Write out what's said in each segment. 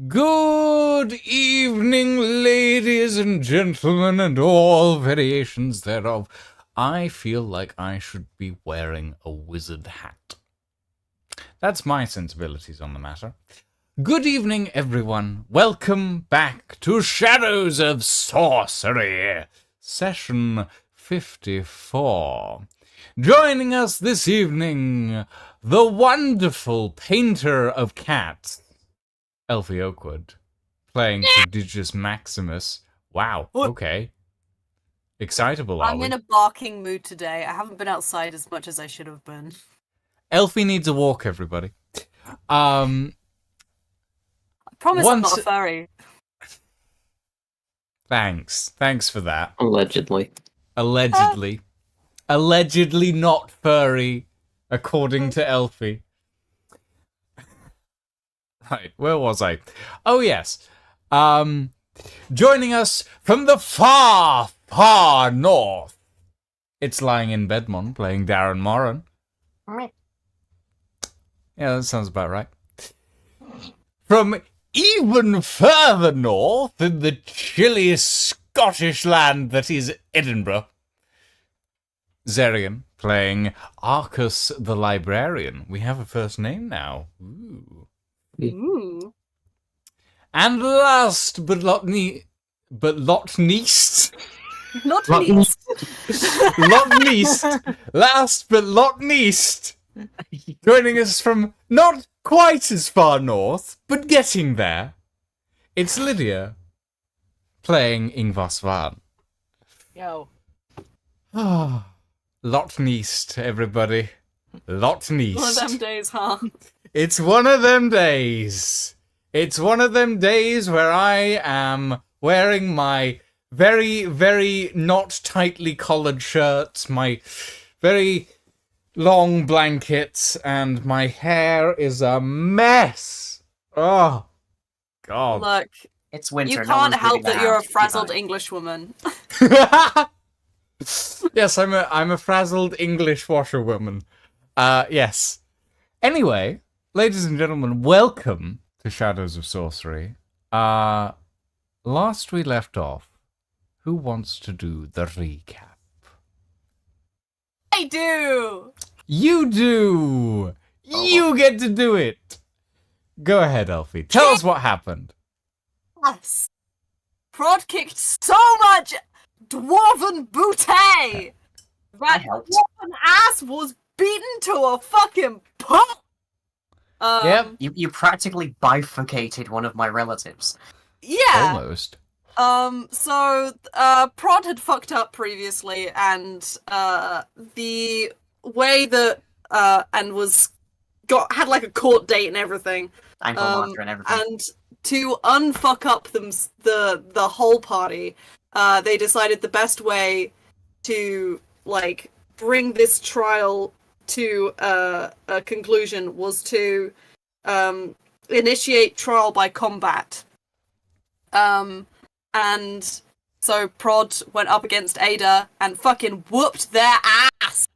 Good evening, ladies and gentlemen, and all variations thereof. I feel like I should be wearing a wizard hat. That's my sensibilities on the matter. Good evening, everyone. Welcome back to Shadows of Sorcery, session 54. Joining us this evening, the wonderful painter of cats, Elfie Oakwood, playing Prodigious Maximus. Wow, okay. Excitable, are I'm we? in a barking mood today. I haven't been outside as much as I should have been. Elfie needs a walk, everybody. I promise I'm not a furry. Thanks for that. Allegedly. Allegedly not furry, according to Elfie. Right, where was I? Oh, yes. Joining us from the far, far north. It's lying in Bedmont, playing Darren Moran. Yeah, that sounds about right. From even further north, in the chilly Scottish land that is Edinburgh, Zerion, playing Arcus the Librarian. We have a first name now. Ooh. Ooh. And last but not least, last but not least, joining us from not quite as far north, but getting there, it's Lydia, playing Ingvar Svan. Yo. Lotneast, everybody. Lotneast. One of them days, huh? It's one of them days. It's one of them days where I am wearing my very, very not tightly collared shirts, my very long blankets, and my hair is a mess. Oh, God. Look, it's winter. you can't help that you're a frazzled English woman. Yes, I'm a frazzled English washerwoman. Yes. Anyway, ladies and gentlemen, welcome to Shadows of Sorcery. Last we left off, who wants to do the recap? I do! You do! You get to do it! Go ahead, Elfie. Tell us what happened. Yes. Prod kicked so much dwarven booty! That dwarven ass was beaten to a fucking pulp! Yep. You practically bifurcated one of my relatives. Yeah. Almost. So, Prod had fucked up previously, and, the way that, and had like a court date and everything. Ankle marker and everything. And to unfuck up the whole party, they decided the best way to, like, bring this trial to a conclusion was to initiate trial by combat. And so Prod went up against Ada and fucking whooped their ass.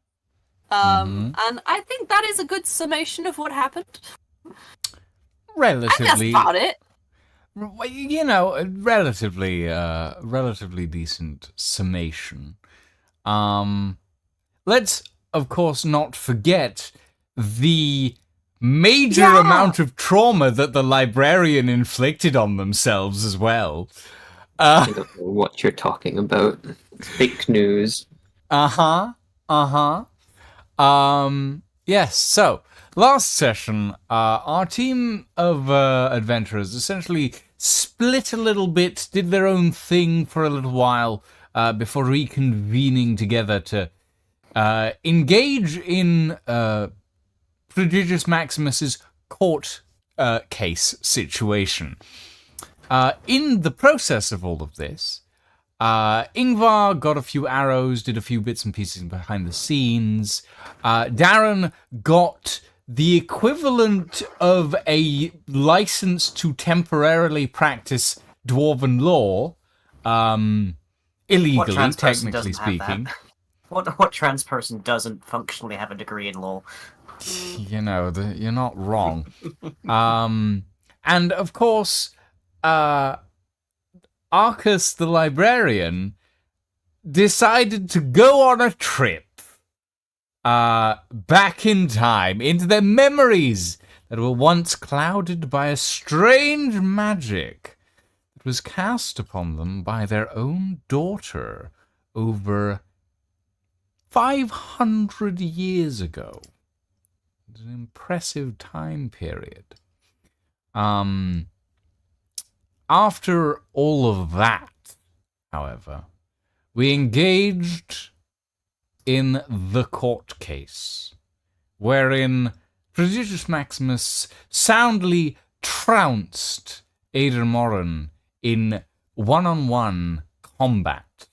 And I think that is a good summation of what happened. Relatively. That's about it. You know, relatively decent summation. Let's, of course, not forget the major amount of trauma that the librarian inflicted on themselves as well. I don't know what you're talking about. Fake news. Yes, so, last session, our team of adventurers essentially split a little bit, did their own thing for a little while, before reconvening together to engage in Prodigious Maximus's court case situation. In the process of all of this, Ingvar got a few arrows, did a few bits and pieces behind the scenes. Darren got the equivalent of a license to temporarily practice Dwarven law, illegally, technically speaking. What trans person doesn't functionally have a degree in law? You know, you're not wrong. And of course, Arcus the librarian decided to go on a trip back in time into their memories that were once clouded by a strange magic that was cast upon them by their own daughter over 500 years ago. It's an impressive time period. After all of that, however, we engaged in the court case, wherein Prodigious Maximus soundly trounced Ader Morin in one-on-one combat.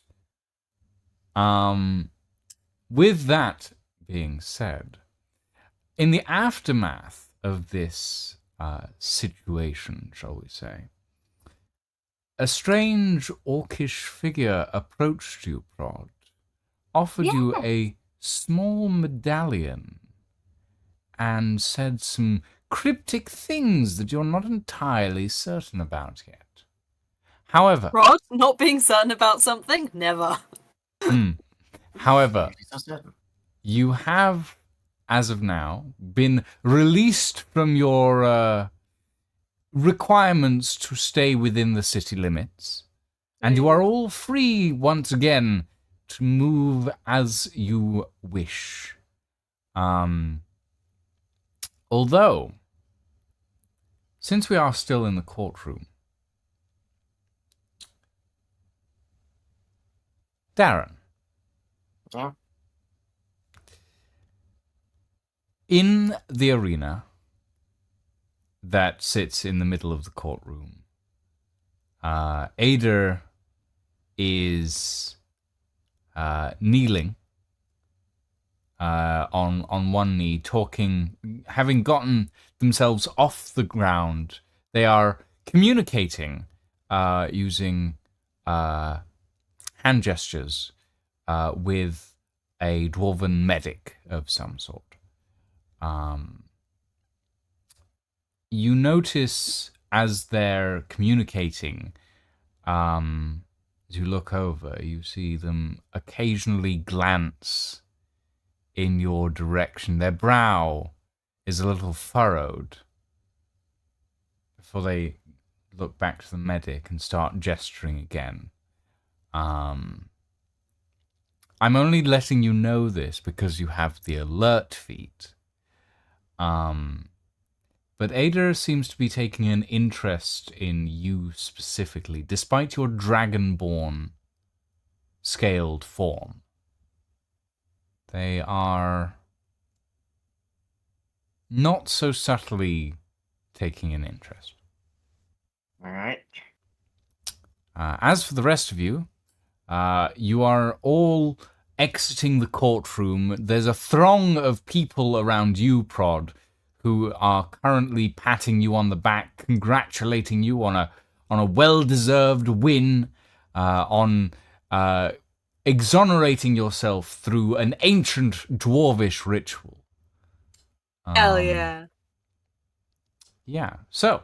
With that being said, in the aftermath of this situation, shall we say, a strange orcish figure approached you, Prod, offered you a small medallion, and said some cryptic things that you're not entirely certain about yet. However, Rod, not being certain about something? Never. However, So certain. you have, as of now, been released from your requirements to stay within the city limits, and you are all free once again to move as you wish. Although, since we are still in the courtroom, Darren, Yeah. in the arena that sits in the middle of the courtroom, Ader is kneeling on one knee, talking, having gotten themselves off the ground. They are communicating using hand gestures with a dwarven medic of some sort. You notice as they're communicating, as you look over, you see them occasionally glance in your direction. Their brow is a little furrowed before they look back to the medic and start gesturing again. I'm only letting you know this because you have the alert feat. But Ader seems to be taking an interest in you specifically, despite your dragonborn scaled form. They are not so subtly taking an interest. All right. As for the rest of you, you are all exiting the courtroom. There's a throng of people around you, Prod, who are currently patting you on the back, congratulating you on a well-deserved win, on exonerating yourself through an ancient dwarvish ritual. Hell yeah. Yeah, so,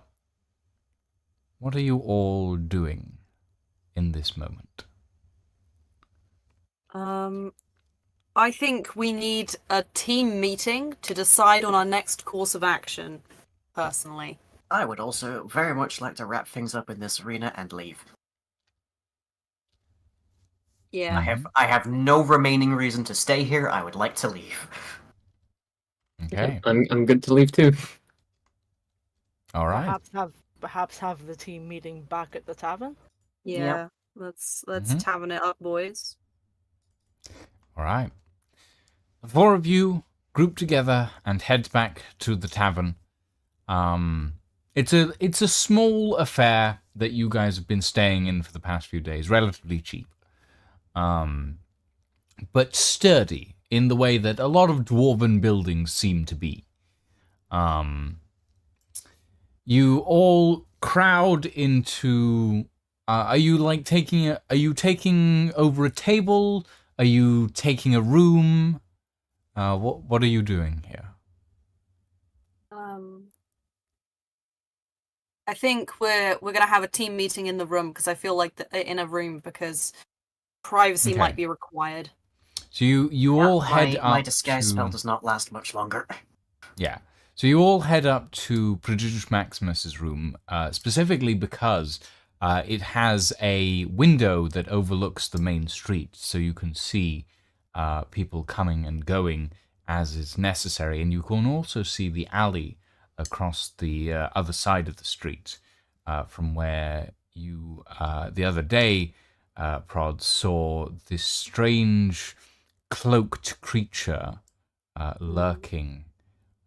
what are you all doing in this moment? I think we need a team meeting to decide on our next course of action, personally. I would also very much like to wrap things up in this arena and leave. Yeah. I have no remaining reason to stay here. I would like to leave. Okay, I'm good to leave too. all right. Perhaps have the team meeting back at the tavern. Yeah. Let's Mhm. tavern it up, boys. All right. The four of you group together and head back to the tavern. It's a small affair that you guys have been staying in for the past few days, relatively cheap, but sturdy in the way that a lot of dwarven buildings seem to be. You all crowd into. Are you taking over a table? Are you taking a room? What are you doing here? I think we're gonna have a team meeting in the room because I feel like in a room because privacy Okay. might be required. So you all head up my disguise to... spell does not last much longer. Yeah. So you all head up to Prodigious Maximus's room, specifically because it has a window that overlooks the main street, so you can see people coming and going as is necessary, and you can also see the alley across the other side of the street from where you, the other day, Prod, saw this strange cloaked creature lurking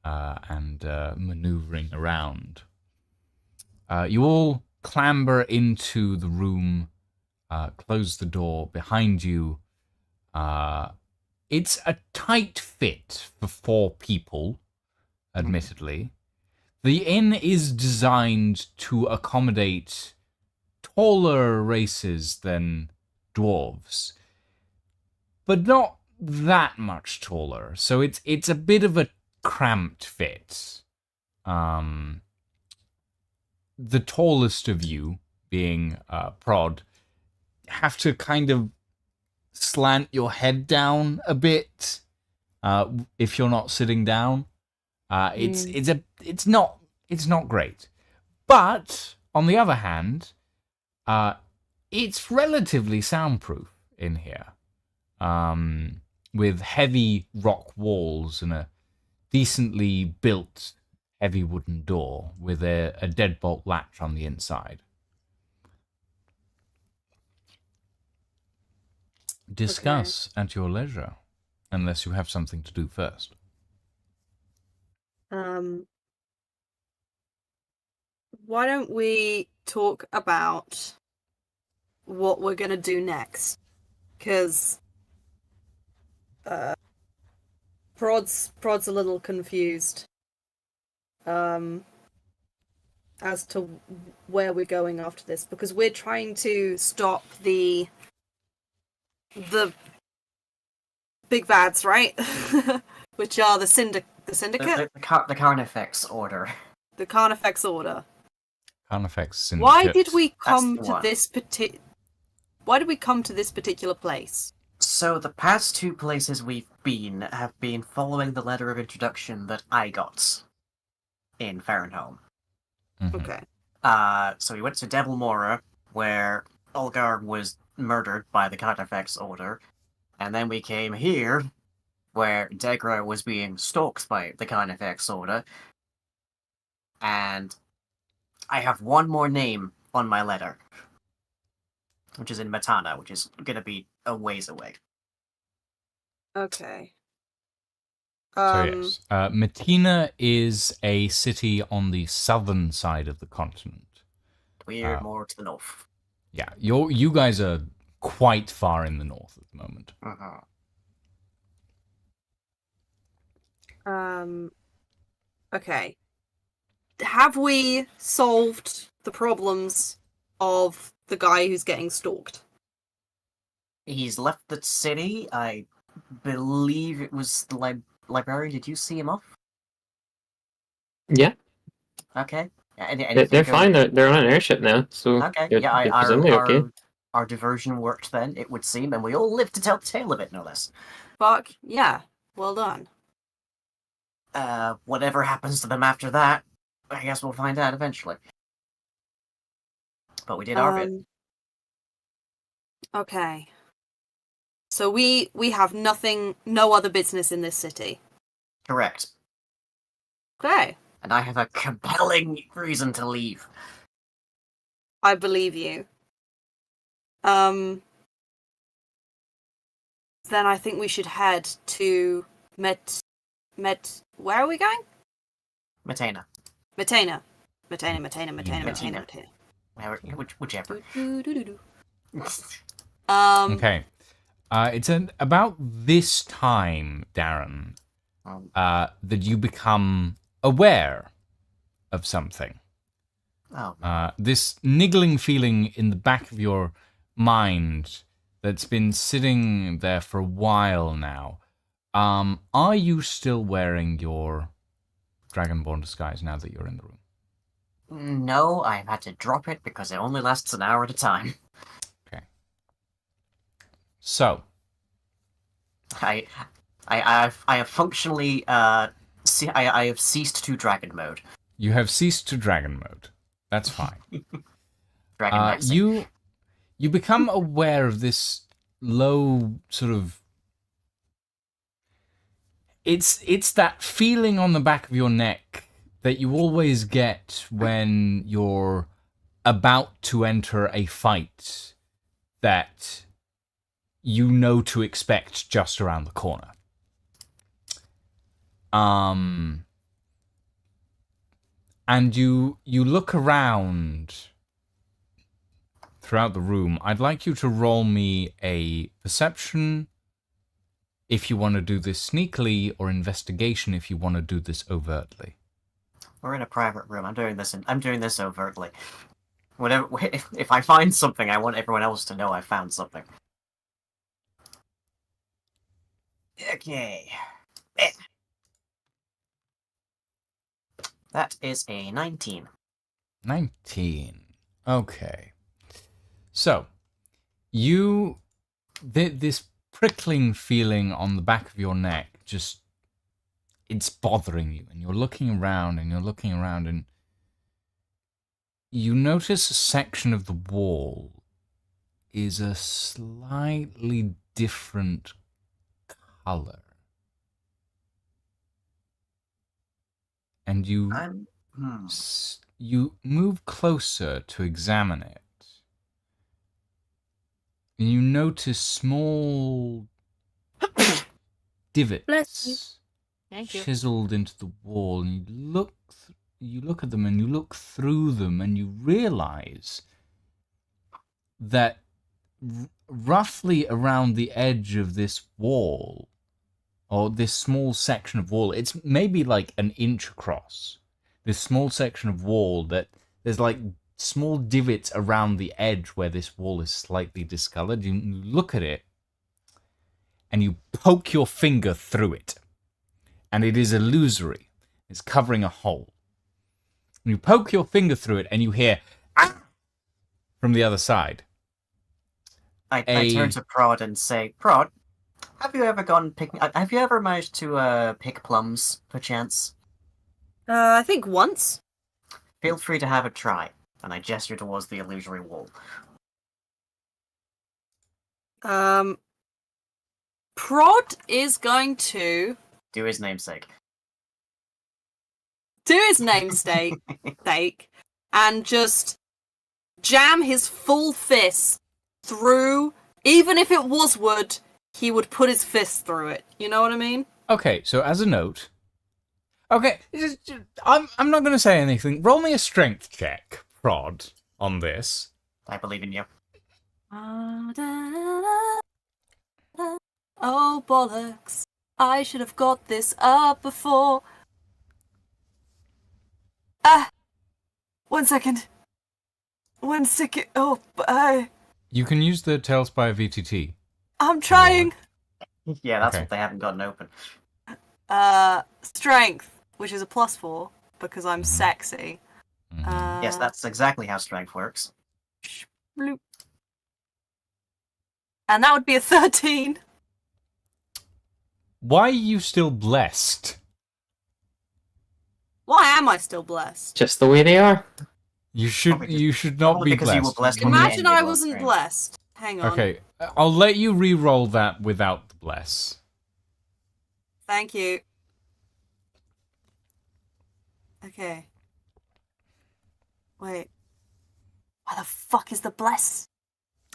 and maneuvering around. You all clamber into the room, close the door behind you. It's a tight fit for 4 people, admittedly. The inn is designed to accommodate taller races than dwarves, but not that much taller. So it's a bit of a cramped fit. The tallest of you, being Prod, have to kind of slant your head down a bit if you're not sitting down. It's not great, but on the other hand, it's relatively soundproof in here, with heavy rock walls and a decently built heavy wooden door with a deadbolt latch on the inside. Discuss at your leisure, unless you have something to do first. Why don't we talk about what we're gonna do next? Because Prod's a little confused as to where we're going after this, because we're trying to stop the big bads, right? Which are the syndicate, The Carnifex Order. the Carnifex Order. Carnifex Syndicate. Why did we come the to one. this Why did we come to this particular place? So the past 2 places we've been have been following the letter of introduction that I got in Farrenholm. Mhm. Okay. So we went to Devilmora, where Olgar was murdered by the Carnifex Order, and then we came here, where Degra was being stalked by the Carnifex Order, and I have one more name on my letter, which is in Matana, which is gonna be a ways away. Okay. So yes, Matina is a city on the southern side of the continent. We're more to the north. Yeah, you guys are quite far in the north at the moment. Okay. Have we solved the problems of the guy who's getting stalked? He's left the city. I believe it was the librarian. Did you see him off? Yeah, Okay. they're fine. They're on an airship now, so Okay. they're, Yeah, they're presumably okay. our diversion worked then, it would seem, and we all lived to tell the tale of it, no less. Fuck, yeah. Well done. Whatever happens to them after that, I guess we'll find out eventually. But we did our bit. Okay. So we have no other business in this city. Correct. Okay. And I have a compelling reason to leave. I believe you. Then I think we should head to where are we going? Matana. Matana. Whichever. Okay. It's about this time, Darren, that you become aware of something. Oh. This niggling feeling in the back of your mind that's been sitting there for a while now. Are you still wearing your Dragonborn disguise now that you're in the room? No, I've had to drop it because it only lasts an hour at a time. So, I have functionally I have ceased to dragon mode. you have ceased to dragon mode. That's fine. Dragon maxing. You become aware of this low sort of... It's that feeling on the back of your neck that you always get when you're about to enter a fight that you know to expect just around the corner. And you look around throughout the room. I'd like you to roll me a perception if you want to do this sneakily, or investigation if you want to do this overtly. We're in a private room. I'm doing this overtly. Whatever. If I find something, I want everyone else to know I found something. Okay. That is a 19. 19. Okay. So, this prickling feeling on the back of your neck, just, it's bothering you, and you're looking around, and you notice a section of the wall is a slightly different color. And you move closer to examine it. And you notice small divots Thank you. chiseled into the wall, and you look at them, and you look through them, and you realize that roughly around the edge of this wall, or this small section of wall, it's maybe like an inch across. This small section of wall that there's like small divots around the edge where this wall is slightly discolored. You look at it, and you poke your finger through it, and it is illusory. It's covering a hole. And you poke your finger through it, and you hear "Ah!" from the other side. I turn to Prod and say, Prod, have you ever gone picking? Have you ever managed to pick plums, perchance? I think once. Feel free to have a try. And I gesture towards the illusory wall. Prod is going to Do his namesake. do his namesake and just jam his full fist through. Even if it was wood, he would put his fist through it. You know what I mean? Okay, so as a note... Okay, I'm not going to say anything. Roll me a strength check, Prod, on this. I believe in you. Oh, bollocks. I should have got this up before. 1 second. 1 second. Oh, You can use the Tailspire VTT. I'm trying. Yeah, that's Okay. what they haven't gotten open. Strength, which is a +4 because I'm sexy. Yes, that's exactly how strength works. Bloop. And that would be a 13. Why are you still blessed? Why am I still blessed? Just the way they are. You should not Probably be because you were blessed. blessed when Imagine the I ending was wasn't strength. blessed. Hang on. Okay, I'll let you re-roll that without the bless. Thank you. Okay. Wait. Where the fuck is the bless?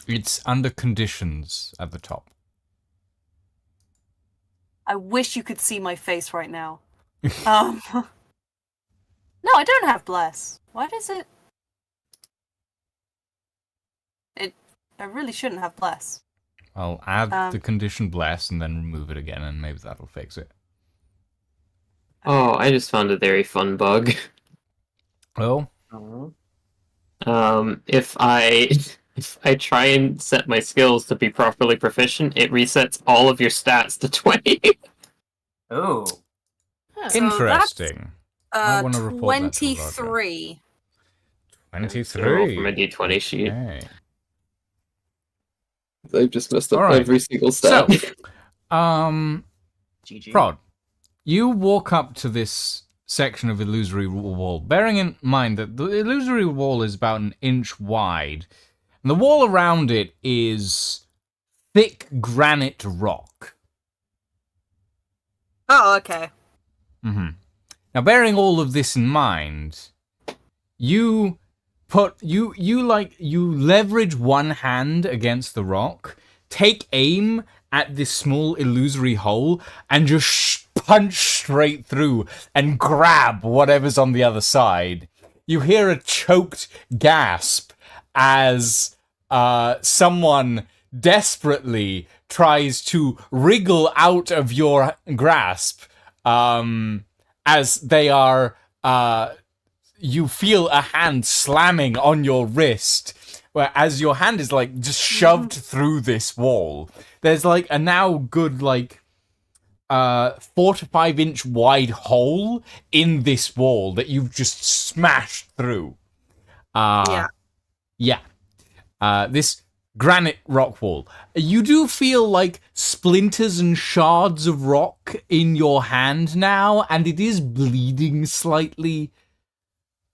It's under conditions at the top. I wish you could see my face right now. No, I don't have bless. Why does it? I really shouldn't have bless. I'll add the condition bless and then remove it again, and maybe that'll fix it. Oh, I just found a very fun bug. Oh? If I try and set my skills to be properly proficient, it resets all of your stats to 20. Ooh. So Interesting. I that's, wanna report that to the Lord. 23. 23. From a D20 sheet. Okay. I've just messed up Alright. every single stat. GG. Prod, you walk up to this section of illusory wall, bearing in mind that the illusory wall is about an inch wide, and the wall around it is thick granite rock. Oh, okay. Now, bearing all of this in mind, you leverage one hand against the rock, take aim at this small illusory hole, and just punch straight through and grab whatever's on the other side. You hear a choked gasp as someone desperately tries to wriggle out of your grasp, as they are, you feel a hand slamming on your wrist, as your hand is like just shoved through this wall. There's like a now good 4 to 5 inch wide hole in this wall that you've just smashed through. Yeah. This granite rock wall. You do feel like splinters and shards of rock in your hand now, and it is bleeding slightly.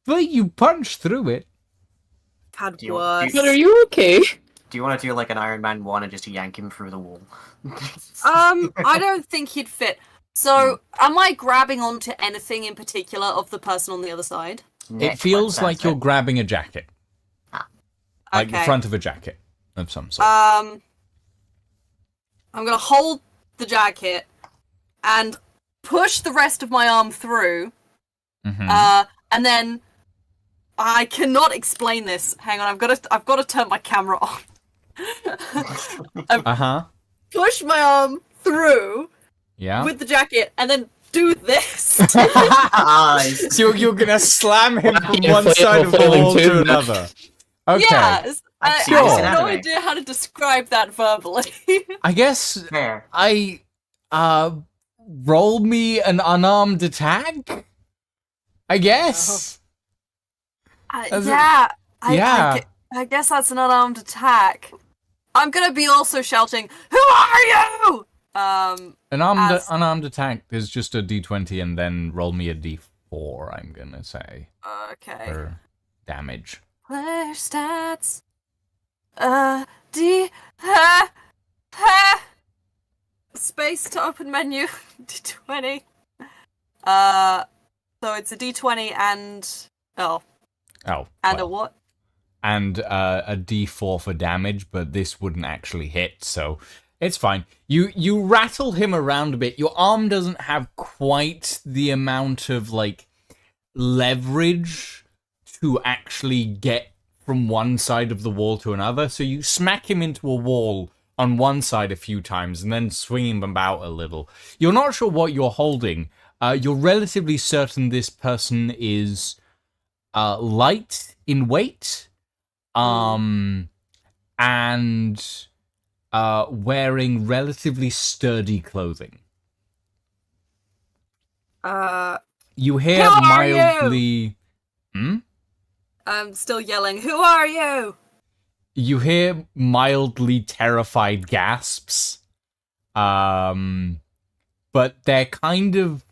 But you punch through it. Had Do you- worse. But are you okay? Do you want to do like an Iron Man 1 and just yank him through the wall? I don't think he'd fit. So, am I grabbing onto anything in particular of the person on the other side? It feels That's like you're grabbing a jacket. Like the Okay. front of a jacket of some sort. I'm gonna hold the jacket and push the rest of my arm through. And then I cannot explain this. Hang on, I've got to turn my camera on. Push my arm through Yeah. with the jacket, and then do this. Eyes. So you're gonna slam him from Inflatable one side of the flailing wall to tube. another. Okay. Yes. I've I seen this in have no anime. idea how to describe that verbally. I guess Fair. roll me an unarmed attack? I guess. As a- yeah. yeah. I guess that's an unarmed attack. I'm gonna be also shouting, "Who are you?" An as- unarmed attack is just a d20 and then roll me a d4, I'm gonna say, Okay. for damage. Player stats. Space to open menu. D20. So it's a D20 and Oh. a well. what? And a d4 for damage, but this wouldn't actually hit, so it's fine. You rattle him around a bit. Your arm doesn't have quite the amount of leverage to actually get from one side of the wall to another, so you smack him into a wall on one side a few times and then swing him about a little. You're not sure what you're holding. You're relatively certain this person is light in weight, and wearing relatively sturdy clothing. You hear Who are you? mildly. I'm still yelling, "Who are you?" You hear mildly terrified gasps, but they're kind of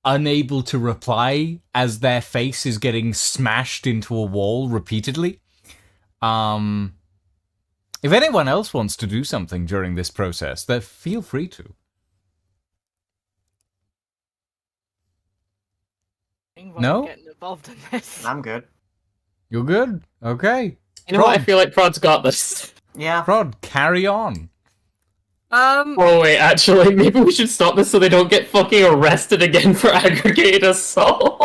unable to reply as their face is getting smashed into a wall repeatedly. If anyone else wants to do something during this process, then feel free to. No? Getting involved in this. I'm good. You're good? Okay. You know what? I Prod. feel like Prod's got this. Yeah. Prod, carry on. Oh wait, actually, maybe we should stop this so they don't get fucking arrested again for aggravated assault.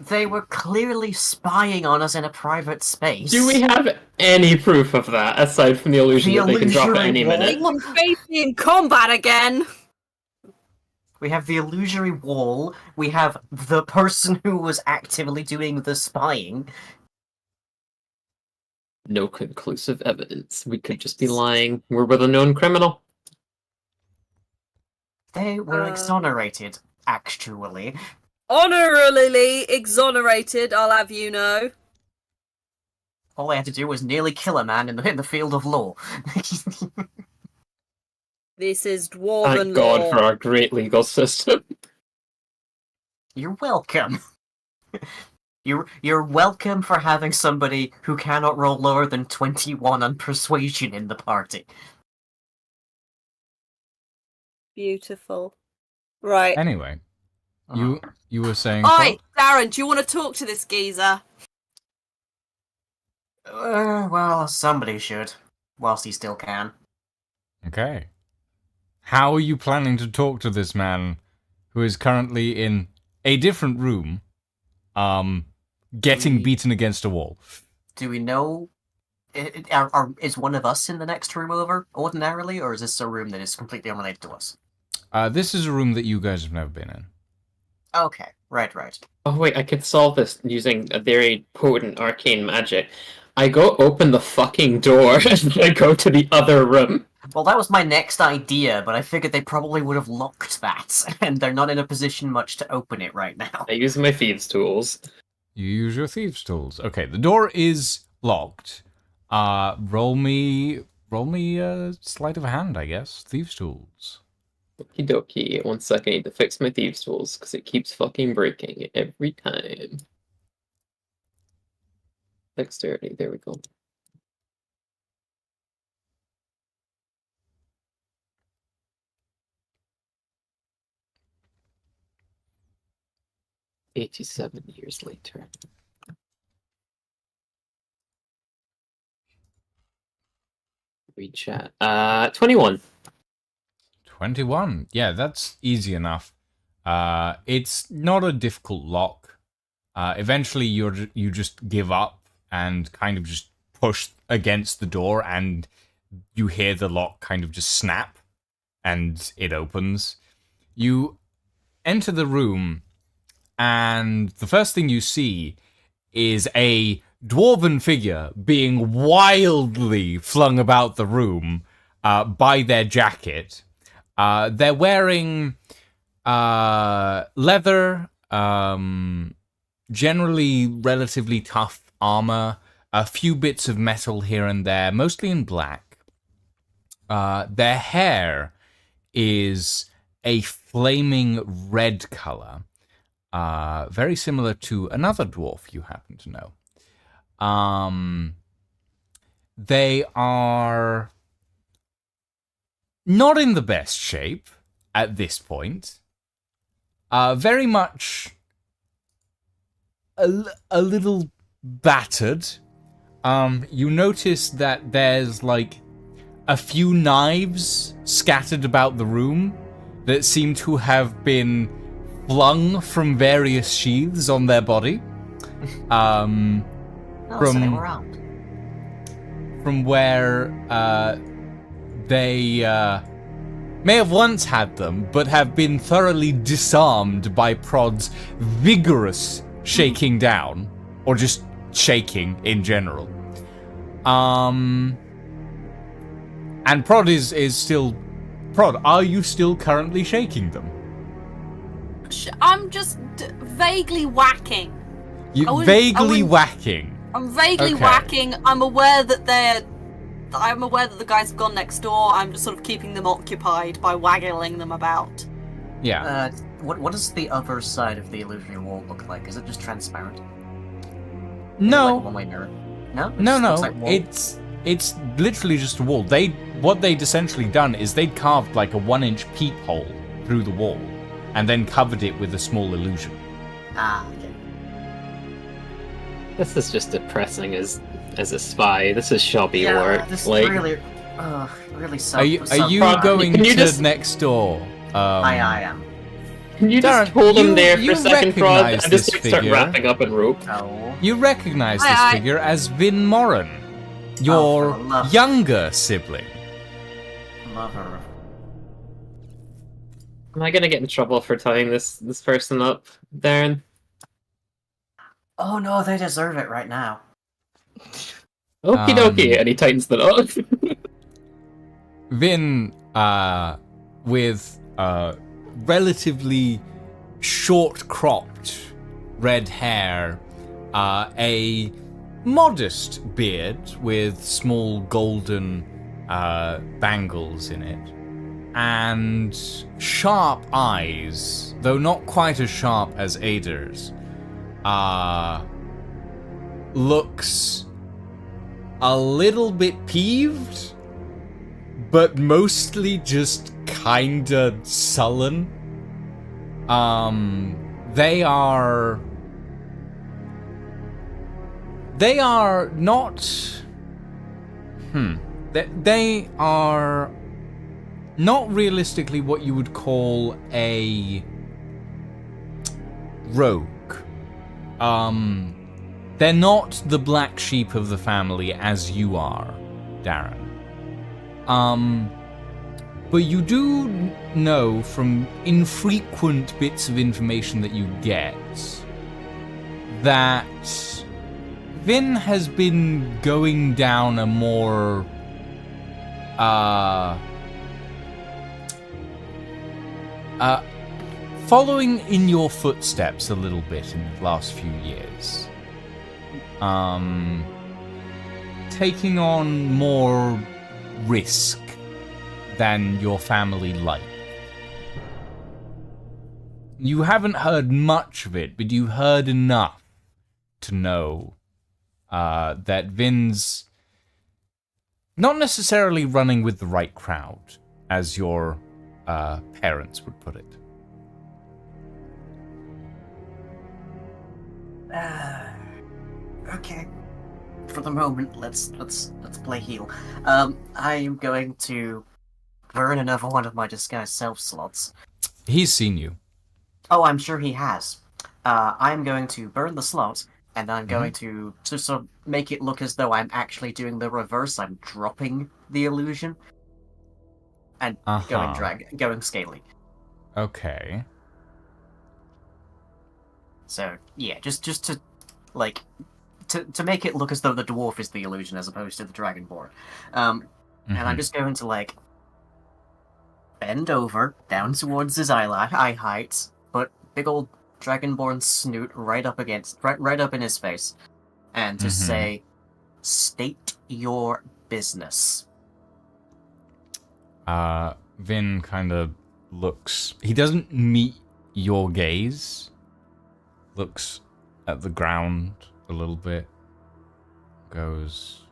They were clearly spying on us in a private space. Do we have any proof of that, aside from the illusion The that they can drop at illusory any wall? minute? They can face me in combat again. We have the illusory wall. We have the person who was actively doing the spying. No conclusive evidence. We could just be lying. We're with a known criminal. They were exonerated, actually. Honorably exonerated, I'll have you know. All I had to do was nearly kill a man in the field of law. This is dwarven Thank God law. for our great legal system. You're welcome. You're welcome for having somebody who cannot roll lower than 21 on persuasion in the party. Beautiful. Right. Anyway, you were saying. Oi, Darren, do you want to talk to this geezer? Well, somebody should, whilst he still can. Okay. How are you planning to talk to this man who is currently in a different room, getting beaten against a wall? Do we know? Is one of us in the next room over ordinarily, or is this a room that is completely unrelated to us? This is a room that you guys have never been in. Okay, right. Oh wait, I could solve this using a very potent arcane magic. I go open the fucking door and I go to the other room. Well, that was my next idea, but I figured they probably would have locked that, and they're not in a position much to open it right now. I use my thieves' tools. You use your thieves' tools. Okay, the door is locked. Roll me a sleight of hand, I guess. Thieves' tools. Okie dokie. 1 second, I need to fix my thieves' tools because it keeps fucking breaking every time. Dexterity, there we go. $87 later. Read chat. 21. 21. Yeah, that's easy enough. It's not a difficult lock. Eventually, you just give up and kind of just push against the door, and you hear the lock kind of just snap, and it opens. You enter the room, and the first thing you see is a dwarven figure being wildly flung about the room by their jacket. They're wearing leather, generally relatively tough armor, a few bits of metal here and there, mostly in black. Their hair is a flaming red color, very similar to another dwarf you happen to know. They are not in the best shape at this point. Very much a little battered. You notice that there's like a few knives scattered about the room that seem to have been flung from various sheaths on their body. So they were out. From where they may have once had them, but have been thoroughly disarmed by Prod's vigorous shaking down, or just shaking in general. And Prod is still... Prod, are you still currently shaking them? I'm just vaguely whacking. Vaguely whacking. I'm vaguely Okay. whacking. I'm aware that the guys have gone next door. I'm just sort of keeping them occupied by waggling them about. Yeah. What does the other side of the illusory wall look like? Is it just transparent? No. Like a one-way mirror? No? It No, just no. looks like wall? It's literally just a wall. What they'd essentially done is they'd carved like a 1-inch peephole through the wall, and then covered it with a small illusion. Ah, okay. This is just depressing as a spy. This is shoddy work. This Like, really sucks. Are you going Can you to just- next door? I am. can you Darren, just hold him you- there for you a second, Prod, recognize and just this start figure. wrapping up in rope? No. You recognize this Aye. figure as Vin Moran, your for love. younger sibling. Mother. Am I gonna get in trouble for tying this person up, Darren? Oh no, they deserve it right now. Okie dokie, and he tightens the knot. Vin, with relatively short-cropped red hair, a modest beard with small golden bangles in it, and sharp eyes, though not quite as sharp as Ader's. Looks a little bit peeved, but mostly just kinda sullen. They are not. They are not realistically what you would call a rogue. They're not the black sheep of the family as you are, Darren. But you do know from infrequent bits of information that you get that Vin has been going down a more following in your footsteps a little bit in the last few years. Taking on more risk than your family like. You haven't heard much of it, but you heard enough to know that Vin's not necessarily running with the right crowd, as your parents would put it. Okay. For the moment, let's play heal. I am going to burn another one of my disguised self slots. He's seen you. Oh, I'm sure he has. I'm going to burn the slot, and I'm going to sort of make it look as though I'm actually doing the reverse. I'm dropping the illusion and going scaly. Okay. So yeah, just to like to make it look as though the dwarf is the illusion as opposed to the dragonborn. And I'm just going to like bend over down towards his eye height, put big old dragonborn snoot right up in his face, and just say, "State your business." Vin kind of looks. He doesn't meet your gaze. Looks at the ground a little bit. Goes,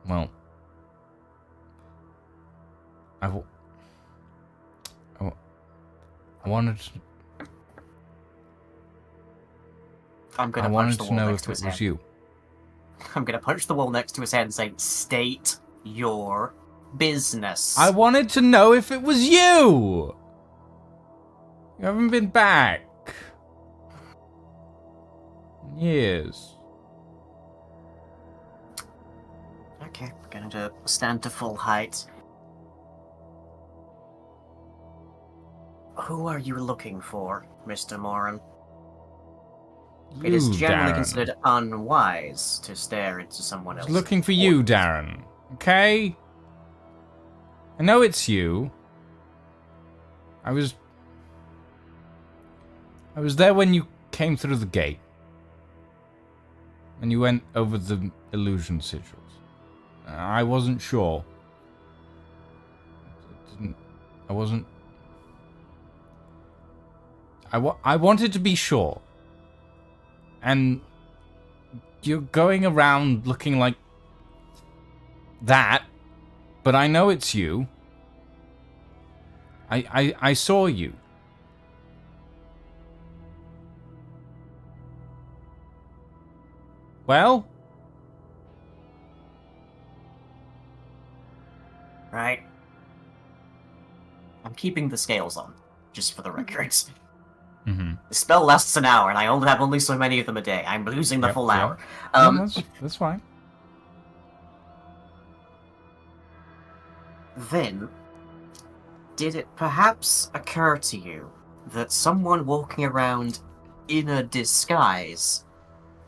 well, I wanted to. I'm gonna I punch wanted the to wall know next if to it his was head. you. I'm gonna punch the wall next to his head and say, "State your business." I wanted to know if it was you. You haven't been back. Years. Okay, going to stand to full height. Who are you looking for, Mr. Moran? It is generally Darren. considered unwise to stare into someone else. Looking for you, Darren. Okay? I know it's you. I was there when you came through the gate. And you went over the illusion sigils. I wasn't sure. I wanted to be sure. And you're going around looking like that, but I know it's you. I saw you. Well? Right. I'm keeping the scales on, just for the record. Mm-hmm. The spell lasts an hour, and I only have so many of them a day. I'm losing the full hour. No, that's fine. Then, did it perhaps occur to you that someone walking around in a disguise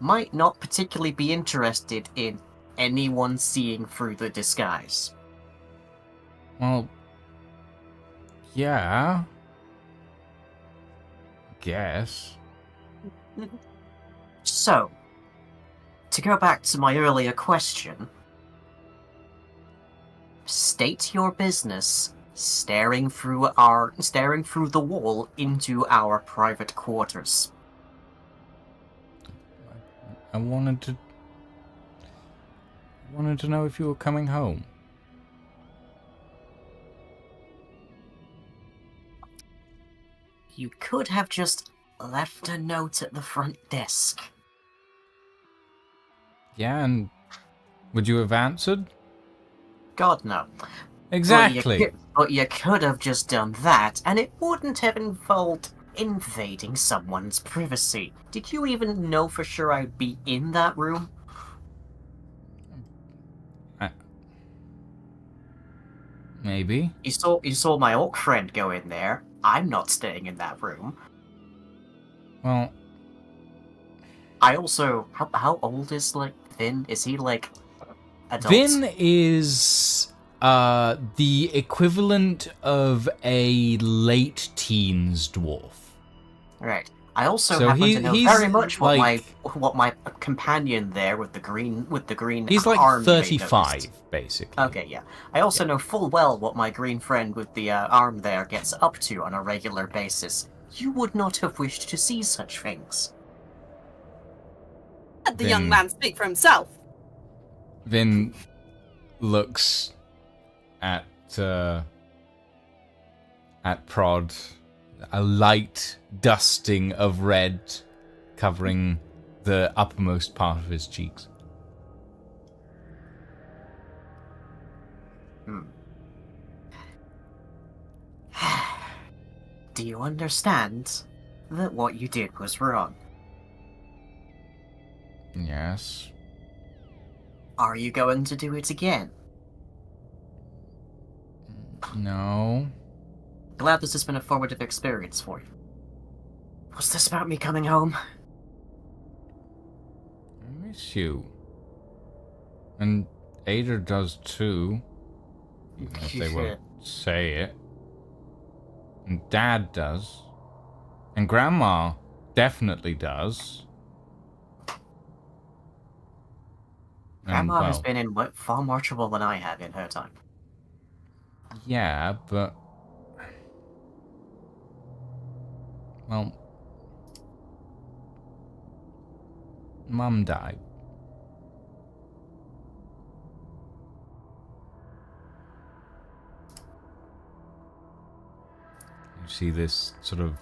might not particularly be interested in anyone seeing through the disguise? Well, yeah. Guess. So, to go back to my earlier question, state your business staring through the wall into our private quarters. I wanted to know if you were coming home. You could have just left a note at the front desk. Yeah, and would you have answered? God, no. Exactly. But you could have just done that, and it wouldn't have involved invading someone's privacy. Did you even know for sure I'd be in that room? Maybe. You saw my orc friend go in there. I'm not staying in that room. Well, I also... How old is, like, Vin? Is he, like, adult? Vin is the equivalent of a late teens dwarf. Right. I also So happen to know he's very much what like- my companion there with the green He's like arm you may 35, notice. basically. Okay, yeah. I also know full well what my green friend with the arm there gets up to on a regular basis. You would not have wished to see such things. Let the young Then- man speak for himself. Vin looks at Prod, a light dusting of red covering the uppermost part of his cheeks. Do you understand that what you did was wrong? Yes. Are you going to do it again? No. Glad this has been a formative experience for you. Was this about me coming home? I miss you. And Ada does too. Even if they won't say it. And Dad does. And Grandma definitely does. Grandma has well, been in far more trouble than I have in her time. Yeah, but... Well... Mum died. You see this sort of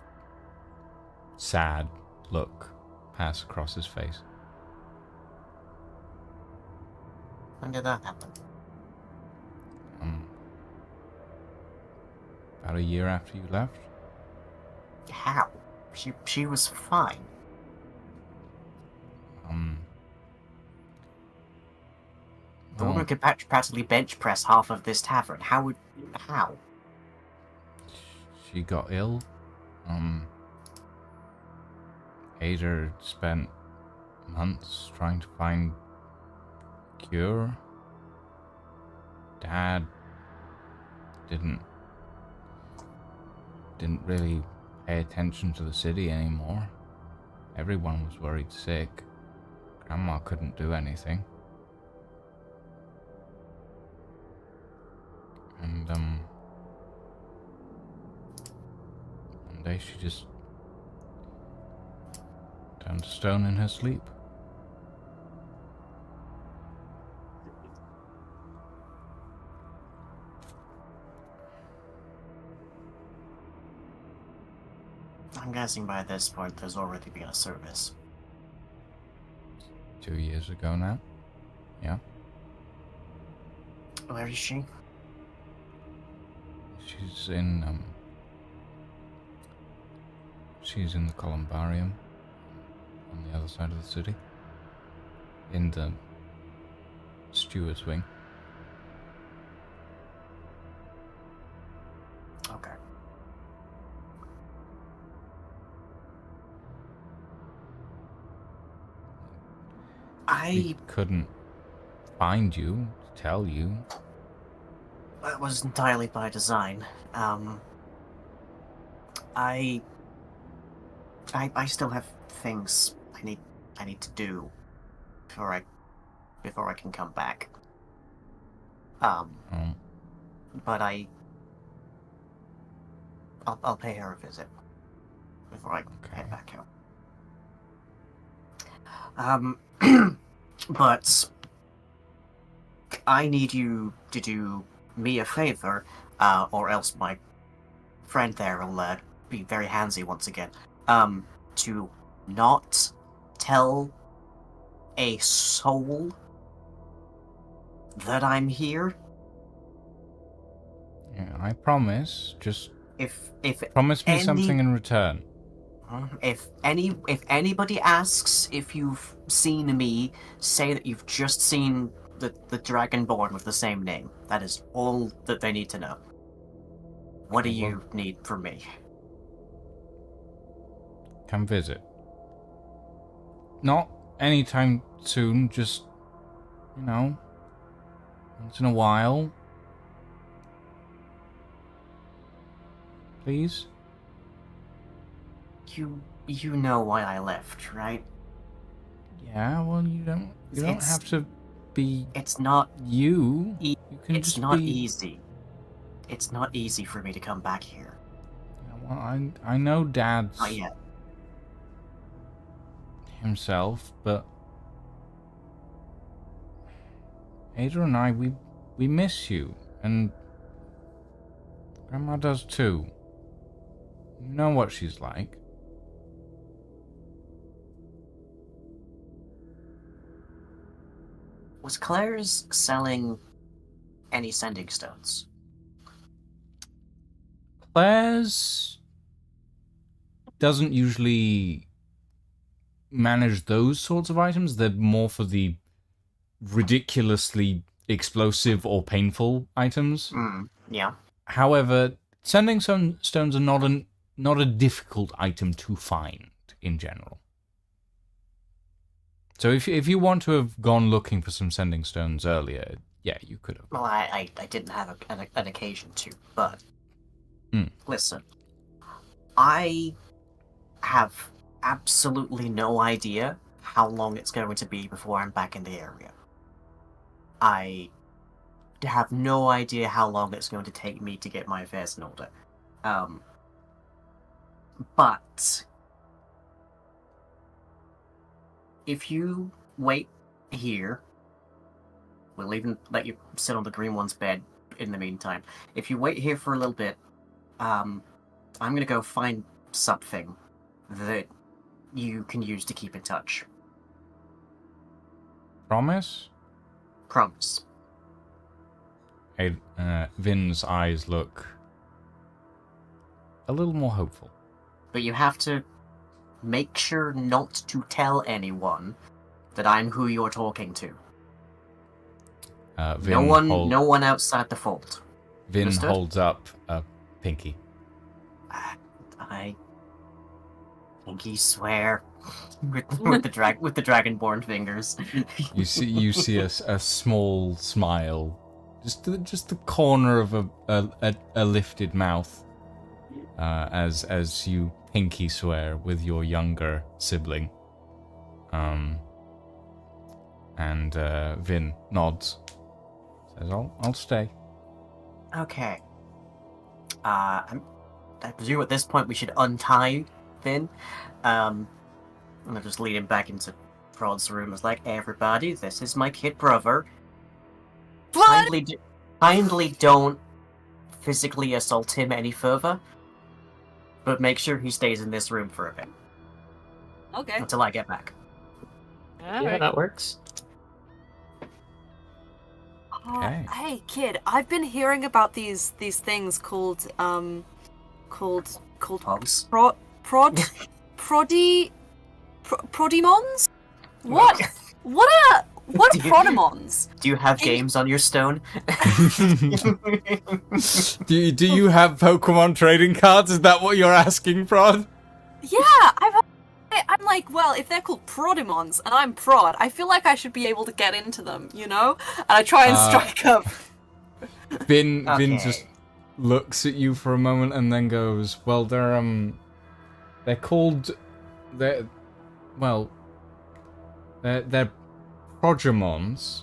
sad look pass across his face. When did that happen? About a year after you left. How? She was fine. The well, woman could practically bench press half of this tavern. How? she got ill. Ada spent months trying to find cure. Dad didn't really pay attention to the city anymore. Everyone was worried sick. Grandma couldn't do anything. And one day she just turned to stone in her sleep. I'm guessing by this point there's already been a service. 2 years ago now. Yeah. Where is she? She's in the columbarium on the other side of the city. In the steward's wing. Okay. We couldn't find you, tell you. That was entirely by design. I still have things I need to do. before I can come back. Oh. But I'll pay her a visit before I head back out. But I need you to do me a favor, or else my friend there will be very handsy once again. To not tell a soul that I'm here. Yeah, I promise. Just If promise me any- something in return. If anybody asks if you've seen me, say that you've just seen the Dragonborn with the same name. That is all that they need to know. What do you need from me? Come visit. Not anytime soon, just, once in a while. Please? You know why I left, right? Yeah, well, you don't have to be It's not you. You can it's just not be... easy. It's not easy for me to come back here. Yeah, well, I know Dad's Not yet. himself, but Ada and I, we miss you, and Grandma does too. You know what she's like. Was Claire's selling any sending stones? Claire's doesn't usually manage those sorts of items. They're more for the ridiculously explosive or painful items. Yeah. However, sending stones are not a difficult item to find in general. So if you want to have gone looking for some sending stones earlier, yeah, you could have. Well, I didn't have an occasion to, but listen, I have absolutely no idea how long it's going to be before I'm back in the area. I have no idea how long it's going to take me to get my affairs in order. But if you wait here, we'll even let you sit on the green one's bed in the meantime. If you wait here for a little bit, I'm gonna go find something that you can use to keep in touch. Promise? Promise. Hey, Vin's eyes look a little more hopeful. But you have to make sure not to tell anyone that I'm who you're talking to. Vin No one outside the fold. Vin Understood? holds up a pinky. I pinky swear with the dragonborn fingers. You see a small smile, just the corner of a lifted mouth, as you pinky swear with your younger sibling. And Vin nods, says, "I'll stay." Okay. I presume at this point we should untie Finn. And I'll just lead him back into Prod's room. It's like, everybody, this is my kid brother. What? Kindly don't physically assault him any further. But make sure he stays in this room for a bit. Okay. Until I get back. Yeah, that works. Okay. Hey, kid, I've been hearing about these things called Pogs. prodimons? What? What are prodimons? Do you have games on your stone? Do you have Pokemon trading cards? Is that what you're asking, Prod? Yeah, I'm like, well, if they're called prodimons and I'm prod, I feel like I should be able to get into them, you know? And I try and strike up. Vin Okay. just looks at you for a moment and then goes, "Well, they're called, they're Progemons,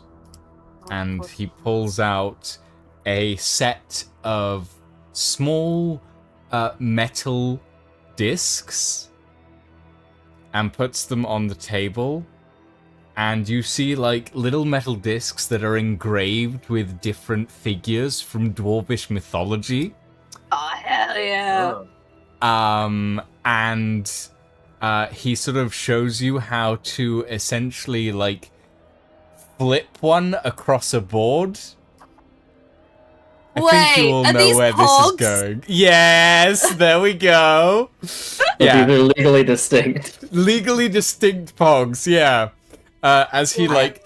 and he pulls out a set of small metal discs and puts them on the table. And you see, like, little metal discs that are engraved with different figures from Dwarvish mythology. Oh, hell yeah. And he sort of shows you how to essentially, like, flip one across a board. I think you all are know these where pogs? this is going. Yes, there we go. Yeah. These are legally distinct. Legally distinct pogs, yeah. As he, like,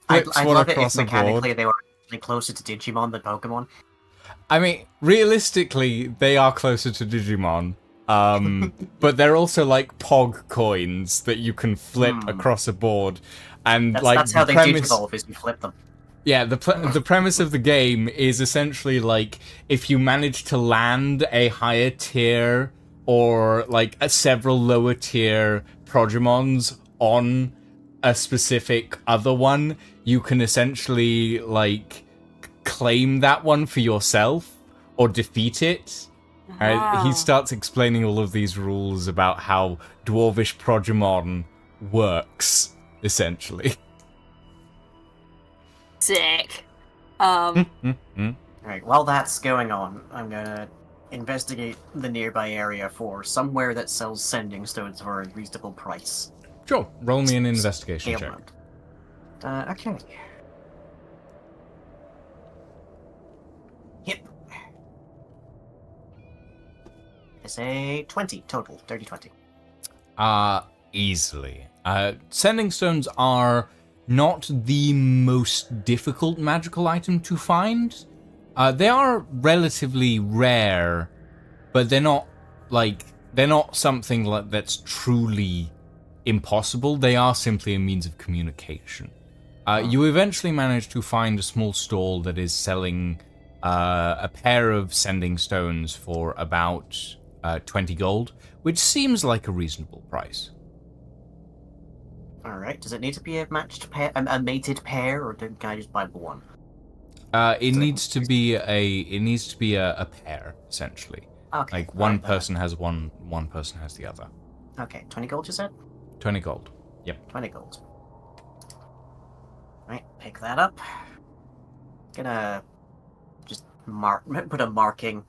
flips I'd one love it if across a mechanically board. they were actually closer to Digimon than Pokemon. I mean, realistically, they are closer to Digimon. But they're also like Pog coins that you can flip across a board. And That's how they digivolve, is you flip them. Yeah, the premise of the game is essentially like if you manage to land a higher tier or like several lower tier Progemons on a specific other one, you can essentially like claim that one for yourself or defeat it. He starts explaining all of these rules about how Dwarvish Progemon works, essentially. Sick. Alright, while that's going on, I'm gonna investigate the nearby area for somewhere that sells sending stones for a reasonable price. Sure, roll me an investigation check. Ailment. Okay. Yep. It's a 20 total, dirty 20. Easily. Sending stones are not the most difficult magical item to find. They are relatively rare, but they're not something that's truly impossible. They are simply a means of communication. You eventually manage to find a small stall that is selling a pair of sending stones for about 20 gold, which seems like a reasonable price. Alright, does it need to be a matched pair, a mated pair, or can I just buy one? It needs to be a pair, essentially. Okay. Like one right, person has one person has the other. Okay, 20 gold you said? 20 gold. Yep. 20 gold. Right, pick that up. Gonna just put a marking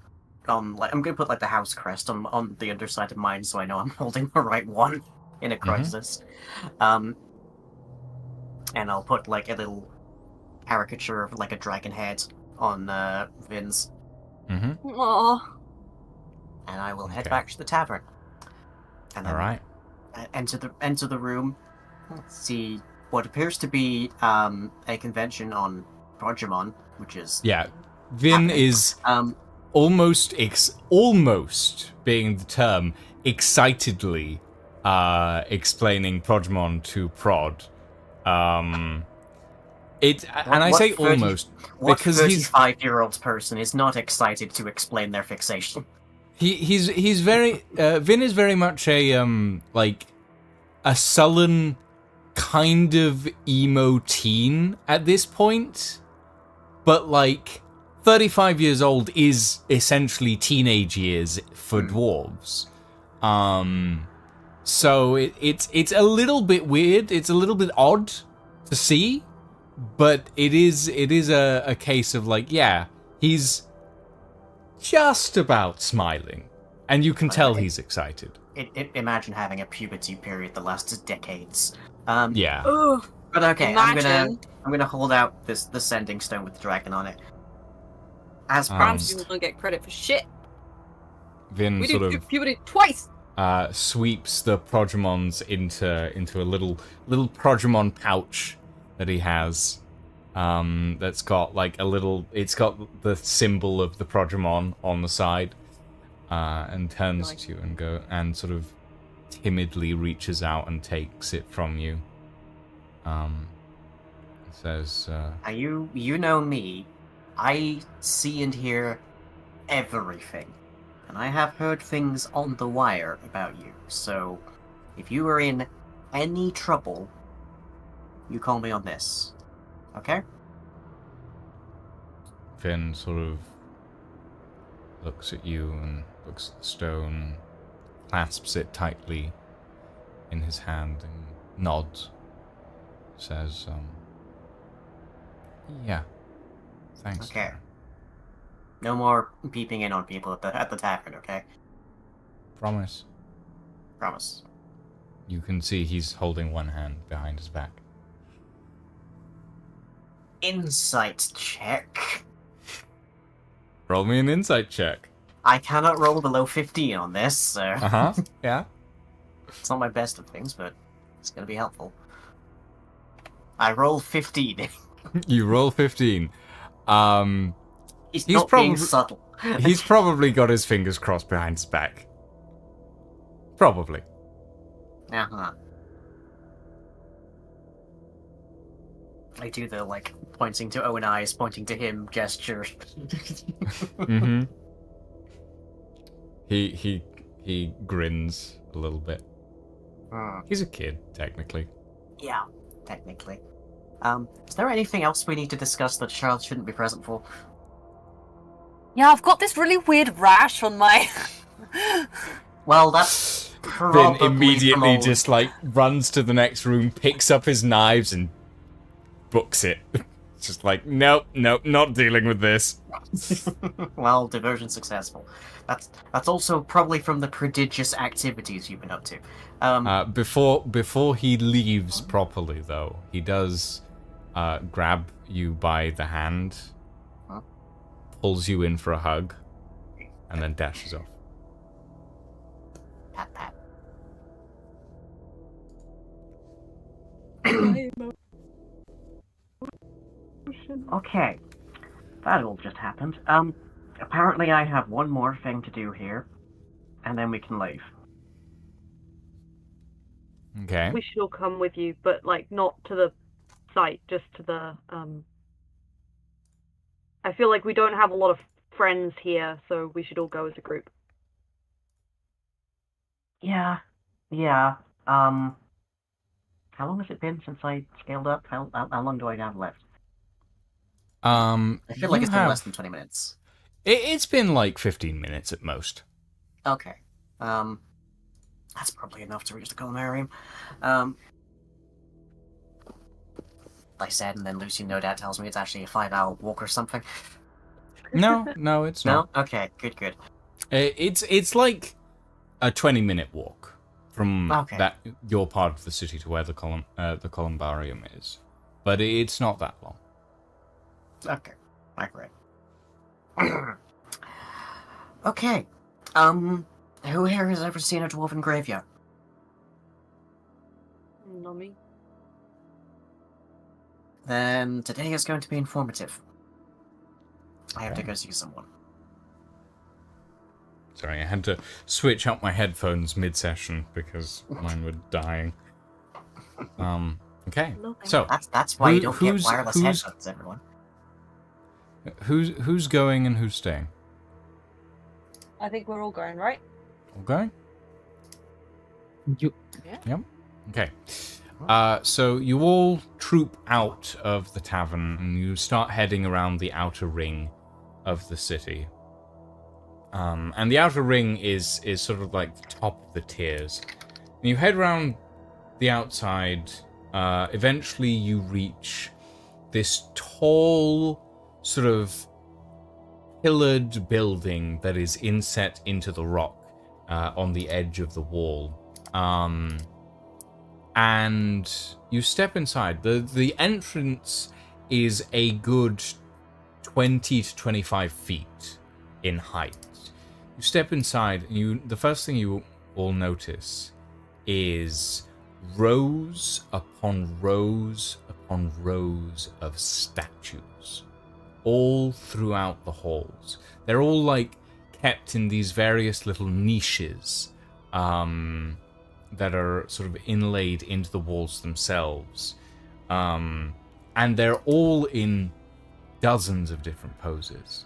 on, like, I'm gonna put like the house crest on the underside of mine so I know I'm holding the right one in a crisis. And I'll put like a little caricature of like a dragon head on Vin's. Aww. And I will head Okay. back to the tavern. And then All right. enter the room. See what appears to be a convention on Progemon, which is Yeah. Vin is almost being the term excitedly explaining Progemon to Prod. And I say almost because he's 35-year-old person is not excited to explain their fixation. he's very Vin is very much a like a sullen kind of emo teen at this point, but like 35 years old is essentially teenage years for dwarves. So it's a little bit weird, it's a little bit odd to see, but it is a case of like, yeah, he's just about smiling, and you can tell he's excited. Imagine having a puberty period that lasted decades. Yeah. Ugh. But okay, Imagine. I'm gonna hold out the sending stone with the dragon on it. As Perhaps promised. you don't get credit for shit. Vin We sort did of puberty twice. sweeps the Progemons into a little Progemon pouch that he has. That's got like it's got the symbol of the Progemon on the side, and turns to you and sort of timidly reaches out and takes it from you. Says, You know me. I see and hear everything. And I have heard things on the wire about you. So, if you are in any trouble, you call me on this. Okay? Finn sort of looks at you and looks at the stone, clasps it tightly in his hand and nods. Says, yeah. Thanks. Okay. No more peeping in on people at the tavern, okay? Promise. Promise. You can see he's holding one hand behind his back. Insight check. Roll me an insight check. I cannot roll below 15 on this, so Uh-huh. Yeah. it's not my best of things, but it's gonna be helpful. I roll 15. You roll 15. He's He's not probably- being subtle. He's probably got his fingers crossed behind his back. Probably. Uh-huh. I do the, like, pointing to Owen eyes, pointing to him gesture. Mm-hmm. He grins a little bit. He's a kid, technically. Yeah, technically. Is there anything else we need to discuss that Charles shouldn't be present for? Yeah, I've got this really weird rash on my. Well, that's Finn probably immediately from just like runs to the next room, picks up his knives, and books it. Just like, nope, not dealing with this. Well, diversion successful. That's also probably from the prodigious activities you've been up to. Before he leaves properly, though, he does grab you by the hand, Huh? pulls you in for a hug, and then dashes off. Pat pat. Okay, that all just happened. Apparently I have one more thing to do here, and then we can leave. Okay. We should all come with you, but like not to the site, just to the I feel like we don't have a lot of friends here, so we should all go as a group. Yeah. How long has it been since I scaled up? How long do I have left? I feel like it's been less than 20 minutes. It's been like 15 minutes at most. Okay. That's probably enough to reach the Columarium. I said, and then Lucian no doubt tells me it's actually a 5-hour walk or something. No, it's No? not. Okay, good. It's like a 20-minute walk from Okay. your part of the city to where the Columbarium is, but it's not that long. Okay, great. Okay. Who here has ever seen a dwarven graveyard? Not me. Then today is going to be informative. I have to Okay. go see someone. Sorry, I had to switch up my headphones mid-session because mine were dying. Okay, so That's why you Who- don't get who's- wireless who's- headphones, everyone. who's going and who's staying? I think we're all going, right? All going? You... Yep. Okay. So you all troop out of the tavern and you start heading around the outer ring of the city. And the outer ring is sort of like the top of the tiers. And you head around the outside. Eventually you reach this tall, sort of pillared building that is inset into the rock on the edge of the wall. And you step inside. The entrance is a good 20 to 25 feet in height. You step inside, and the first thing you all notice is rows upon rows upon rows of statues, all throughout the halls. They're all like kept in these various little niches that are sort of inlaid into the walls themselves, and they're all in dozens of different poses.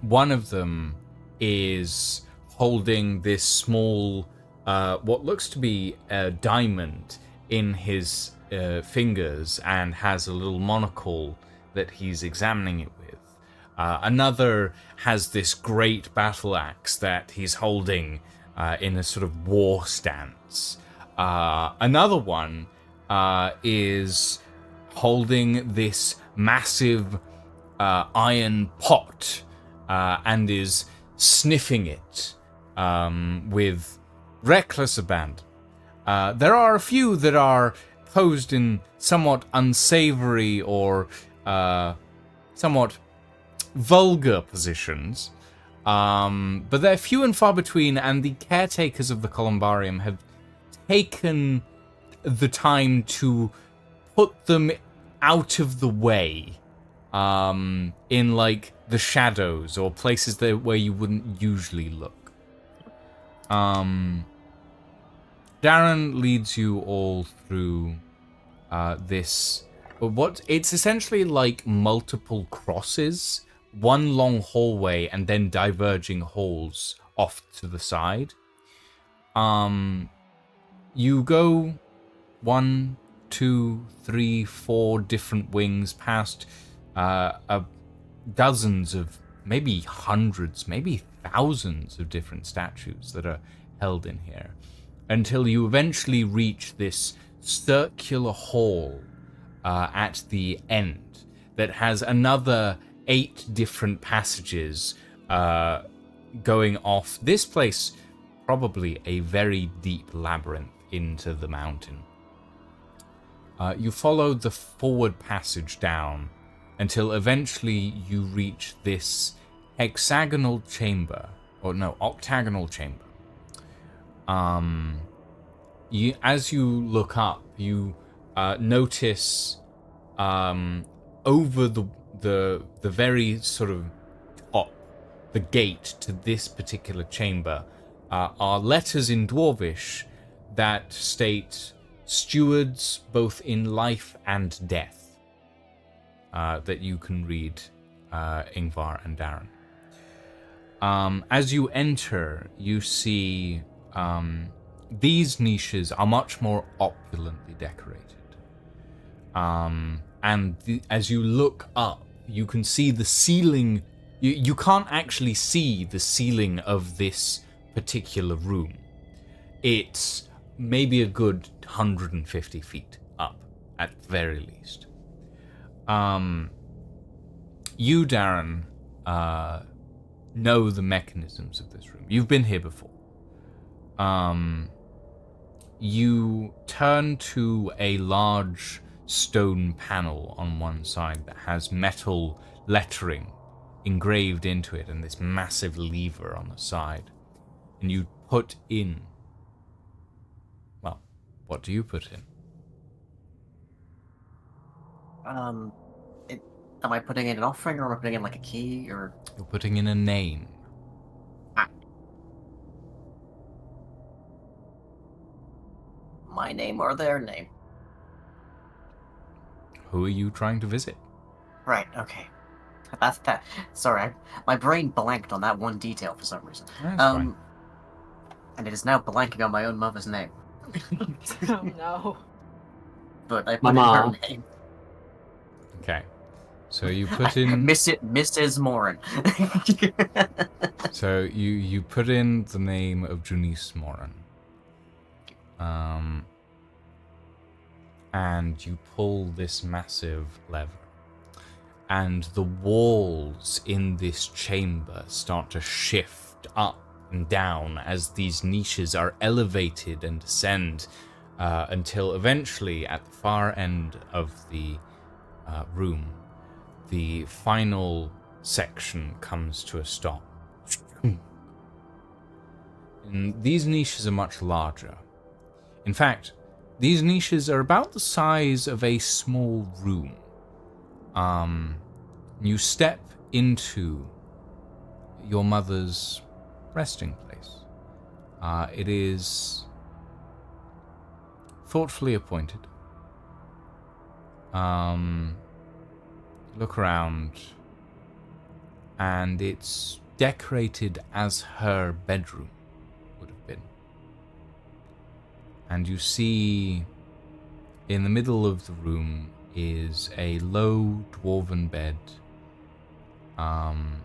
One of them is holding this small, what looks to be a diamond in his fingers and has a little monocle that he's examining it with. Another has this great battle axe that he's holding in a sort of war stance. Another one is holding this massive iron pot and is sniffing it with reckless abandon. There are a few that are posed in somewhat unsavory or somewhat vulgar positions, but they're few and far between, and the caretakers of the columbarium have taken the time to put them out of the way, in like the shadows or places where you wouldn't usually look. Darren leads you all through this. It's essentially like multiple crosses, one long hallway, and then diverging halls off to the side. You go 1, 2, 3, 4 different wings past dozens of, maybe hundreds, maybe thousands of different statues that are held in here, until you eventually reach this circular hall at the end that has another 8 different passages going off. This place, probably a very deep labyrinth into the mountain. You follow the forward passage down until eventually you reach this octagonal chamber. As you look up, you notice over the very sort of top, the gate to this particular chamber, are letters in Dwarvish that state stewards both in life and death, that you can read, Ingvar and Darren. As you enter, you see these niches are much more opulently decorated. As you look up, you can see the ceiling. You can't actually see the ceiling of this particular room. It's maybe a good 150 feet up, at the very least. You, Darren, know the mechanisms of this room. You've been here before. You turn to a large stone panel on one side that has metal lettering engraved into it and this massive lever on the side. And you put in... Well, what do you put in? Am I putting in an offering, or am I putting in like a key, or... You're putting in a name. My name or their name? Who are you trying to visit? Right, okay. That's that. Sorry, my brain blanked on that one detail for some reason. That's fine. And it is now blanking on my own mother's name. Oh no. But I put in Mama. her name. Okay. So you put in... Mrs. Morin. So you put in the name of Junice Morin. And you pull this massive lever. And the walls in this chamber start to shift up and down as these niches are elevated and descend until eventually at the far end of the room, the final section comes to a stop. And these niches are much larger. In fact, these niches are about the size of a small room. You step into your mother's resting place. It is thoughtfully appointed. Look around, and it's decorated as her bedroom would have been. And you see In the middle of the room is a low dwarven bed, and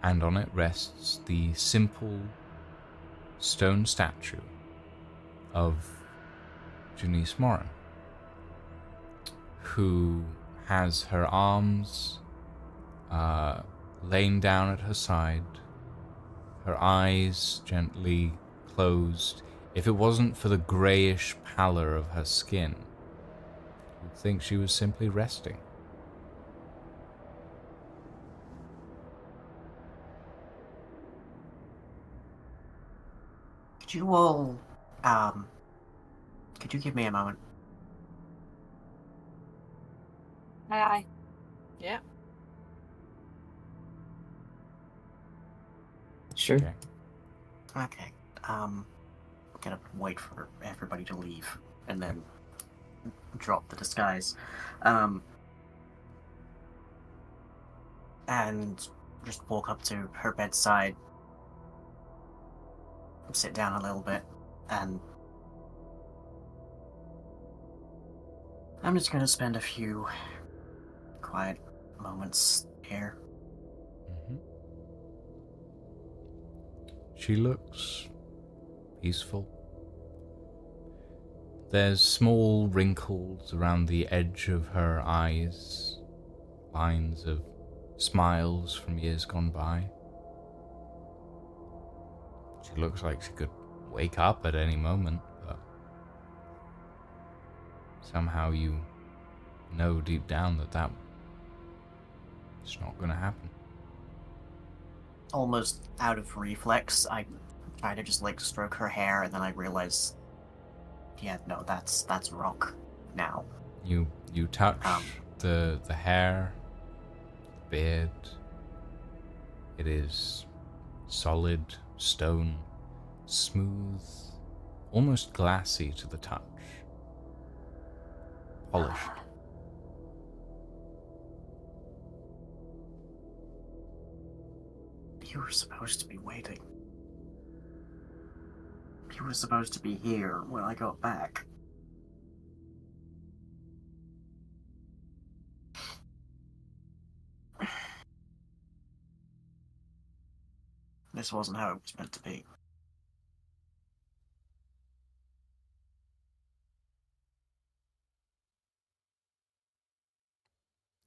on it rests the simple stone statue of Janice Moran, who has her arms laying down at her side, her eyes gently closed. If it wasn't for the greyish pallor of her skin, you'd think she was simply resting. Could you all, could you give me a moment? Aye. Yeah. Sure. Okay. Okay. I'm gonna wait for everybody to leave and then drop the disguise. And just walk up to her bedside, sit down a little bit, and I'm just gonna spend a few quiet moments here. Mhm. She looks peaceful. There's small wrinkles around the edge of her eyes, lines of smiles from years gone by. She looks like she could wake up at any moment, but somehow you know deep down that it's not going to happen. Almost out of reflex, I try to just like stroke her hair, and then I realize, yeah, no, that's rock now. You touch the hair, the beard. It is solid stone, smooth, almost glassy to the touch. Polished. You were supposed to be waiting. You were supposed to be here when I got back. This wasn't how it was meant to be.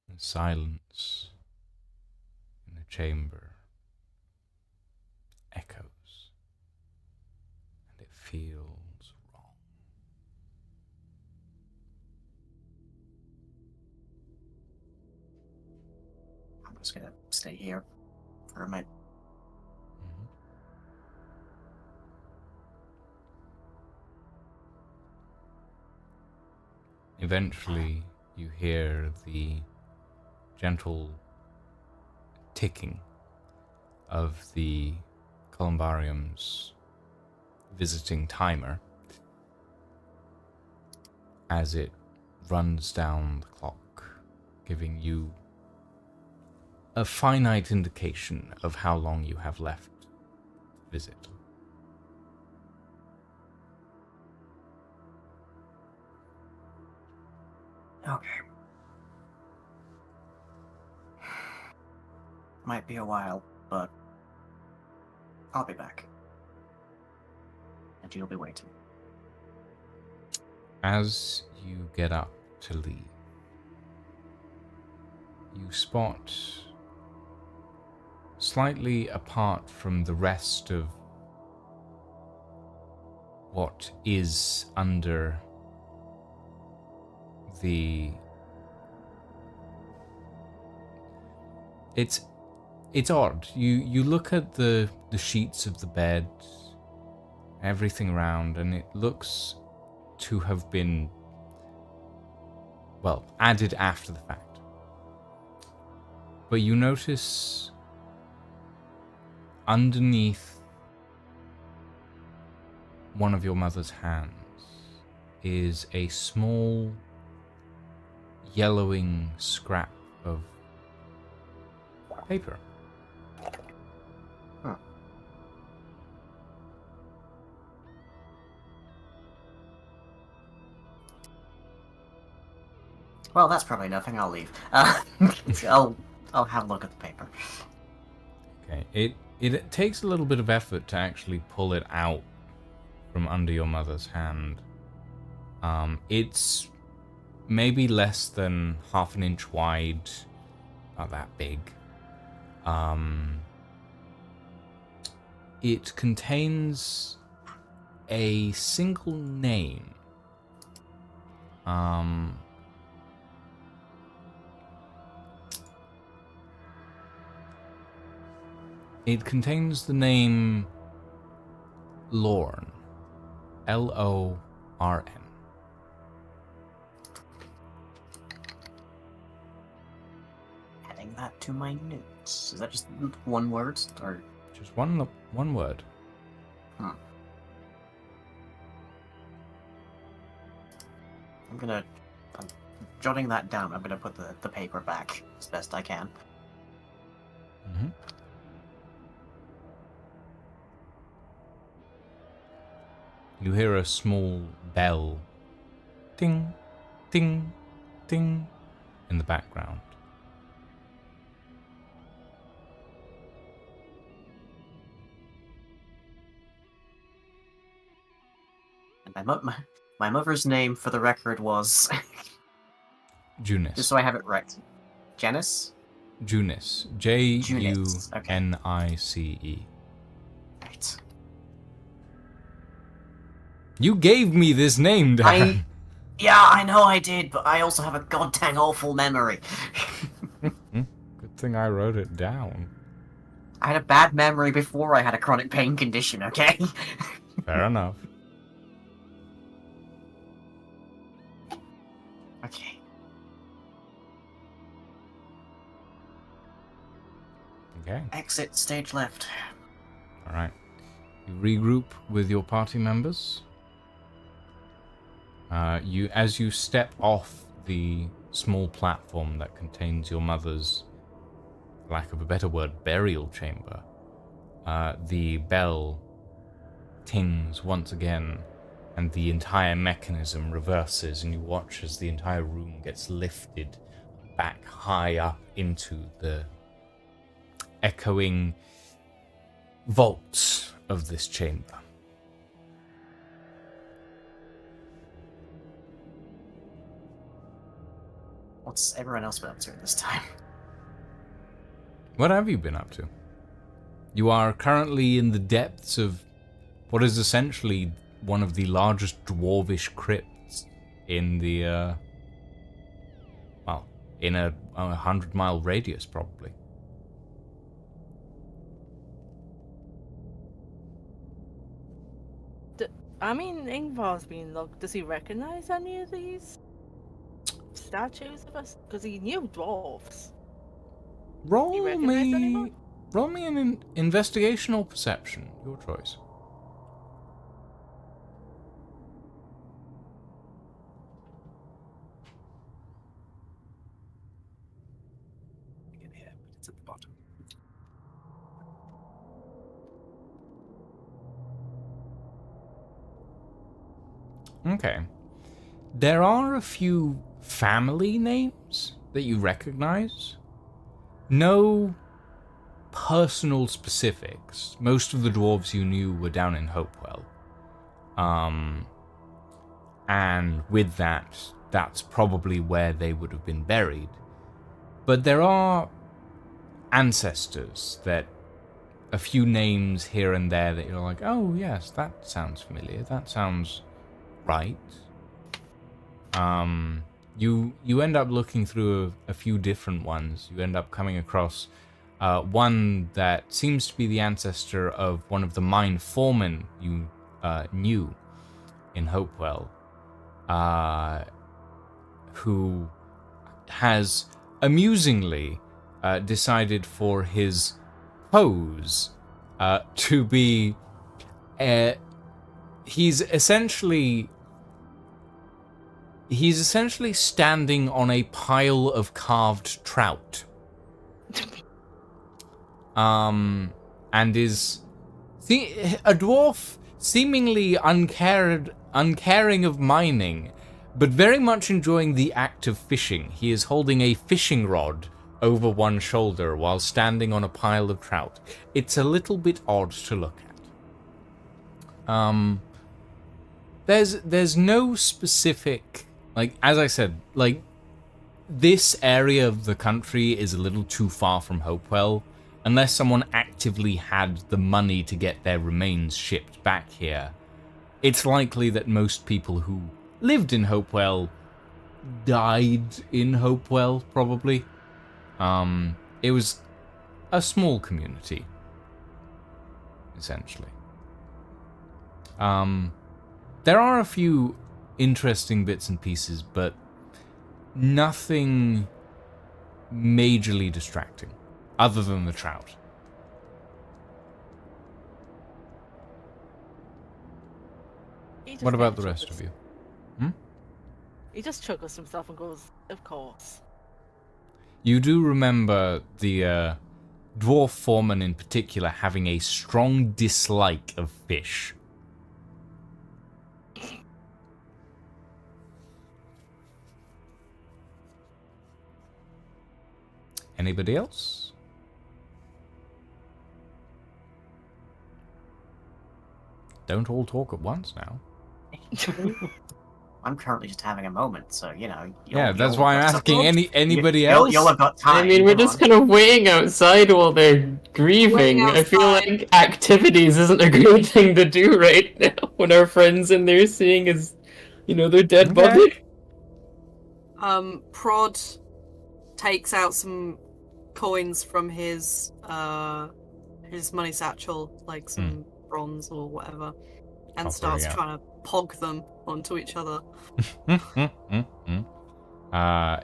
And silence in the chamber echoes, and it feels wrong. I'm just gonna stay here for a minute. Mhm. Eventually, you hear the gentle ticking of the columbarium's visiting timer as it runs down the clock, giving you a finite indication of how long you have left to visit. Okay. Might be a while, but I'll be back. And you'll be waiting. As you get up to leave, you spot, slightly apart from the rest of what is under the... It's odd. You look at the sheets of the bed, everything around, and it looks to have been, well, added after the fact. But you notice underneath one of your mother's hands is a small yellowing scrap of paper. Huh. Well, that's probably nothing. I'll leave. I'll have a look at the paper. Okay, it takes a little bit of effort to actually pull it out from under your mother's hand. It's maybe less than half an inch wide, not that big. It contains a single name. It contains the name Lorn. Lorn. Adding that to my notes. Is that just one word, or Just one word. I'm jotting that down. I'm gonna put the paper back as best I can. Mm-hmm. You hear a small bell, ting, ting, ting, in the background. And my mother's name, for the record, was Junis. just so I have it right. Janice. Junis. Junis, okay. Junice. Right. You gave me this name, Dan. Yeah, I know I did, but I also have a goddamn awful memory. Good thing I wrote it down. I had a bad memory before I had a chronic pain condition, okay? Fair enough. Okay. Okay. Exit stage left. Alright. You regroup with your party members. As you step off the small platform that contains your mother's, for lack of a better word, burial chamber, the bell tings once again, and the entire mechanism reverses, and you watch as the entire room gets lifted back high up into the echoing vaults of this chamber. What's everyone else been up to at this time? What have you been up to? You are currently in the depths of what is essentially one of the largest dwarvish crypts in the, in a 100-mile radius, probably. Ingvar's been looked. Does he recognize any of these statues of us? Because he knew dwarves. Roll recognize me anyone? an investigational perception. Your choice. Here, it's at the bottom. Okay. There are a few family names that you recognize. No personal specifics. Most of the dwarves you knew were down in Hopewell. And with that, that's probably where they would have been buried. But there are ancestors that a few names here and there that you're like, oh yes, that sounds familiar. That sounds right. You end up looking through a few different ones. You end up coming across one that seems to be the ancestor of one of the mine foremen you knew in Hopewell, who has amusingly decided for his pose to be he's essentially standing on a pile of carved trout. And is a dwarf seemingly uncaring of mining, but very much enjoying the act of fishing. He is holding a fishing rod over one shoulder while standing on a pile of trout. It's a little bit odd to look at. There's no specific, like, as I said, like, this area of the country is a little too far from Hopewell. Unless someone actively had the money to get their remains shipped back here, it's likely that most people who lived in Hopewell died in Hopewell, probably. It was a small community, essentially. There are a few interesting bits and pieces, but nothing majorly distracting, other than the trout. What about the rest of you? He just chuckles to himself and goes, "Of course." You do remember the dwarf foreman in particular having a strong dislike of fish. Anybody else? Don't all talk at once now. I'm currently just having a moment, so you know. Yeah, that's why I'm got asking something- anybody else. You'll have got time. I mean, we're come just on. kind of waiting outside while they're grieving. Waiting I feel outside. like activities isn't a great thing to do right now when our friends in there seeing is, their dead body. Prod takes out some coins from his money satchel, like some bronze or whatever, and Copper, starts yeah. trying to pog them onto each other.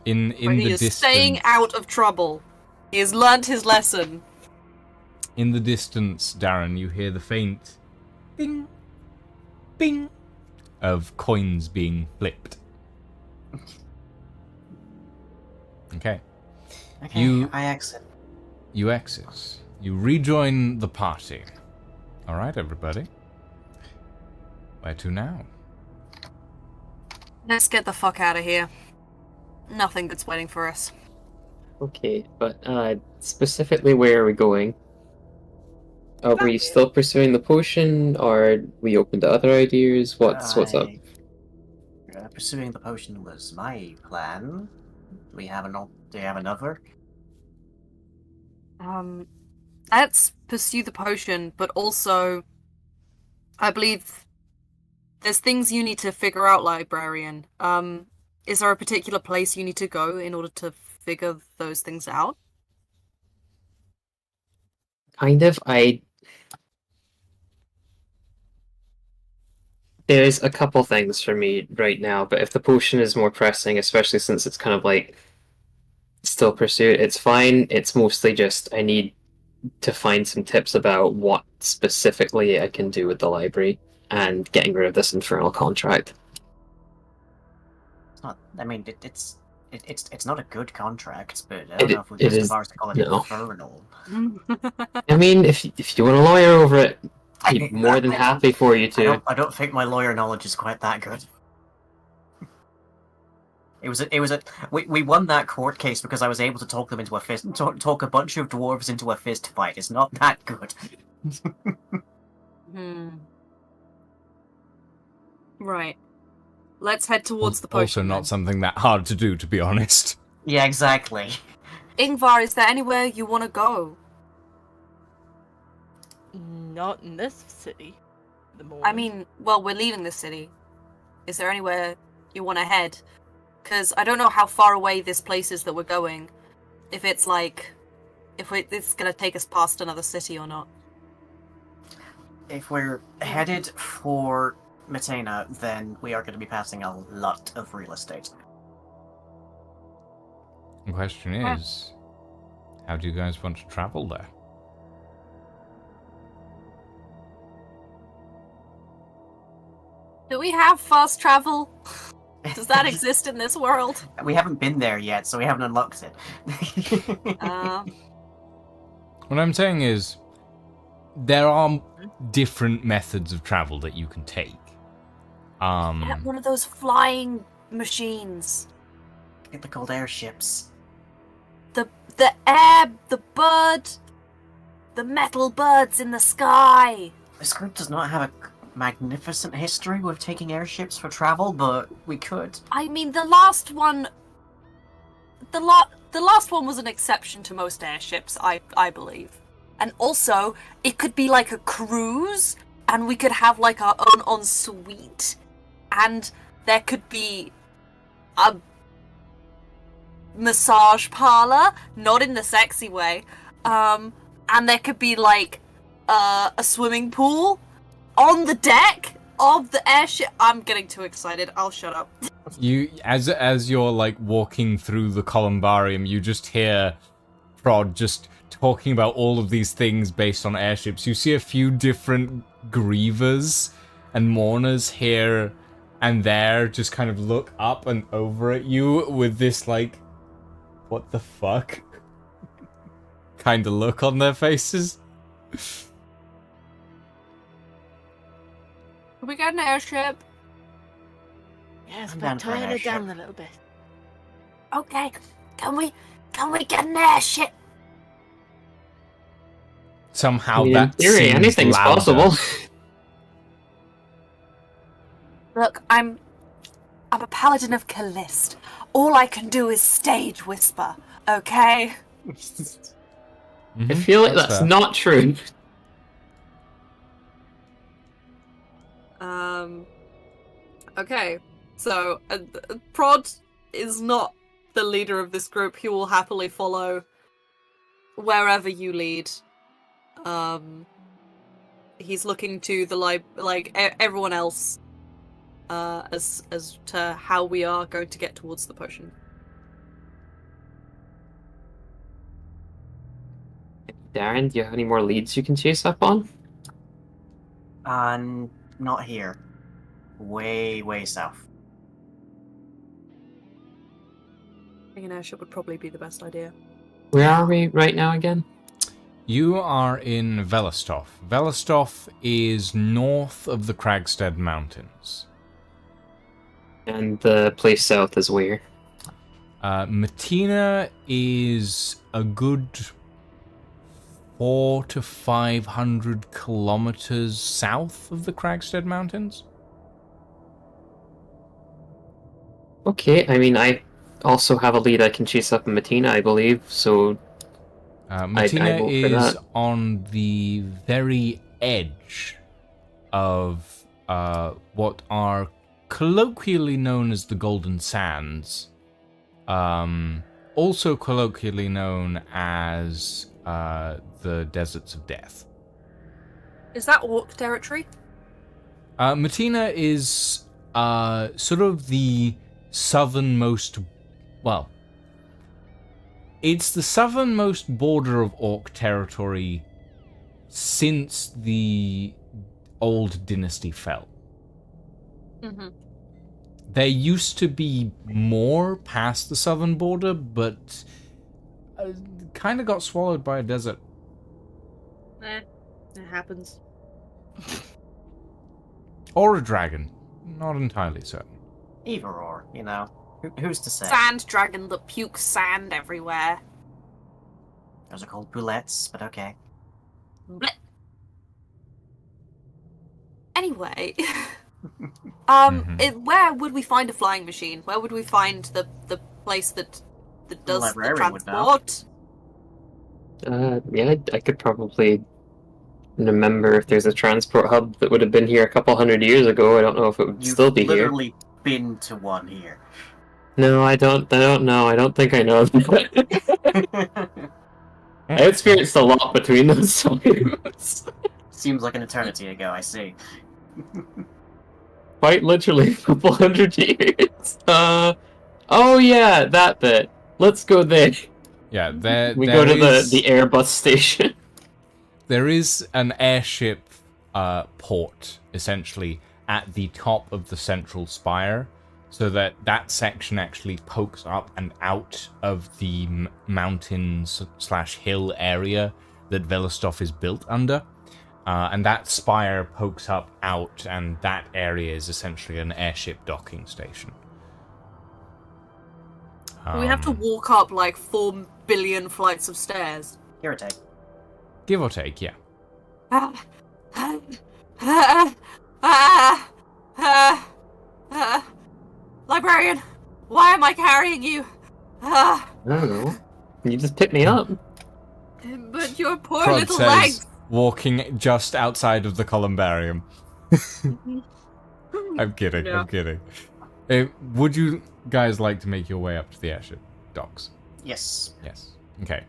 In He the is distance, staying out of trouble. He has learnt his lesson. in the distance, Darren, you hear the faint bing, bing of coins being flipped. Okay. Okay, I exit. You exit. You rejoin the party. All right, everybody. Where to now? Let's get the fuck out of here. Nothing good's waiting for us. Okay, but specifically, where are we going? Are we still pursuing the potion, or we open to other ideas? What's up? Pursuing the potion was my plan. Do we have another? Let's pursue the potion, but also, I believe there's things you need to figure out, librarian. Is there a particular place you need to go in order to figure those things out? Kind of. There's a couple things for me right now, but if the potion is more pressing, especially since it's kind of like still pursuit, it's fine. It's mostly just I need to find some tips about what specifically I can do with the library and getting rid of this infernal contract. It's not. I mean, it's not a good contract, but I It- don't know if we it go so is- far as to call it no. infernal. I mean, if you want a lawyer over it, I'd be more than happy for you to. I don't think my lawyer knowledge is quite that good. We won that court case because I was able to talk them into a fist, talk a bunch of dwarves into a fist fight. It's not that good. Right. Let's head towards the potion. Also not then. something that hard to do, to be honest. Yeah, exactly. Ingvar, is there anywhere you want to go? Not in this city. At the moment. I mean, well, we're leaving the city. Is there anywhere you want to head? Because I don't know how far away this place is that we're going. If it's like... it's going to take us past another city or not. If we're headed for Metena, then we are going to be passing a lot of real estate. The question is, how do you guys want to travel there? Do we have fast travel? Does that exist in this world? We haven't been there yet, so we haven't unlocked it. What I'm saying is, there are different methods of travel that you can take. One of those flying machines. They're called airships. The metal birds in the sky. This group does not have a magnificent history with taking airships for travel, but we could. I mean, the last one was an exception to most airships, I believe. And also, it could be like a cruise, and we could have like our own ensuite, and there could be a massage parlor, not in the sexy way, and there could be like a swimming pool on the deck of the airship. I'm getting too excited. I'll shut up. You, as you're like walking through the columbarium, you just hear Prod just talking about all of these things based on airships. You see a few different grievers and mourners here and there just kind of look up and over at you with this like, what the fuck kind of look on their faces. Can we get an airship? Yes, I'm but down for an tone it airship. down a little bit. Okay, can we get an airship? Somehow I mean, in that theory, seems anything's louder. possible. Look, I'm a paladin of Callist. All I can do is stage whisper, okay? I Mhm, feel like that's fair. not true. Okay, so Prod is not the leader of this group. He will happily follow wherever you lead. He's looking to the everyone else as to how we are going to get towards the potion. Darren, do you have any more leads you can chase up on? Not here. Way south. I think an airship would probably be the best idea. Where are we right now again? You are in Velostov. Velostov is north of the Kragstead Mountains. And the place south is where? Matina is a good 400 to 500 kilometers south of the Kragstead Mountains. Okay, I mean, I also have a lead I can chase up in Matina, I believe, so... Matina vote for is that. on the very edge of what are colloquially known as the Golden Sands, also colloquially known as the Deserts of Death. Is that orc territory? Matina is sort of the southernmost, well, it's the southernmost border of orc territory since the old dynasty fell. Mm-hmm. There used to be more past the southern border, but kind of got swallowed by a desert. It happens. Or a dragon. Not entirely certain. Either or, you know. Who's to say? Sand dragon that pukes sand everywhere. Those are called boulettes, but okay. Blech. Anyway, where would we find a flying machine? Where would we find the place that does the librarian would know. transport? Yeah, I could probably remember if there's a transport hub that would have been here a couple hundred years ago. I don't know if it would You've still be here. literally been to one here. No, I don't know. I don't think I know. I experienced a lot between those times. Seems like an eternity ago, I see. Quite literally a couple hundred years. Oh yeah, that bit. Let's go there. Yeah, We go to the Airbus station. There is an airship port, essentially, at the top of the central spire, so that section actually pokes up and out of the mountains/hill area that Velostov is built under. And that spire pokes up out, and that area is essentially an airship docking station. We have to walk up like 4 billion flights of stairs. Here, take. Give or take, yeah. Librarian, why am I carrying you? I don't know. You just pick me up. But your poor Prod little says, legs. walking just outside of the columbarium. I'm kidding, Yeah. I'm kidding. Would you guys like to make your way up to the airship docks? Yes. Yes. Okay.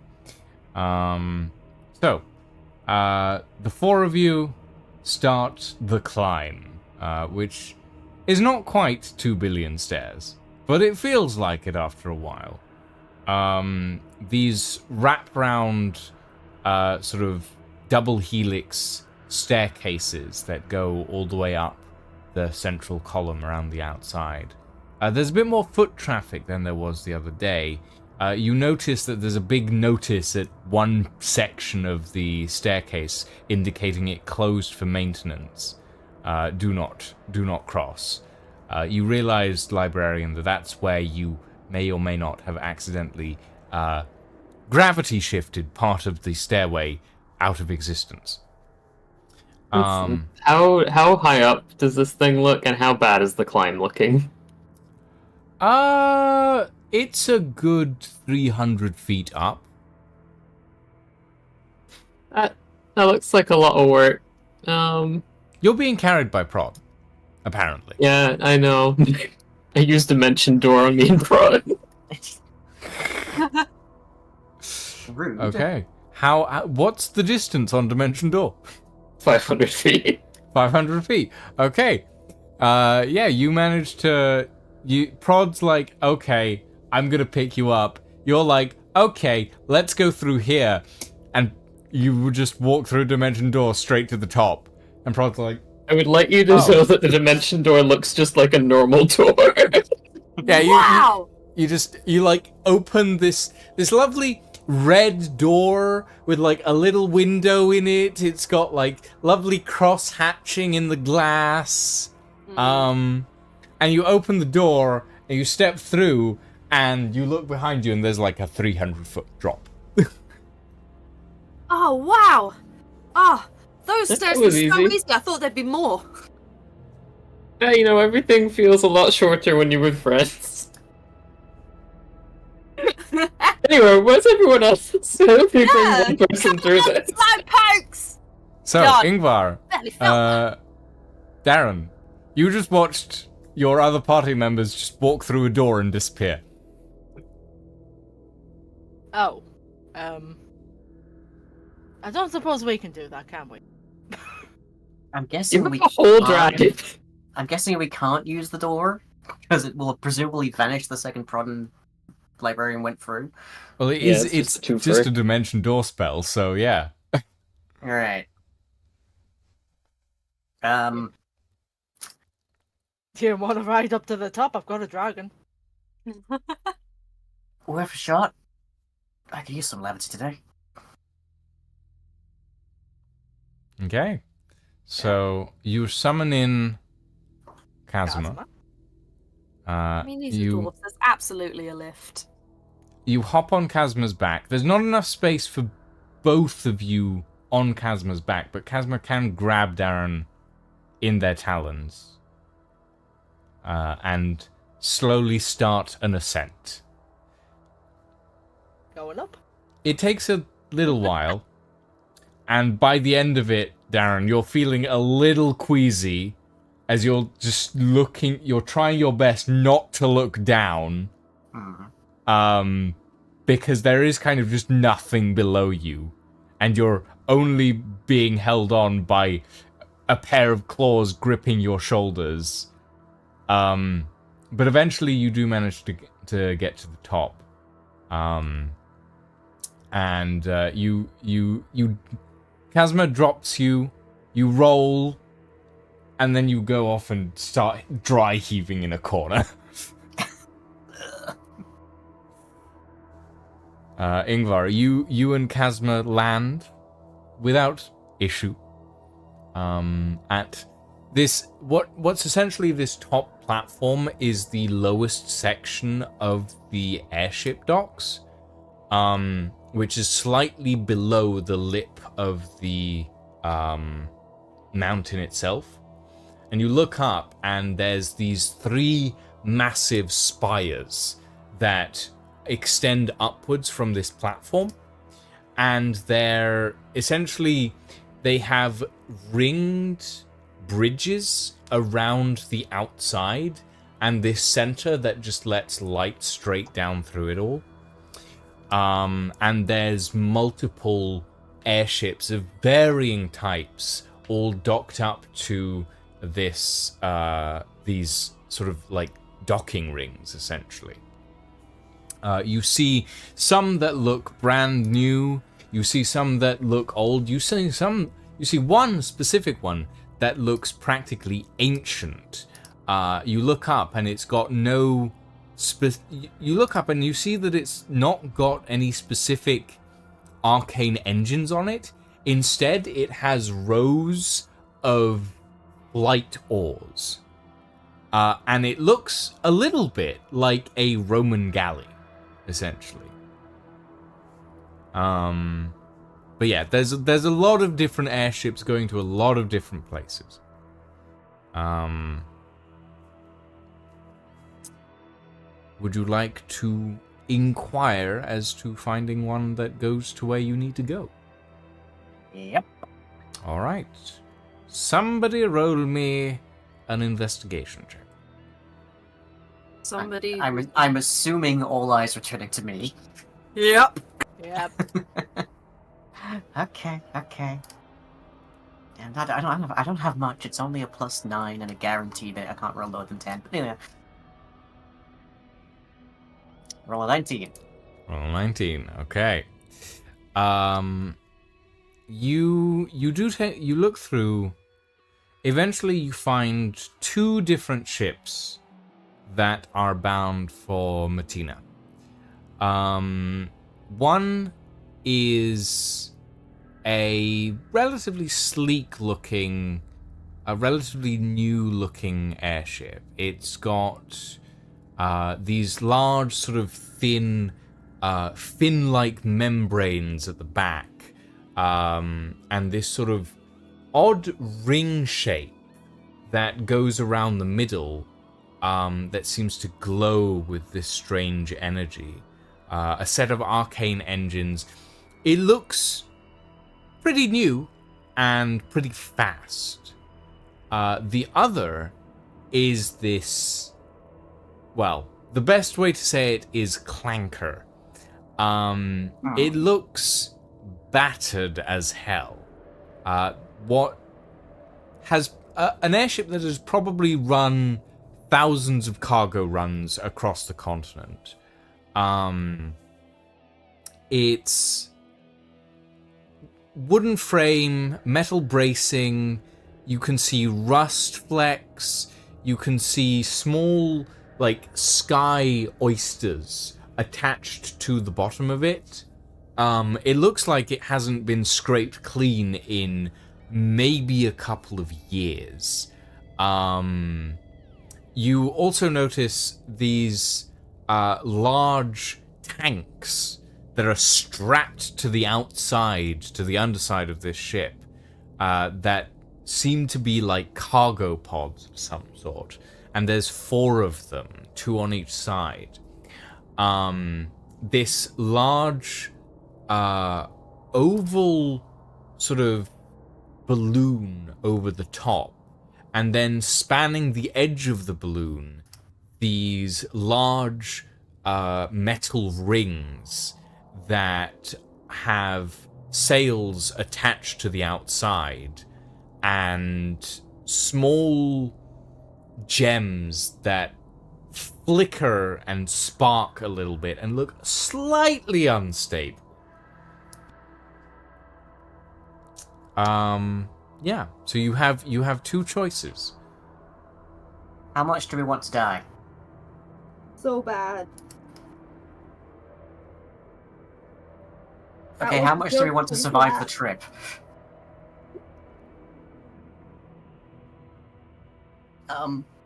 So, the four of you start the climb, which is not quite 2 billion stairs, but it feels like it after a while. These wraparound, sort of double helix staircases that go all the way up the central column around the outside. There's a bit more foot traffic than there was the other day. You notice that there's a big notice at one section of the staircase indicating it closed for maintenance. Do not cross. You realized, Librarian, that that's where you may or may not have accidentally gravity shifted part of the stairway out of existence. How high up does this thing look, and how bad is the climb looking? It's a good 300 feet up. That looks like a lot of work. You're being carried by Prod, apparently. Yeah, I know. I used Dimension Door on me and Prod. Rude. Okay. What's the distance on Dimension Door? 500 feet. 500 feet. Okay. Yeah, you managed to... Prod's like, okay, I'm gonna pick you up. You're like, okay, let's go through here. And you would just walk through Dimension Door straight to the top. And Prod's like... I would like you to know that the Dimension Door looks just like a normal door. Yeah, Wow! you like open this lovely red door with like a little window in it. It's got like lovely cross hatching in the glass. And you open the door and you step through and you look behind you and there's like a 300-foot drop. Oh, wow! Oh, those That stairs were was so easy. easy. I thought there'd be more. Yeah, you know, everything feels a lot shorter when you're with friends. Anyway, where's everyone else? So if you bring one person through this. Slime pokes! So, God. Ingvar, Barely felt Darren, you just watched your other party members just walk through a door and disappear. Oh. I don't suppose we can do that, can we? I'm guessing You we have a whole can't- dragon. I'm guessing we can't use the door because it will presumably vanish the second Prod and Librarian went through. Well, it Yeah, is. it's It's just a just twofer. a dimension door spell, so yeah. Alright. Do you want to ride up to the top? I've got a dragon. Worth a shot. I could use some levity today. Okay. So you summon in Kazuma. I mean, these are You dwarves. There's absolutely a lift. hop on Kazma's back. There's not enough space for both of you on Kazma's back, but Kazma can grab Darren in their talons and slowly start an ascent. Going up? It takes a little while, and by the end of it, Darren, you're feeling a little queasy as you're just looking, you're trying your best not to look down, because there is kind of just nothing below you, and you're only being held on by a pair of claws gripping your shoulders. But eventually you do manage to get to the top. And Kazma drops you, you roll, and then you go off and start dry heaving in a corner. Ingvar, you and Kazma land without issue at What's essentially this top platform is the lowest section of the airship docks, which is slightly below the lip of the mountain itself. And you look up, and there's these 3 massive spires that extend upwards from this platform, and they're essentially, they have ringed bridges around the outside and this center that just lets light straight down through it all. And there's multiple airships of varying types all docked up to this these sort of like docking rings, essentially. You see some that look brand new. You see some that look old. You see one specific one that looks practically ancient. You look up and it's got no. You look up and you see that it's not got any specific arcane engines on it. Instead, it has rows of light oars. And it looks a little bit like a Roman galley, essentially. But yeah, there's a lot of different airships going to a lot of different places. Would you like to inquire as to finding one that goes to where you need to go? Yep. All right. Somebody roll me an investigation check. Somebody. I'm assuming all eyes are turning to me. Yep. Yep. Okay. And I don't have much. It's only a +9 and a guarantee that I can't roll lower than 10. But anyway. Roll a 19. Roll a 19. Okay. You look through. Eventually, you find 2 different ships that are bound for Matina. One is a relatively sleek-looking, a relatively new-looking airship. It's got these large, sort of thin, fin-like membranes at the back, and this sort of odd ring shape that goes around the middle, that seems to glow with this strange energy. A set of arcane engines. It looks pretty new and pretty fast. The other is this, well, the best way to say it is clanker. It looks battered as hell. What has an airship that has probably run thousands of cargo runs across the continent. It's wooden frame, metal bracing. You can see rust flecks. You can see small, like, sky oysters attached to the bottom of it. It looks like it hasn't been scraped clean in maybe a couple of years. You also notice these large tanks that are strapped to the outside, to the underside of this ship, that seem to be like cargo pods of some sort. And there's 4 of them, 2 on each side. This large, oval sort of balloon over the top, and then spanning the edge of the balloon, these large metal rings that have sails attached to the outside and small gems that flicker and spark a little bit and look slightly unstable. Yeah, so you have 2 choices. How much do we want to die? So bad. Okay, That how was much do we want to good survive for the that. trip?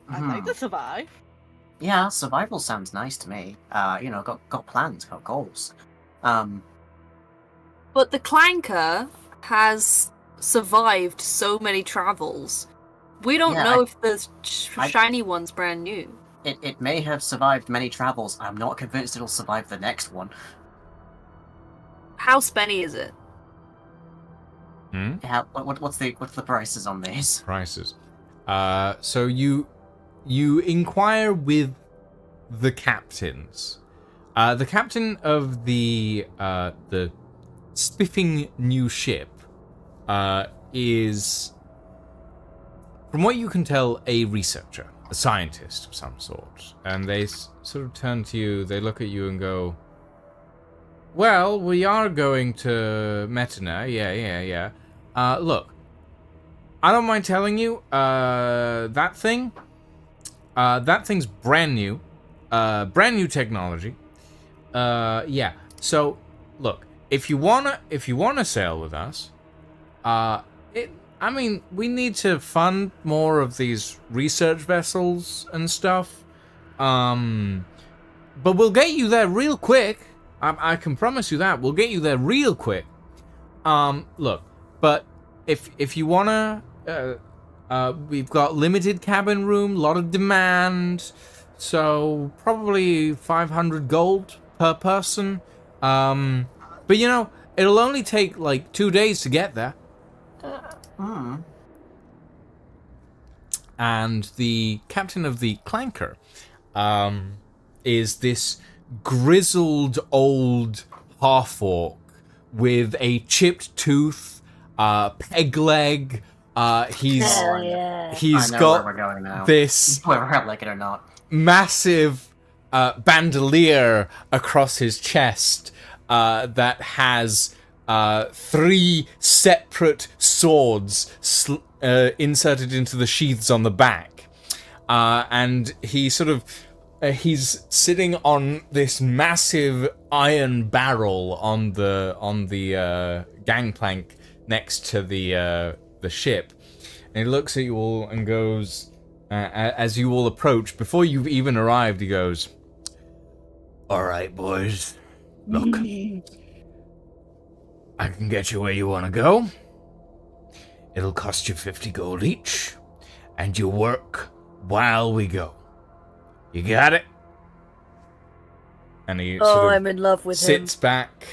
I'd like to survive. Yeah, survival sounds nice to me. Got plans, got goals. But the Clanker has survived so many travels. We don't know if the shiny one's brand new. It may have survived many travels. I'm not convinced it'll survive the next one. How spenny is it? What's the prices on these? Prices. So you inquire with the captains. The captain of the spiffing new ship is, from what you can tell, a researcher, a scientist of some sort. And they sort of turn to you, they look at you and go, well, we are going to Metana, yeah. Look, I don't mind telling you, that thing's brand new technology. Yeah. So, look, if you wanna sail with us, we need to fund more of these research vessels and stuff. But we'll get you there real quick. I can promise you that. We'll get you there real quick. Look, but if you wanna, we've got limited cabin room, lot of demand, so probably 500 gold per person. But it'll only take like 2 days to get there. And the captain of the Clanker is this grizzled old half-orc with a chipped tooth, peg leg. He's I know got where we're going now. this Whether I like it or not. massive bandolier across his chest that has 3 separate swords inserted into the sheaths on the back, and he he's sitting on this massive iron barrel on the gangplank next to the ship, and he looks at you all and goes, as you all approach, before you've even arrived, he goes, "All right, boys, look, I can get you where you want to go. It'll cost you 50 gold each, and you work while we go. You got it?" And he I'm in love with him. sits back.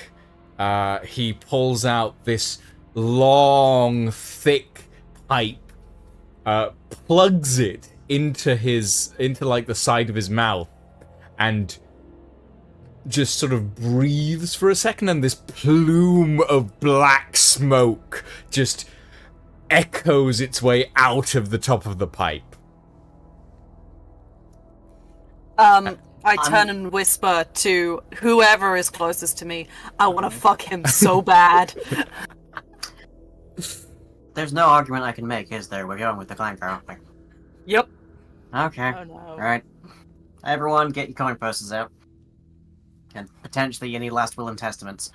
He pulls out this long, thick pipe, plugs it into like the side of his mouth, and just sort of breathes for a second, and this plume of black smoke just echoes its way out of the top of the pipe. I turn and whisper to whoever is closest to me, I want to fuck him so bad. There's no argument I can make, is there? We're going with the Clanker, aren't we? Yep. Okay. Oh no. Alright. Everyone, get your coin purses out. And potentially any last will and testaments.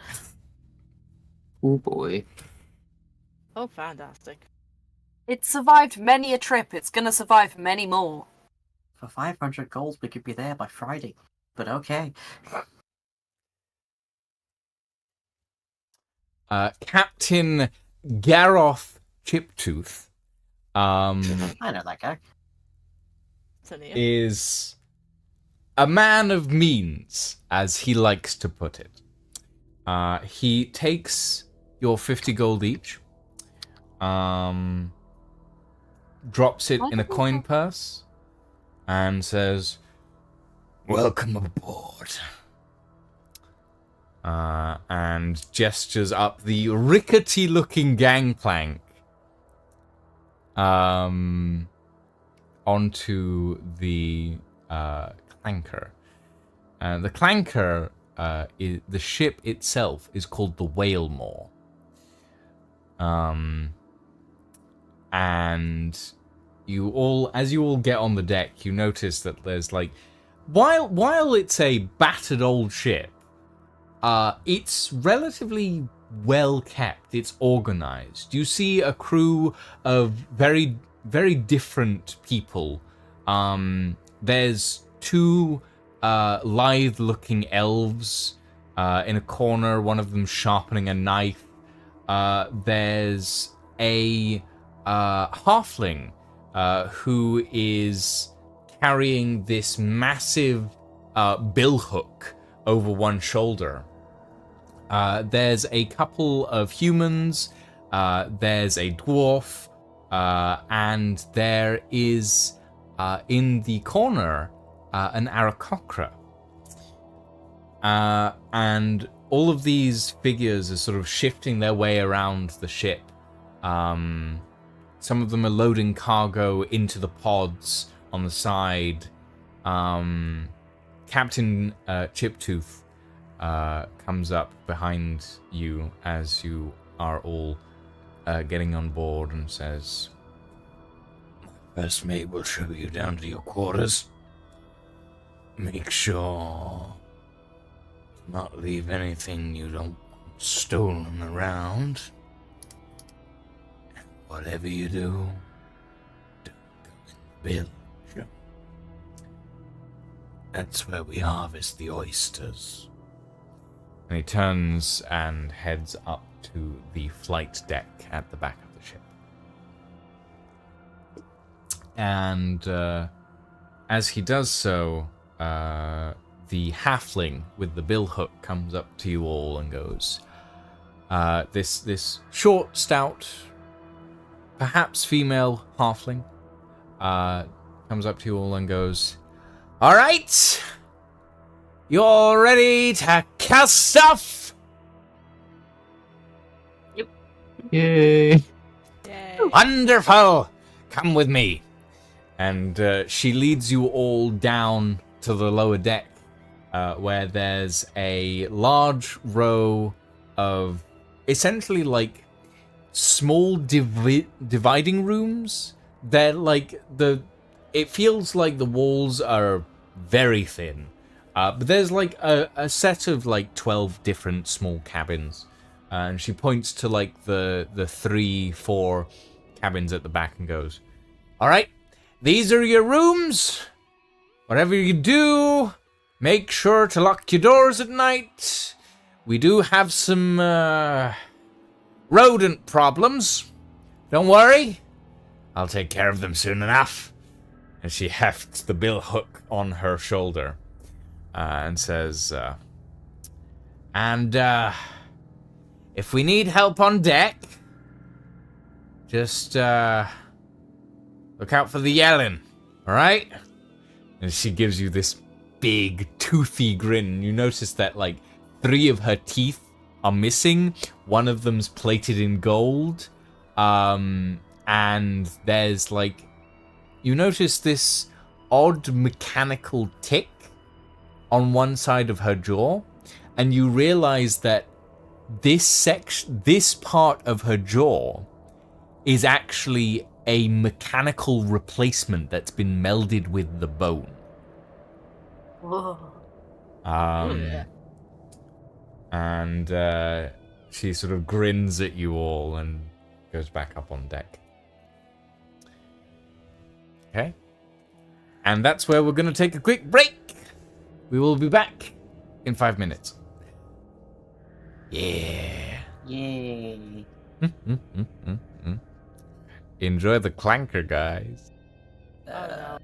Oh boy. Oh, fantastic. It survived many a trip. It's gonna survive many more. For 500 gold, we could be there by Friday. But okay. Captain Garoth Chiptooth I know that guy. is a man of means, as he likes to put it. He takes your 50 gold each, drops it in a coin purse, and says, "Welcome aboard." And gestures up the rickety-looking gangplank onto the Clanker. The Clanker, the ship itself, is called the Whalemore. And as you all get on the deck, you notice that there's like, while it's a battered old ship, it's relatively well kept. It's organized. You see a crew of very, very different people There's two lithe-looking elves in a corner, one of them sharpening a knife. There's a halfling who is carrying this massive billhook over one shoulder. There's a couple of humans, there's a dwarf, and there is, in the corner, an Aarakocra. And all of these figures are sort of shifting their way around the ship. Some of them are loading cargo into the pods on the side. Captain Chiptooth comes up behind you as you are all getting on board and says, "My first mate will show you down to your quarters. Make sure not leave anything you don't want stolen around. And whatever you do, don't go in the bilge. That's where we harvest the oysters." And he turns and heads up to the flight deck at the back of the ship. And as he does so, the halfling with the billhook comes up to you all and goes, this short, stout, perhaps female halfling, comes up to you all and goes, "All right, you all ready to cast stuff?" Yay! Yay. Wonderful! Come with me. And she leads you all down to the lower deck, where there's a large row of essentially like small dividing rooms. They're like it feels like the walls are very thin, but there's like a set of like 12 different small cabins, and she points to like the 3-4 cabins at the back and goes, "All right, these are your rooms. Whatever you do, make sure to lock your doors at night. We do have some rodent problems. Don't worry, I'll take care of them soon enough." And she hefts the billhook on her shoulder and says, if we need help on deck, just look out for the yelling, all right?" And she gives you this big, toothy grin. You notice that, like, 3 of her teeth are missing. One of them's plated in gold. And there's, like, you notice this odd mechanical tick on one side of her jaw. And you realize that this part of her jaw is actually a mechanical replacement that's been melded with the bone. Whoa. And she sort of grins at you all and goes back up on deck. Okay. And that's where we're going to take a quick break. We will be back in 5 minutes. Yeah. Yay. Enjoy the clanker, guys. Oh no.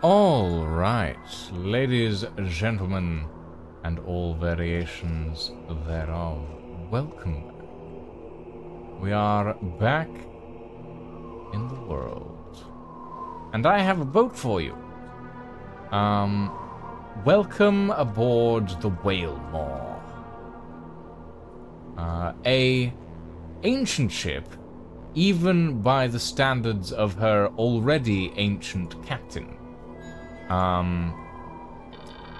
All right, ladies, gentlemen, and all variations thereof, welcome back. We are back in the world, and I have a boat for you. Welcome aboard the Whalemore. A ancient ship, even by the standards of her already ancient captain.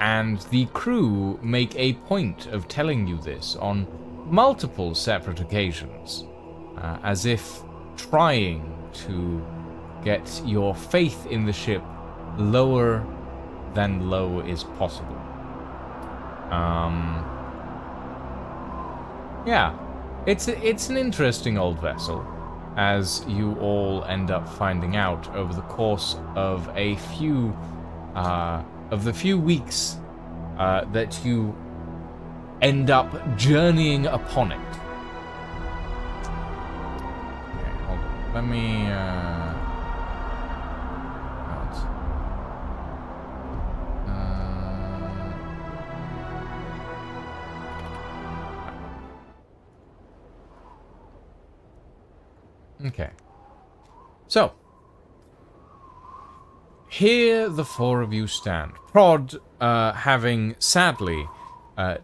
And the crew make a point of telling you this on multiple separate occasions, as if trying to get your faith in the ship lower than low is possible. Yeah, it's an interesting old vessel, as you all end up finding out over the course of a few the few weeks that you end up journeying upon it. Okay, hold on. Let me Okay. So, here the four of you stand. Prod, having sadly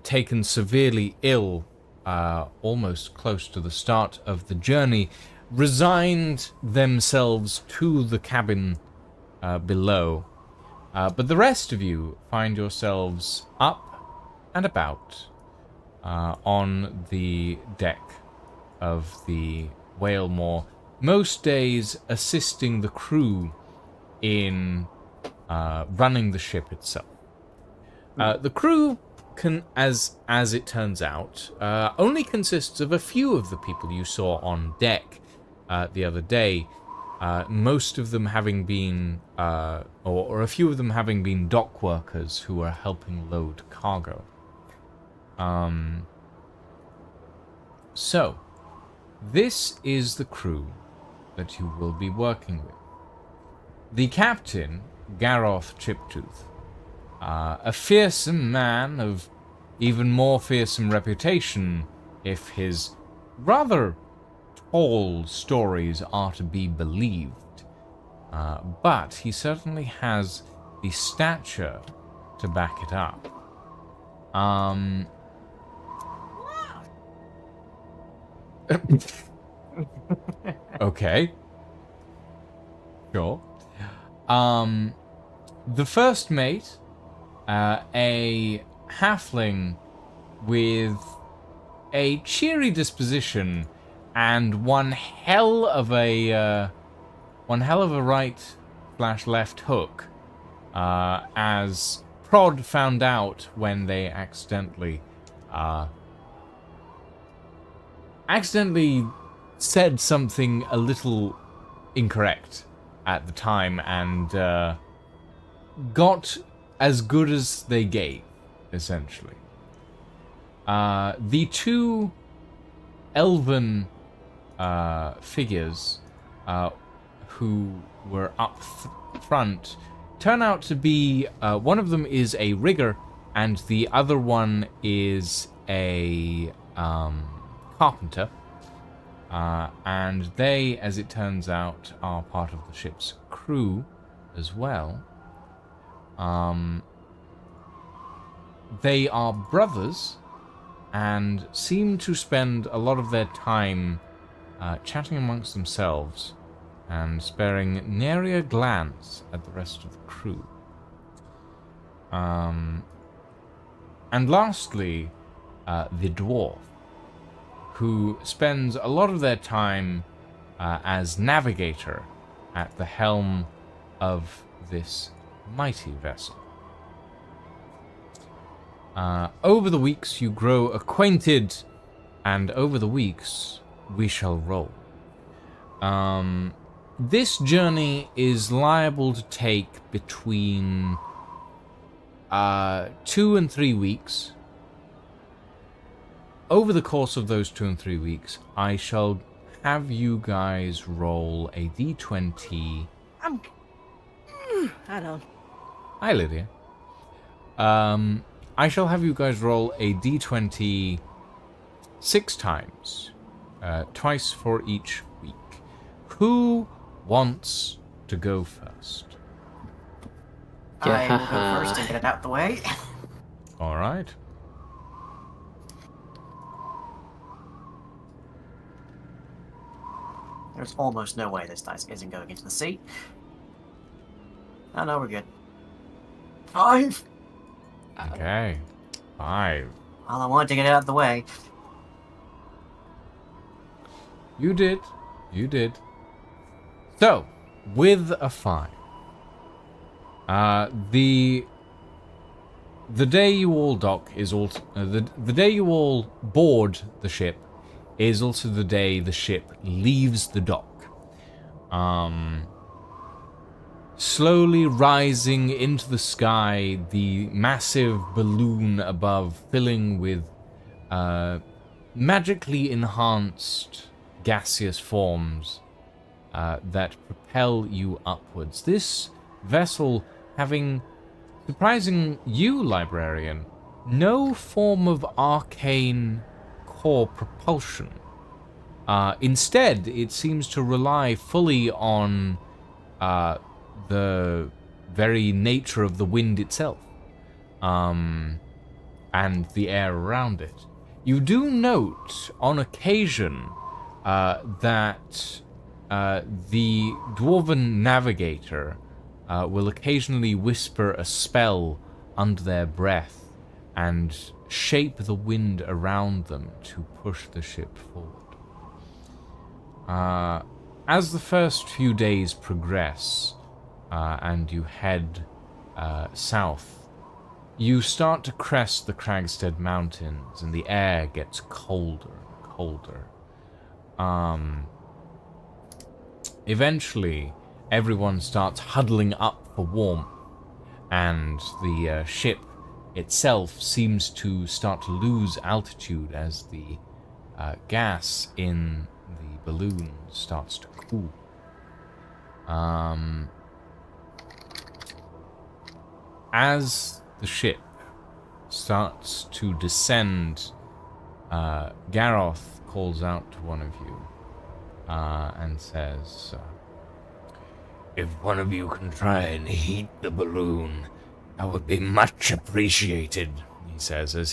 taken severely ill almost close to the start of the journey, resigned themselves to the cabin below. But the rest of you find yourselves up and about on the deck of the Whalemore, most days assisting the crew in running the ship itself. The crew as it turns out, only consists of a few of the people you saw on deck the other day, most of them having been, or a few of them having been dock workers who are helping load cargo. So, this is the crew that you will be working with. The captain, Garroth Chiptooth, a fearsome man of even more fearsome reputation, if his rather tall stories are to be believed. But he certainly has the stature to back it up. Okay. Sure. The first mate, a halfling with a cheery disposition and one hell of a right/left hook, as Prod found out when they accidentally said something a little incorrect at the time and got as good as they gave, essentially. The two elven figures who were up front turn out to be, one of them is a rigger and the other one is a carpenter. And they, as it turns out, are part of the ship's crew as well. They are brothers and seem to spend a lot of their time chatting amongst themselves and sparing nary a glance at the rest of the crew. And lastly, the dwarf, who spends a lot of their time as navigator at the helm of this mighty vessel. Over the weeks you grow acquainted, and over the weeks we shall roll. This journey is liable to take between 2 and 3 weeks. Over the course of those 2 and 3 weeks, I shall have you guys roll a d20. I don't. Hi, Lydia. I shall have you guys roll a d20 6 times, twice for each week. Who wants to go first? I will go first and get it out the way. All right. There's almost no way this dice isn't going into the sea. Oh no, we're good. 5! Okay. 5. Well, I wanted to get it out of the way. You did. You did. So, with a 5, the day you all dock is also the day you all board the ship is also the day the ship leaves the dock. Slowly rising into the sky, the massive balloon above filling with magically enhanced gaseous forms that propel you upwards. This vessel having, surprising you, librarian, no form of arcane core propulsion. Instead, it seems to rely fully on the very nature of the wind itself, and the air around it. You do note, on occasion, that the dwarven navigator will occasionally whisper a spell under their breath and shape the wind around them to push the ship forward. As the first few days progress, and you head south, you start to crest the Cragstead Mountains, and the air gets colder and colder. Eventually, everyone starts huddling up for warmth, and the ship itself seems to start to lose altitude as the gas in the balloon starts to cool. As the ship starts to descend, Garroth calls out to one of you and says, "If one of you can try and heat the balloon, that would be much appreciated," he says as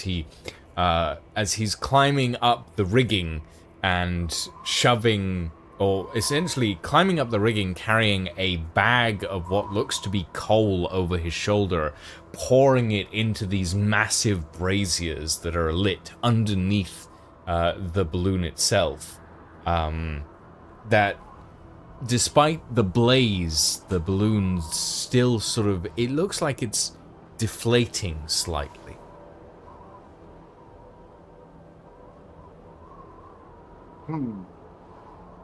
he's climbing up the rigging and shoving, or essentially climbing up the rigging, carrying a bag of what looks to be coal over his shoulder, pouring it into these massive braziers that are lit underneath the balloon itself. That despite the blaze, the balloon's still sort of, it looks like it's deflating slightly.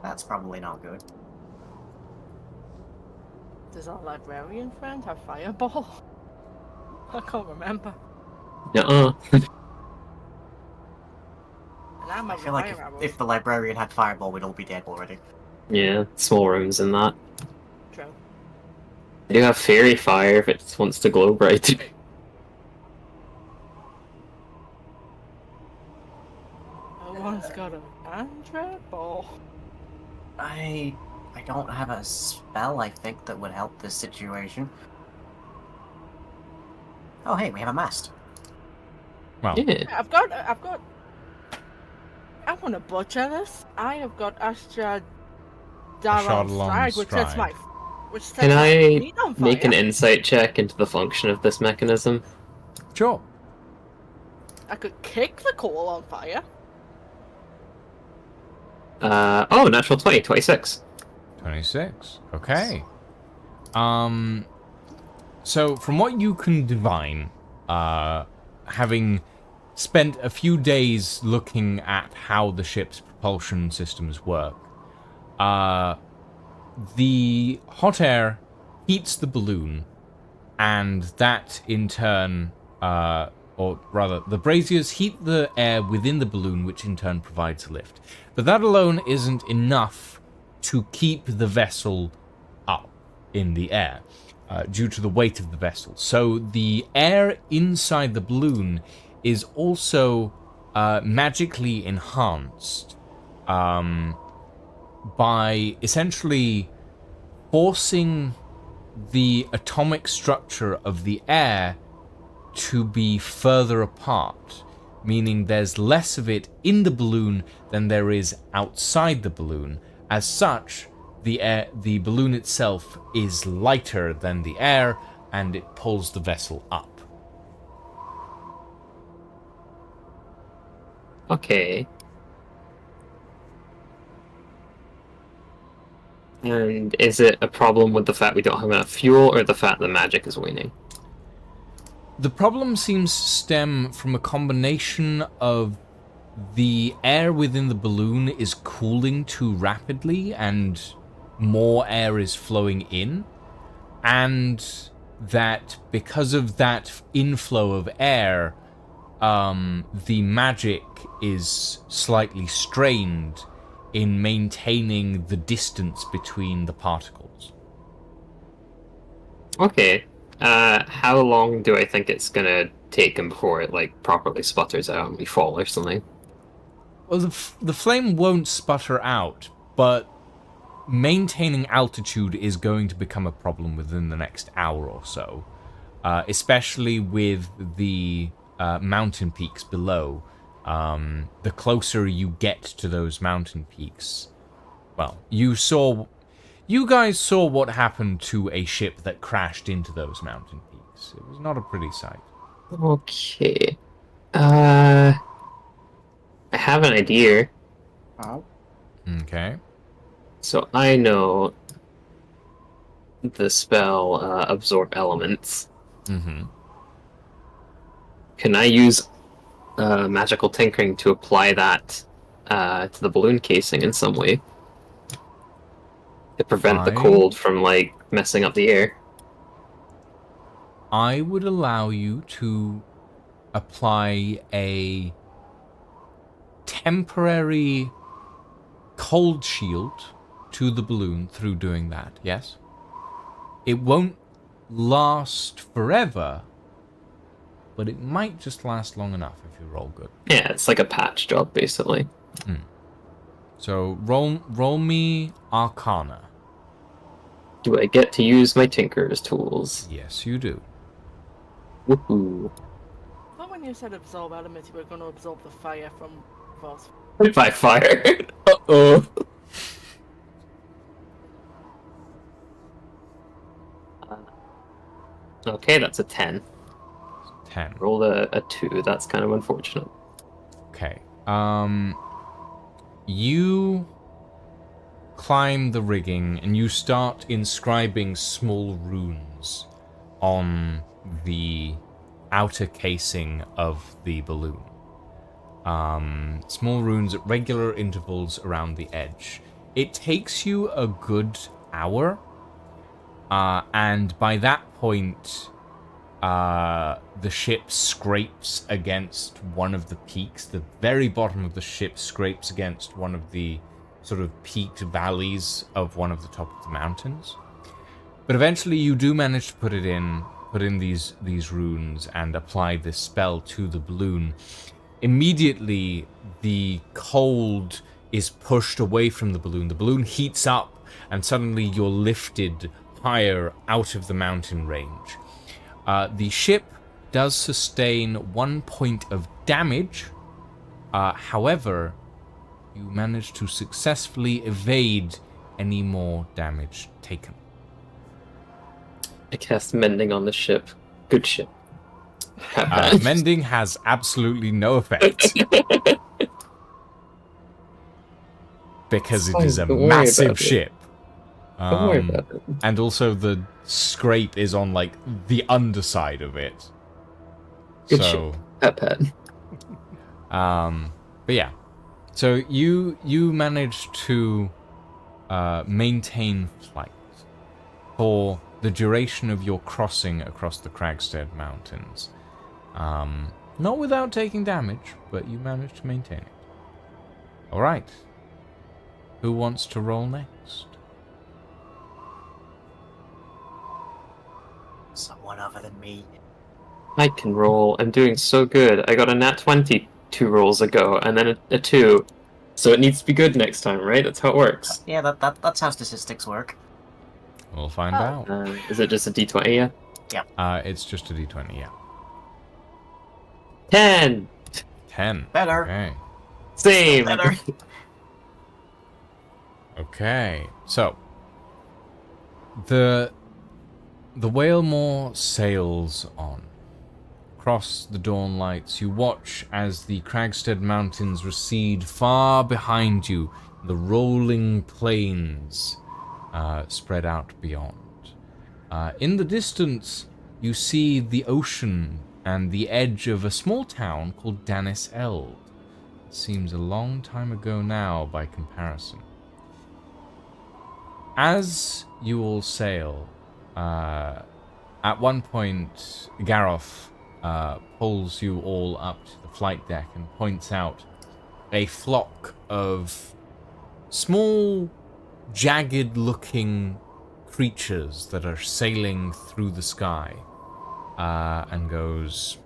That's probably not good. Does our librarian friend have fireball? I can't remember. Nuh-uh. And I'm I a feel like fire arrow. if the librarian had fireball, we'd all be dead already. Yeah, small rooms and that. True. I do have fairy fire if it wants to glow bright. No one's got a cantrip or... I don't have a spell, I think, that would help this situation. Oh, hey, we have a mast. Well, Yeah. I've got... I want to butcher this. I have got Astra Daron Stride, which sets my... Which sets Can my I feet on fire. make an insight check into the function of this mechanism? sure. I could kick the coal on fire. Natural 20, 26. 26. Okay. So from what you can divine, having spent a few days looking at how the ship's propulsion systems work, the hot air heats the balloon, and that in turn, or rather, the braziers heat the air within the balloon, which in turn provides a lift. But that alone isn't enough to keep the vessel up in the air. due to the weight of the vessel. So the air inside the balloon is also magically enhanced by essentially forcing the atomic structure of the air to be further apart, meaning there's less of it in the balloon than there is outside the balloon. As such, the balloon itself is lighter than the air, and it pulls the vessel up. Okay. And is it a problem with the fact we don't have enough fuel, or the fact that magic is waning? The problem seems to stem from a combination of the air within the balloon is cooling too rapidly and more air is flowing in, and that because of that inflow of air, the magic is slightly strained in maintaining the distance between the particles. Okay. How long do I think it's gonna take him before it, like, properly sputters out and we fall or something? Well, the flame won't sputter out, but maintaining altitude is going to become a problem within the next hour or so, especially with the mountain peaks below. The closer you get to those mountain peaks, well, you guys saw what happened to a ship that crashed into those mountain peaks. It was not a pretty sight. Okay. I have an idea. Okay. So I know the spell Absorb Elements. Mm-hmm. Can I use magical tinkering to apply that to the balloon casing in some way? To prevent the cold from, like, messing up the air? I would allow you to apply a temporary cold shield to the balloon through doing that, yes? It won't last forever, but it might just last long enough if you roll good. Yeah, it's like a patch job, basically. So roll me Arcana. Do I get to use my Tinker's tools? Yes, you do. Woohoo. But when you said absorb elements, you were going to absorb the fire from Voss. By fire. Uh-oh. Okay, that's a 10. 10. Rolled a 2. That's kind of unfortunate. Okay. You climb the rigging and you start inscribing small runes on the outer casing of the balloon. Small runes at regular intervals around the edge. It takes you a good hour, and by that point, the ship scrapes against one of the peaks. The very bottom of the ship scrapes against one of the sort of peaked valleys of one of the top of the mountains. But eventually you do manage to put in these runes and apply this spell to the balloon. Immediately, the cold is pushed away from the balloon. The balloon heats up, and suddenly you're lifted higher out of the mountain range. The ship does sustain 1 point of damage. However, you manage to successfully evade any more damage taken. I cast Mending on the ship. Good ship. Mending has absolutely no effect. Because it is a massive ship. Don't worry about it. And also the scrape is on, like, the underside of it. Good so, ship. Pat. But yeah. So you manage to maintain flight for the duration of your crossing across the Kragstead Mountains. Not without taking damage, but you managed to maintain it. Alright. Who wants to roll next? Someone other than me. I can roll. I'm doing so good. I got a nat 20 2 rolls ago, and then a 2. So it needs to be good next time, right? That's how it works. Yeah, that's how statistics work. We'll find Oh. out. Is it just a d20? Yeah. It's just a d20, yeah. 10! 10. Better. Okay. Same! Better. Okay. So, the Whalemore sails on. Across the dawn lights, you watch as the Cragstead Mountains recede far behind you, the rolling plains spread out beyond. In the distance, you see the ocean and the edge of a small town called Danis Eld. Seems a long time ago now by comparison. As you all sail, at one point, Gareth pulls you all up to the flight deck and points out a flock of small, jagged-looking creatures that are sailing through the sky, and goes,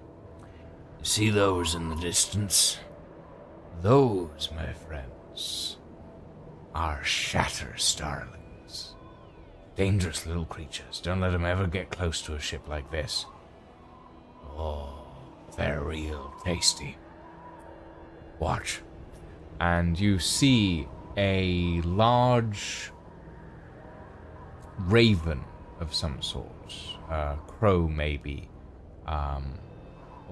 "See those in the distance? Those, my friends, are shatter starlings. Dangerous little creatures. Don't let them ever get close to a ship like this. Oh, they're real tasty. Watch." And you see a large raven of some sort. Crow, maybe. Or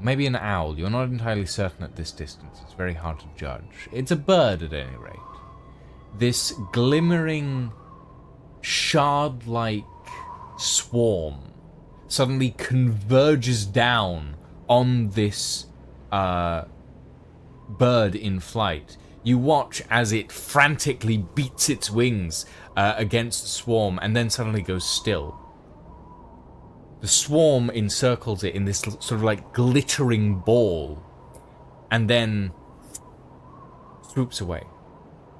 maybe an owl. You're not entirely certain at this distance. It's very hard to judge. It's a bird at any rate. This glimmering, shard-like swarm suddenly converges down on this bird in flight. You watch as it frantically beats its wings against the swarm and then suddenly goes still. The swarm encircles it in this sort of like glittering ball and then swoops away.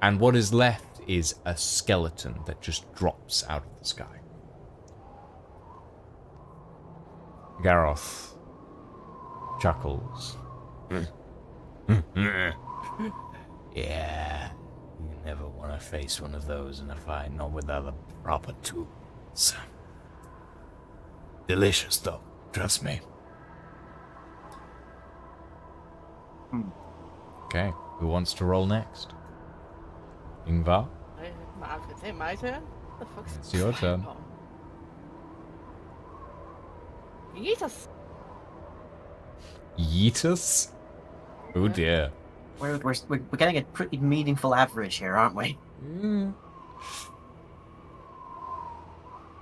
And what is left is a skeleton that just drops out of the sky. Gareth chuckles. Yeah, you never want to face one of those in a fight, not without the proper tools. Delicious, though. Trust me. Okay, who wants to roll next? Ingvar? Is it my turn? The fuck's It's your turn. Jesus. Yeetus? Oh dear. We're getting a pretty meaningful average here, aren't we?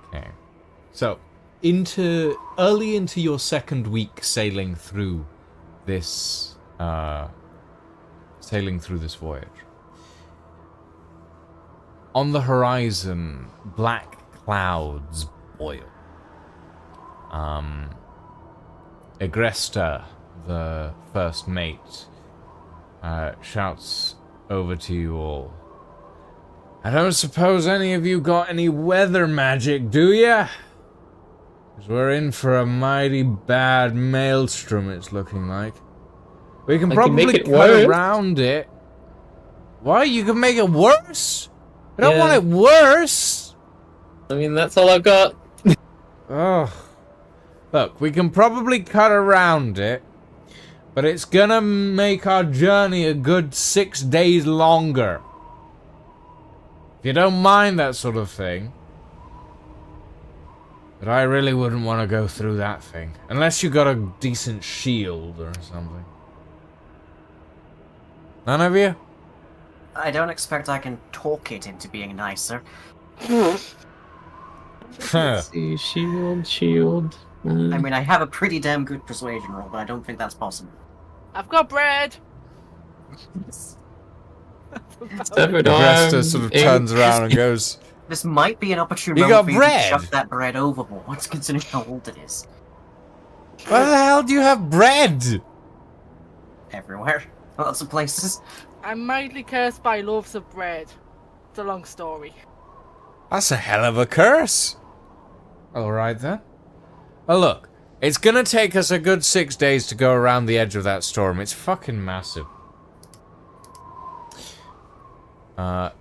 Okay. So, early into your second week sailing through this voyage. On the horizon, black clouds boil. Agresta, the first mate, shouts over to you all. "I don't suppose any of you got any weather magic, do ya? 'Cause we're in for a mighty bad maelstrom, it's looking like. We can probably make it cut worse. around it." What? You can make it worse? I don't Yeah. want it worse! I mean, that's all I've got. Ugh. Look, we can probably cut around it, but it's gonna make our journey a good 6 days longer. If you don't mind that sort of thing. But I really wouldn't want to go through that thing. Unless you got a decent shield or something. None of you? I don't expect I can talk it into being nicer. Huh. See, shield. I mean, I have a pretty damn good persuasion roll, but I don't think that's possible. I've got bread. Agresta sort of turns around and goes, This might be an opportune You moment got for you bread? to chuck that bread overboard, considering how old it is. "Where the hell do you have bread?" Everywhere. Lots of places. I'm mildly cursed by loaves of bread. It's a long story. That's a hell of a curse. Alright then. Well, look, it's gonna take us a good 6 days to go around the edge of that storm. It's fucking massive.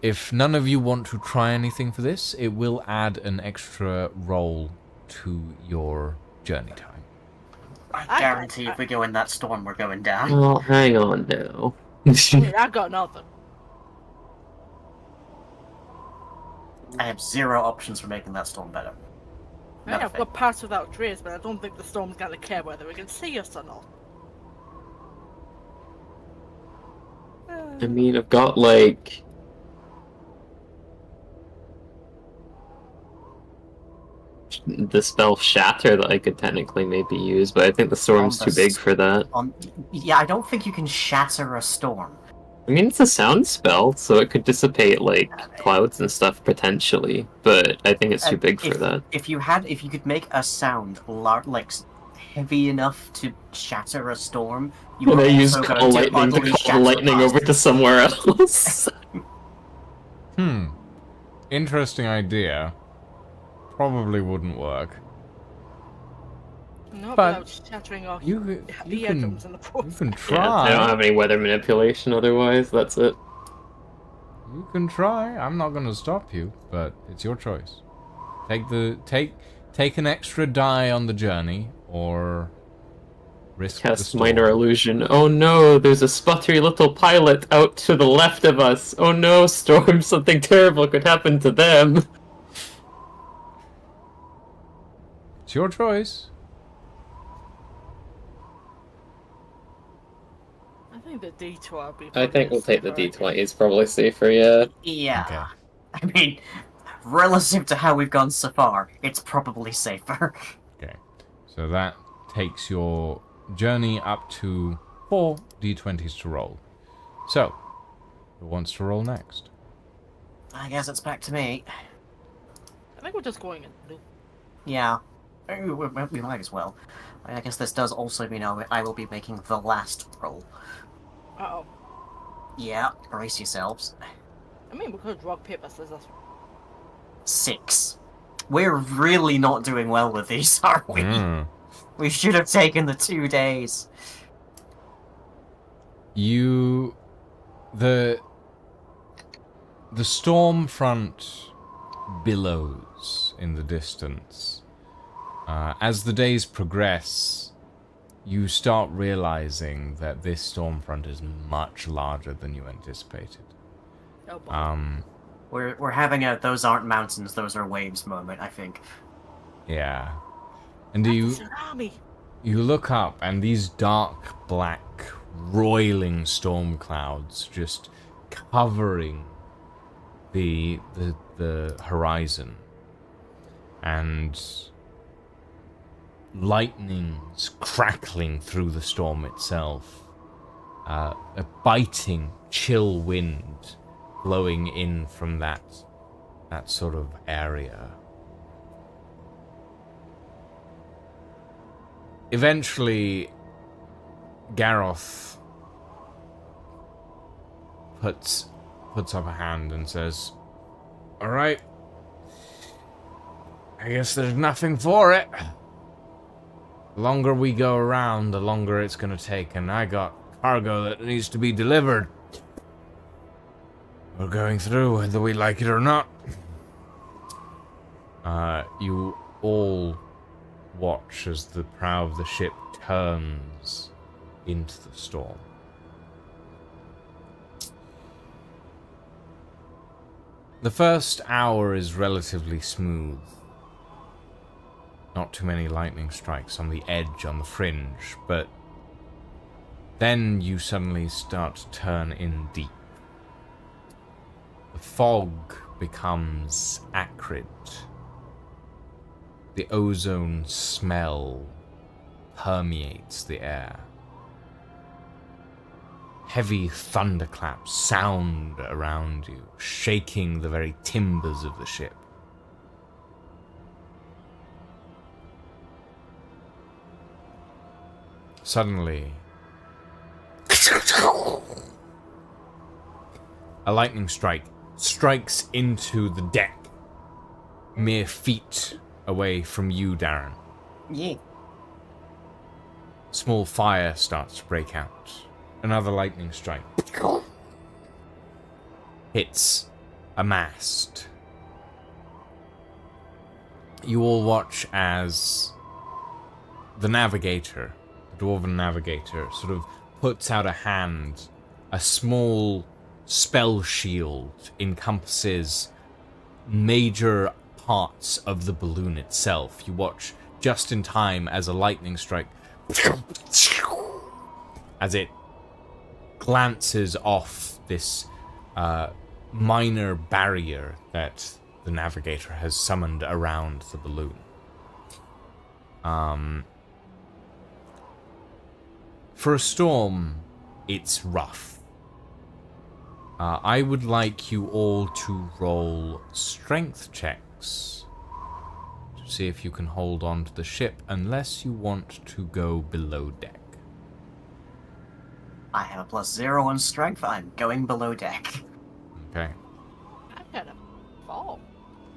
If none of you want to try anything for this, it will add an extra roll to your journey time. I guarantee if we go in that storm, we're going down. Well, hang on now. I mean, I got nothing. I have 0 options for making that storm better. I mean, I've Nothing. got paths without trees, but I don't think the storm's gonna care whether we can see us or not. I mean, I've got like the spell Shatter that I could technically maybe use, but I think the storm's too big for that. Yeah, I don't think you can shatter a storm. I mean, it's a sound spell, so it could dissipate like clouds and stuff potentially, but I think it's too big for that. If you could make a sound like heavy enough to shatter a storm, you And were I use also call going to lightning utterly to shatter call lightning past over it. to somewhere else. Interesting idea. Probably wouldn't work. Not But without shattering our You can eardrums in the you process. can Yeah, try. I don't have any weather manipulation otherwise, that's it. You can try. I'm not going to stop you, but it's your choice. Take an extra die on the journey, or risk the Cast storm. minor illusion. Oh no, there's a sputtery little pilot out to the left of us. Oh no, Storm, something terrible could happen to them. It's your choice. I think the D20 would be. I think we'll take the safer. D20, it's probably safer, yeah. Yeah. Okay. I mean, relative to how we've gone so far, it's probably safer. Okay. So that takes your journey up to 4 d20s to roll. So, who wants to roll next? I guess it's back to me. I think we're just going in loop. Yeah. We might as well. I guess this does also mean I will be making the last roll. Uh-oh. Yeah, brace yourselves. I mean, we could rock, paper, scissors. 6. We're really not doing well with these, are we? We should have taken the 2 days. The storm front billows in the distance. As the days progress, you start realizing that this storm front is much larger than you anticipated. Oh, boy. We're having a those aren't mountains, those are waves moment, I think. Yeah. And That's a tsunami. you look up, and these dark, black, roiling storm clouds just covering the horizon, and lightning's crackling through the storm itself. A biting, chill wind blowing in from that sort of area. Eventually, Garroth puts up a hand and says, "All right, I guess there's nothing for it. The longer we go around, the longer it's gonna take, and I got cargo that needs to be delivered. We're going through whether we like it or not." You all watch as the prow of the ship turns into the storm. The first hour is relatively smooth. Not too many lightning strikes on the edge, on the fringe, but then you suddenly start to turn in deep. The fog becomes acrid. The ozone smell permeates the air. Heavy thunderclaps sound around you, shaking the very timbers of the ship. Suddenly, a lightning strike strikes into the deck, mere feet away from you, Darren. Yeah. Small fire starts to break out. Another lightning strike hits a mast. You all watch as the navigator, the dwarven navigator, sort of puts out a hand. A small spell shield encompasses major parts of the balloon itself. You watch just in time as a lightning strike, as it glances off this minor barrier that the navigator has summoned around the balloon. For a storm, it's rough. I would like you all to roll strength checks to see if you can hold on to the ship, unless you want to go below deck. I have a +0 on strength. I'm going below deck. Okay. I got a fall.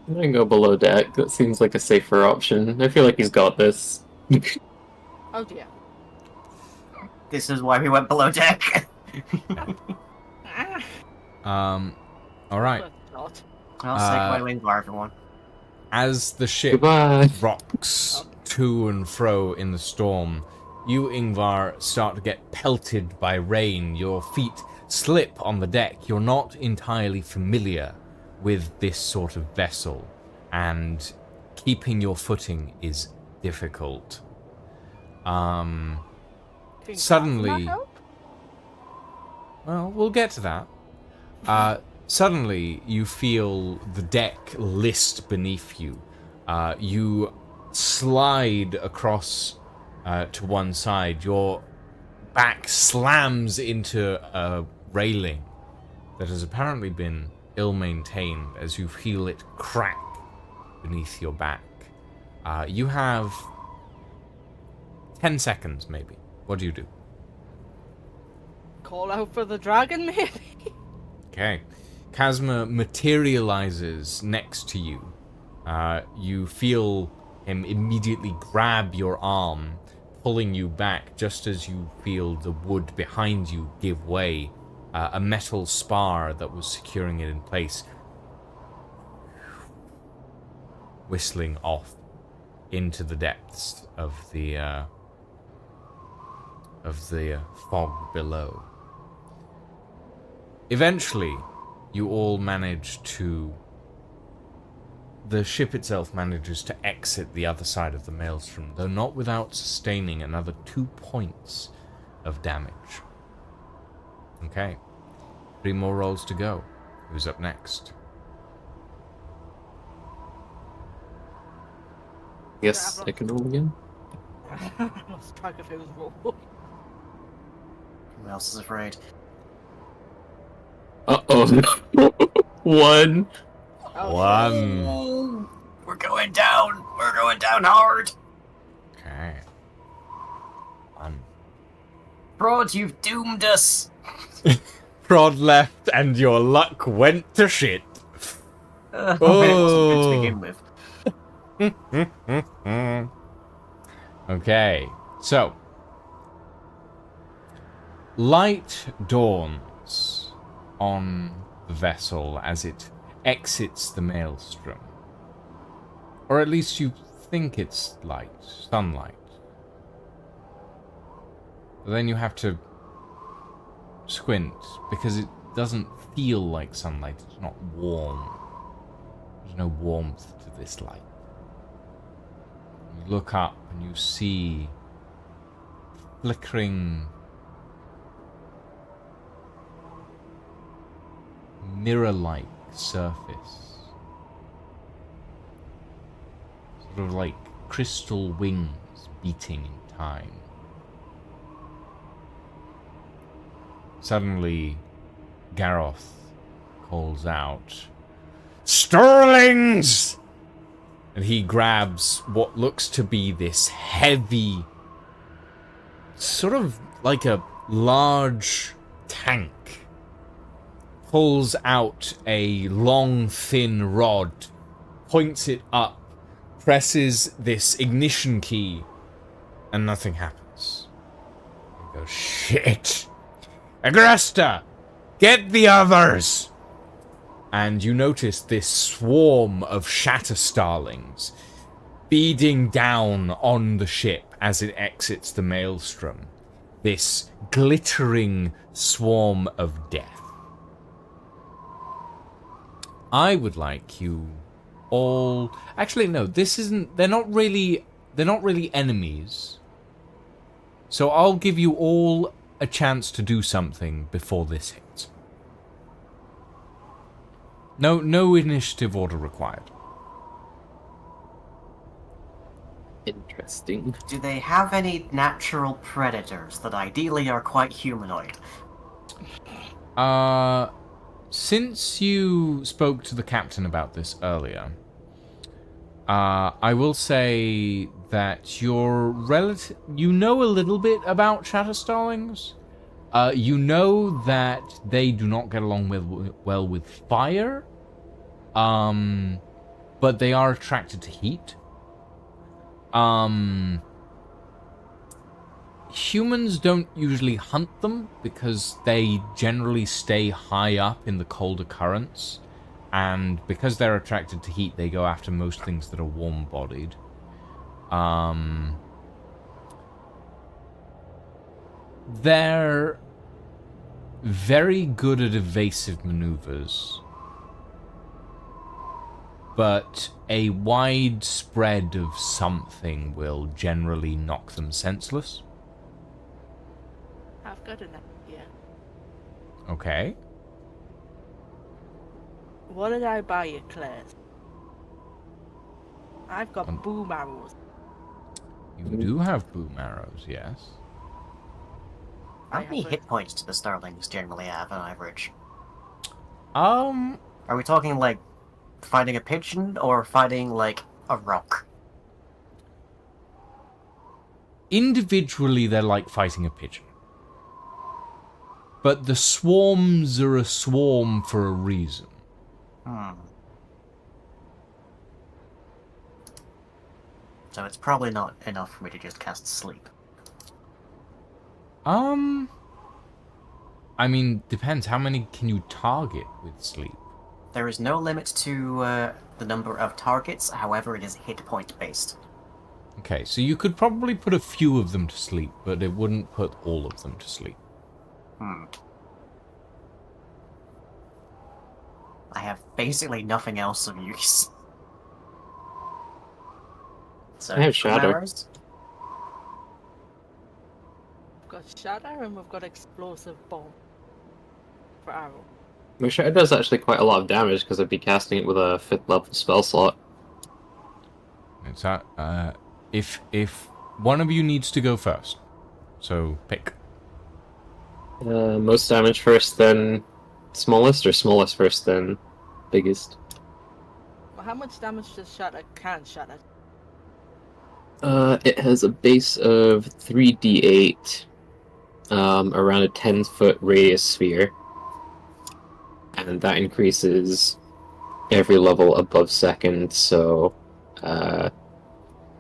I'm gonna go below deck. That seems like a safer option. I feel like he's got this. Oh dear. This is why we went below deck. All right. Not. I'll stick my wing bar, everyone. As the ship Goodbye. rocks to and fro in the storm, you, Ingvar, start to get pelted by rain. Your feet slip on the deck. You're not entirely familiar with this sort of vessel, and keeping your footing is difficult. Think Suddenly- that's not help? Well, we'll get to that. Suddenly, you feel the deck list beneath you. You slide across to one side. Your back slams into a railing that has apparently been ill-maintained as you feel it crack beneath your back. You have 10 seconds, maybe. What do you do? Call out for the dragon, maybe? Okay. Kazma materializes next to you. You feel him immediately grab your arm, pulling you back just as you feel the wood behind you give way. A metal spar that was securing it in place, whistling off into the depths of the fog below. Eventually, you all manage to... The ship itself manages to exit the other side of the maelstrom, though not without sustaining another 2 points of damage. Okay. 3 more rolls to go. Who's up next? Yes, I can roll again. Lost track of who's roll. Who else is afraid? Uh-oh. 1. Oh, 1. Oh, we're going down. We're going down hard. Okay. 1. Broad, you've doomed us. Prod left and your luck went to shit. It wasn't good to begin with. Okay, so light dawns on the vessel as it exits the maelstrom. Or at least you think it's light, sunlight. But then you have to squint because it doesn't feel like sunlight. It's not warm. There's no warmth to this light. You look up and you see flickering mirror-like surface. Sort of like crystal wings beating in time. Suddenly, Garroth calls out, "Sterlings!" And he grabs what looks to be this heavy, sort of like a large tank, pulls out a long, thin rod, points it up, presses this ignition key, and nothing happens. He goes, shit! Agresta! Get the others! And you notice this swarm of shatter starlings beading down on the ship as it exits the maelstrom. This glittering swarm of death. I would like you all... Actually, no, this isn't... They're not really enemies. So I'll give you all a chance to do something before this hits. No initiative order required. Interesting. Do they have any natural predators that ideally are quite humanoid? Since you spoke to the captain about this earlier, I will say that you know a little bit about Shatterstarlings. You know that they do not get along well with fire, but they are attracted to heat. Humans don't usually hunt them because they generally stay high up in the colder currents, and because they're attracted to heat, they go after most things that are warm-bodied. They're very good at evasive maneuvers, but a wide spread of something will generally knock them senseless. I've got an idea. Okay. What did I buy you, Claire? I've got boom arrows. You do have boom arrows, yes. How I many have hit points do the Starlings generally have on average? Um, Are we talking like fighting a pigeon or fighting like a rock? individually they're like fighting a pigeon. But the swarms are a swarm for a reason. So it's probably not enough for me to just cast sleep. I mean, depends. How many can you target with sleep? There is no limit to the number of targets, however it is hit point based. Okay, so you could probably put a few of them to sleep, but it wouldn't put all of them to sleep. I have basically nothing else of use. So I have Shadow. arrows? We've got shatter and we've got explosive bomb for arrow. My Shadow does actually quite a lot of damage because I'd be casting it with a 5th level spell slot. It's that, if one of you needs to go first, so pick. Most damage first, then smallest, or smallest first, then biggest? Well, how much damage does shatter can shatter? It has a base of 3d8, around a 10-foot radius sphere. And that increases every level above second, so, yeah,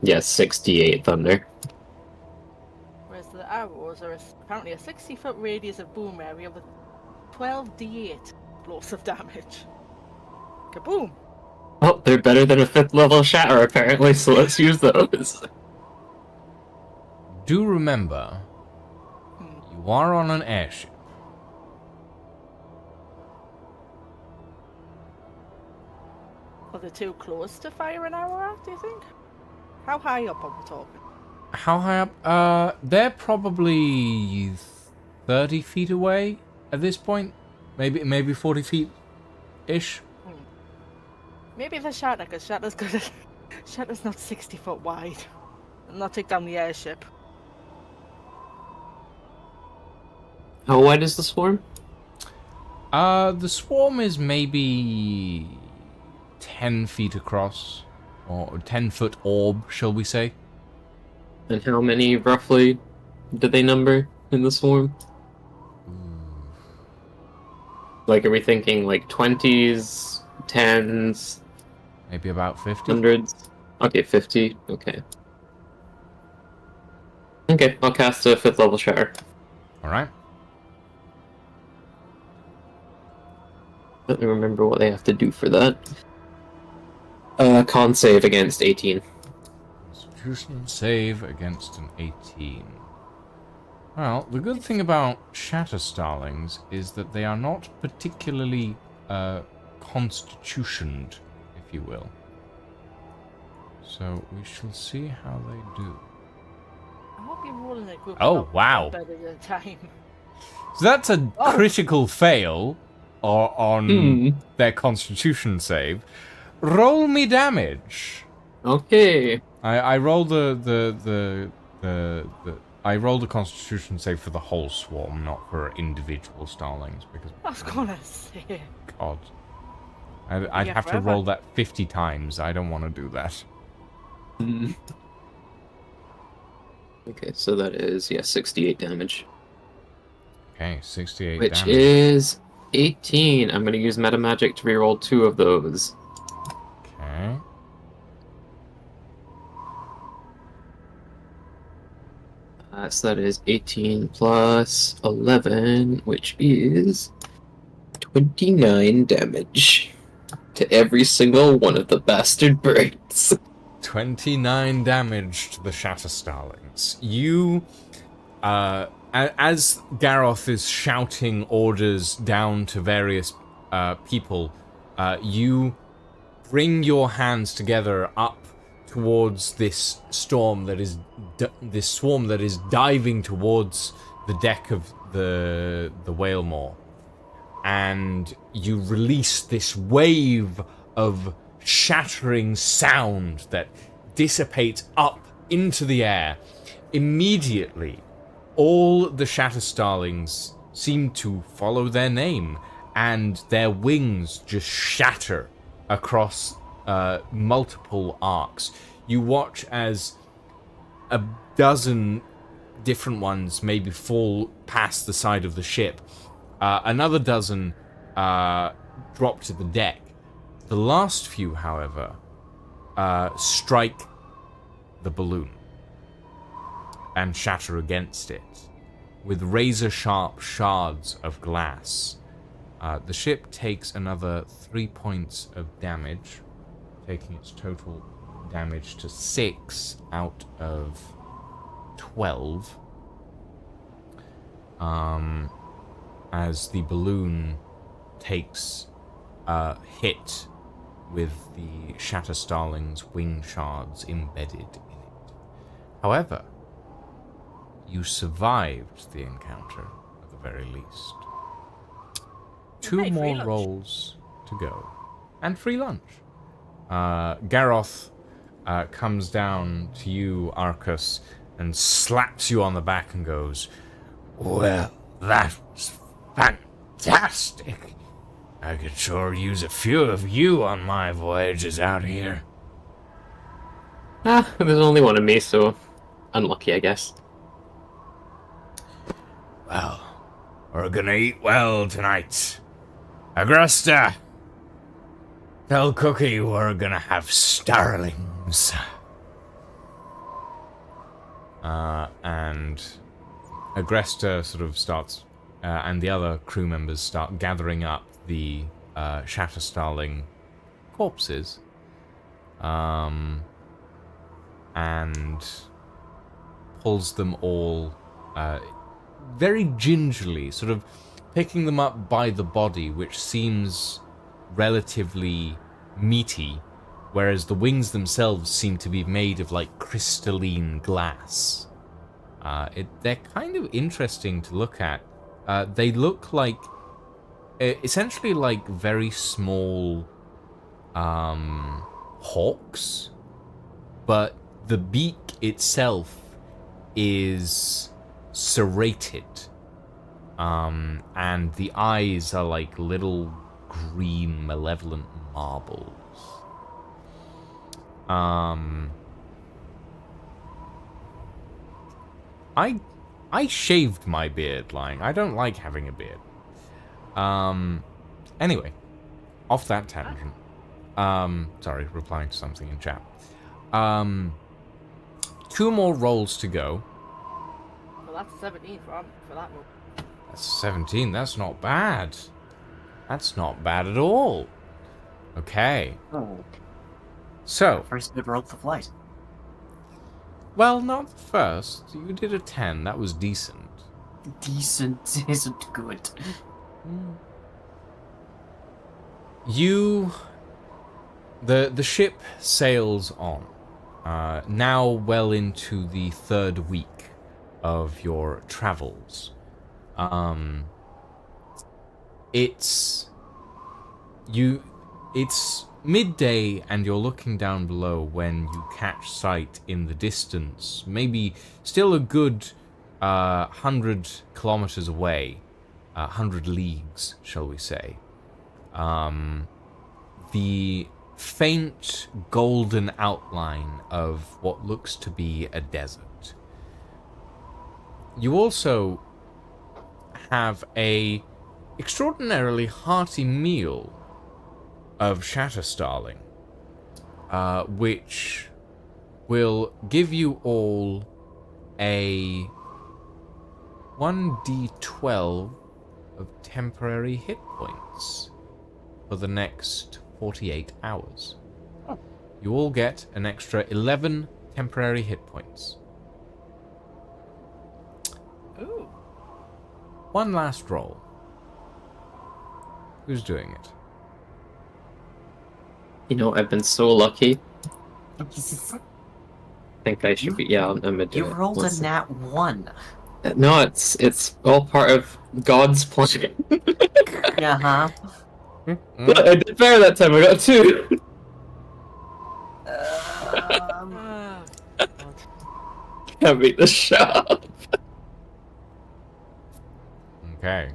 6d8 thunder. Whereas the arrows are apparently a 60-foot radius of boom area with 12d8 explosive damage. Kaboom! Oh, they're better than a 5th level shatter apparently, so let's use those. Do remember, you are on an airship. Are they too close to fire an arrow at, do you think? How high up are we talking? How high up? They're probably 30 feet away at this point. Maybe 40 feet-ish. Maybe the shatter, because shatter's good. Shatter's not 60 foot wide. And not take down the airship. How wide is the swarm? The swarm is maybe 10 feet across, or 10-foot orb, shall we say? And how many, roughly, do they number in the swarm? Like, are we thinking, like, 20s, 10s? Maybe about 50. 100s? Okay, 50. Okay. Okay, I'll cast a 5th level Shatter. Alright. Let me remember what they have to do for that. Con save against 18. Constitution save against an 18. Well, the good thing about Shatter Starlings is that they are not particularly constitutioned, if you will. So we shall see how they do. I hope you're rolling a group Oh, about wow. one bed at a time. So that's a critical fail on their constitution save. Roll me damage. Okay. I rolled I rolled a constitution save for the whole swarm, not for individual starlings, because I was gonna say. God. I'd Yeah, have to forever. roll that 50 times. I don't want to do that. Okay, so that is, 68 damage. Okay, 68 Which damage. is 18. I'm going to use Meta Magic to reroll 2 of those. Okay. So that is 18 plus 11, which is 29 damage to every single one of the bastard birds. 29 damage to the Shatter Starlings. You, as Garroth is shouting orders down to various people, you bring your hands together up towards this storm that is this swarm that is diving towards the deck of the Whalemaw, and you release this wave of shattering sound that dissipates up into the air. Immediately, all the Shatter Starlings seem to follow their name, and their wings just shatter across multiple arcs. You watch as a dozen different ones maybe fall past the side of the ship. Another dozen drop to the deck. The last few, however, strike the balloon and shatter against it with razor-sharp shards of glass. The ship takes another 3 points of damage, taking its total damage to 6 out of 12. As the balloon takes a hit with the Shatter Starling's wing shards embedded in it. However, you survived the encounter, at the very least. 2 Hey, free more lunch. rolls to go. And free lunch. Garroth comes down to you, Arcus, and slaps you on the back and goes, "Well, that was fantastic. I could sure use a few of you on my voyages out here." There's only one of me, so unlucky, I guess. Well, we're gonna eat well tonight. Agresta, tell Cookie we're gonna have starlings. And Agresta sort of starts, and the other crew members start gathering up the Shatter Starling corpses, and pulls them all very gingerly, sort of picking them up by the body, which seems relatively meaty, whereas the wings themselves seem to be made of like crystalline glass. They're kind of interesting to look at. They look like essentially like very small hawks, but the beak itself is serrated, and the eyes are like little green malevolent marbles. I shaved my beard, lying. I don't like having a beard. Anyway, off that tangent. Sorry, replying to something in chat. 2 more rolls to go. Well, that's 17 for that move. That's 17. That's not bad. That's not bad at all. Okay. Oh, So, first good roll of the flight. well, not the first. You did a 10. That was decent. Decent isn't good. The ship sails on. Now well into the 3rd week of your travels. It's midday and you're looking down below when you catch sight in the distance, maybe still a good 100 kilometers away, 100 leagues, shall we say. The faint golden outline of what looks to be a desert. You also have a extraordinarily hearty meal of Shatterstarling, which will give you all a 1d12 of temporary hit points for the next 48 hours. Oh. You all get an extra 11 temporary hit points. Ooh. One last roll. Who's doing it? You know, I've been so lucky. I think I should be. Yeah, I'm gonna do You it. rolled Listen. a nat 1. No, it's all part of God's plan. Uh-huh. I did better that time. I got 2. Ah, God. Can't beat the shot. Okay.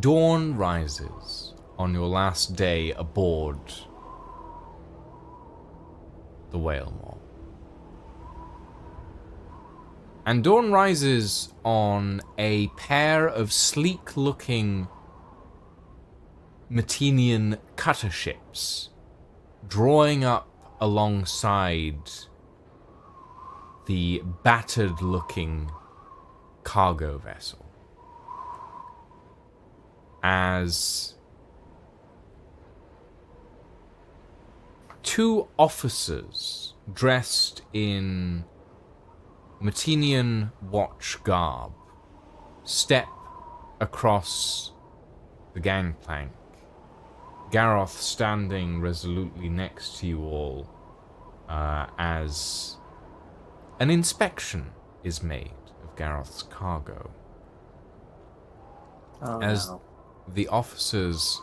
Dawn rises on your last day aboard the Whalemore. And dawn rises on a pair of sleek-looking Metenian cutter ships drawing up alongside the battered-looking cargo vessel. As 2 officers dressed in Metenian watch garb step across the gangplank, Garroth standing resolutely next to you all as an inspection is made of Garroth's cargo. Oh, As no. the officers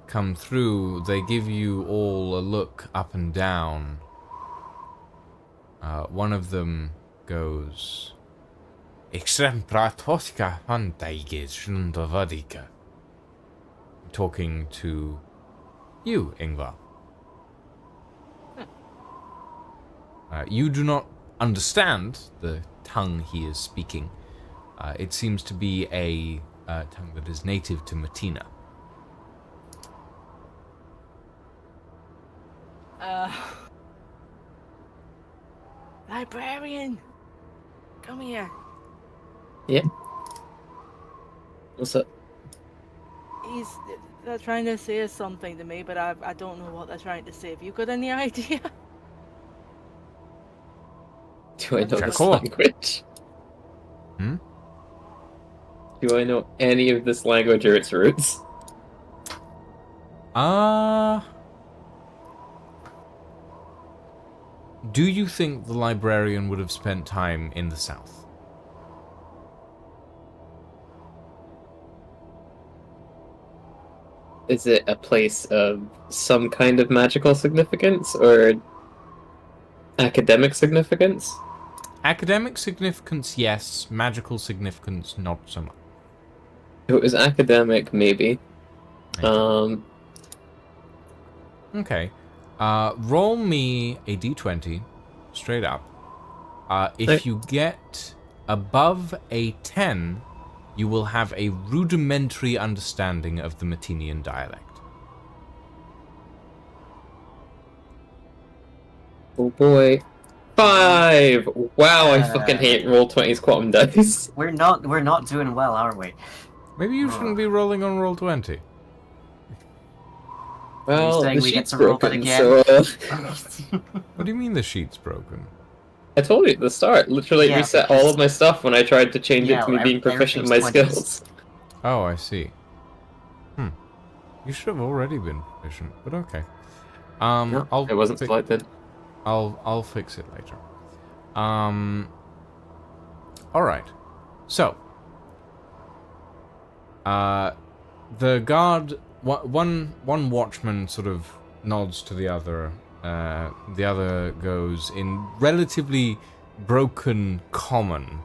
come through, they give you all a look up and down. One of them goes, talking to you, Ingvar. You do not understand the tongue he is speaking. It seems to be a tongue that is native to Metina. Librarian! Come here. Yeah. What's up? They're trying to say something to me, but I don't know what they're trying to say. Have you got any idea? Do I know this Cool. language? Hmm? Do I know any of this language or its roots? Do you think the librarian would have spent time in the south? Is it a place of some kind of magical significance or academic significance? Academic significance, yes. Magical significance, not so much. If it was academic, maybe. Okay. Roll me a d20, straight up. If you get above a 10, you will have a rudimentary understanding of the Metenian dialect. Oh boy. 5! Wow, I fucking hate roll 20's quantum dice. We're not doing well, are we? Maybe you shouldn't be rolling on roll 20. Well, saying the we get sheet's to roll that broken, again? so... What do you mean the sheet's broken? I told you at the start. Literally Yeah, reset because- all of my stuff when I tried to change it Yeah, to me being proficient in my everything's 20s. skills. Oh, I see. You should have already been proficient, but okay. No, it wasn't selected. I'll fix it later. Alright. So. The guard, one watchman sort of nods to the other. The other goes in relatively broken common.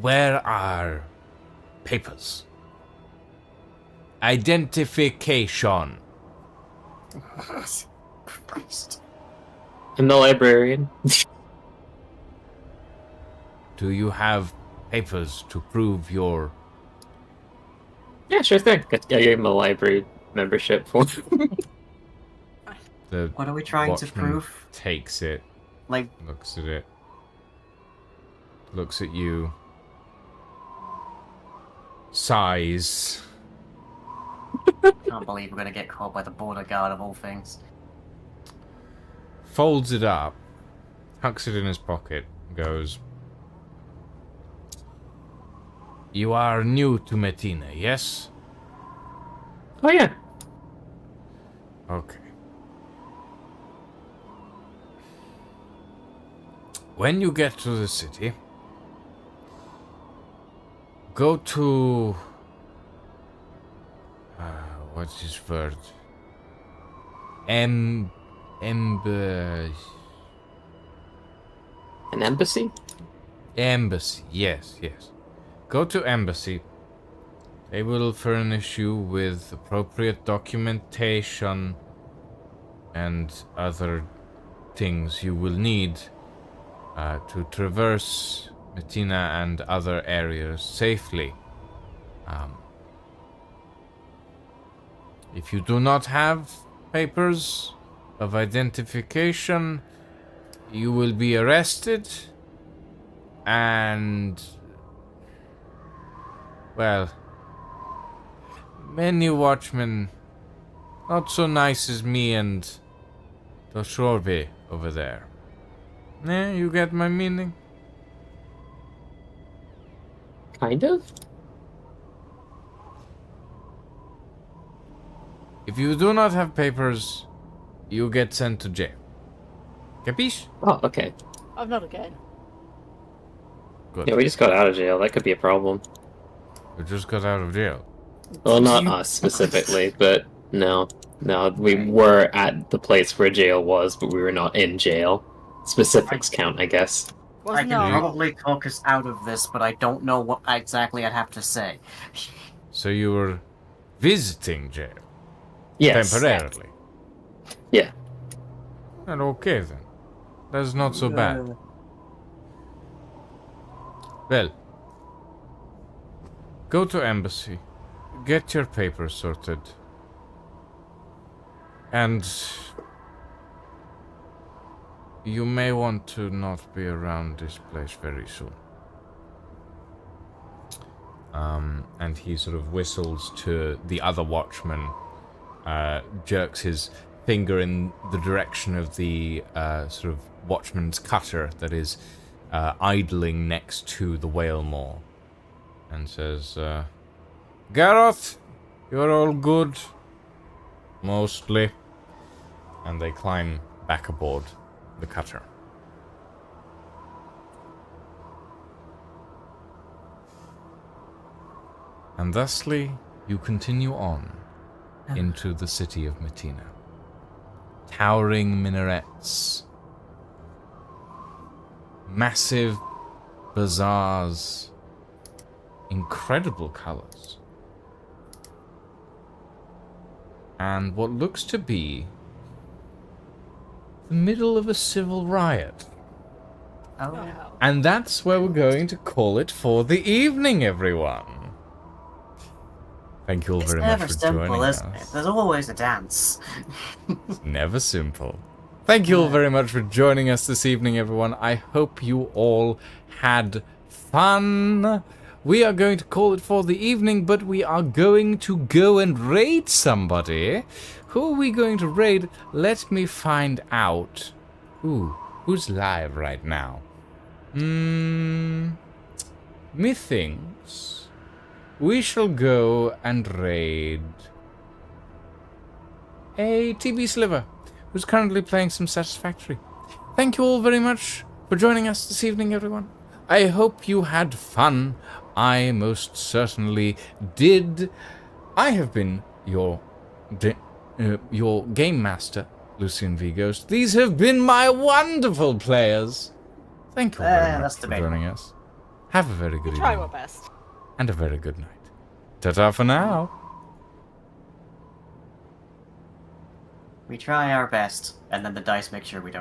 Where are papers? Identification. Christ. I'm the librarian. Do you have papers to prove your... Yeah, sure thing. I gave him a library membership for. The What are we trying to watchman prove? takes it, Like, looks at it, looks at you, sighs. can't believe we're gonna get caught by the border guard of all things. Folds it up, tucks it in his pocket, goes, "You are new to Metina, yes?" Oh yeah. Okay. When you get to the city, go to... what's his word? An embassy? Embassy, yes. Go to embassy. They will furnish you with appropriate documentation and other things you will need to traverse Metina and other areas safely. If you do not have papers of identification, you will be arrested and, well, many watchmen not so nice as me and Doshorbe over there. You get my meaning? Kind of? If you do not have papers, you get sent to jail. Capiche? Oh, okay. Oh, not again. Good. Yeah, we just got out of jail. That could be a problem. We just got out of jail. Well, not us specifically, but no. No, we were at the place where jail was, but we were not in jail. Specifics count, I guess. I Wasn't can our- probably talk us out of this, but I don't know what exactly I'd have to say. So you were visiting jail Yes. temporarily. Yeah. And okay then. That's not so bad. Well, go to embassy, get your papers sorted, and you may want to not be around this place very soon. And he sort of whistles to the other watchman, jerks his finger in the direction of the sort of watchman's cutter that is idling next to the whale moor, and says, Gareth, you're all good. Mostly. And they climb back aboard the cutter. And thusly, you continue on into the city of Metina. Towering minarets, massive bazaars, incredible colors, and what looks to be the middle of a civil riot. Oh. Wow. And that's where we're going to call it for the evening, everyone. Thank you all It's very never much for simple, joining isn't it? us. There's always a dance. Never simple. Thank you all very much for joining us this evening, everyone. I hope you all had fun. We are going to call it for the evening, but we are going to go and raid somebody. Who are we going to raid? Let me find out. Ooh, who's live right now? Methinks we shall go and raid a TB Sliver, who's currently playing some Satisfactory. Thank you all very much for joining us this evening, everyone. I hope you had fun. I most certainly did. I have been your game master, Lucian V. Ghost. These have been my wonderful players. Thank you very much That's for debatable. joining us. Have a very good We try evening our best. and a very good night. Ta-ta for now. We try our best, and then the dice make sure we don't.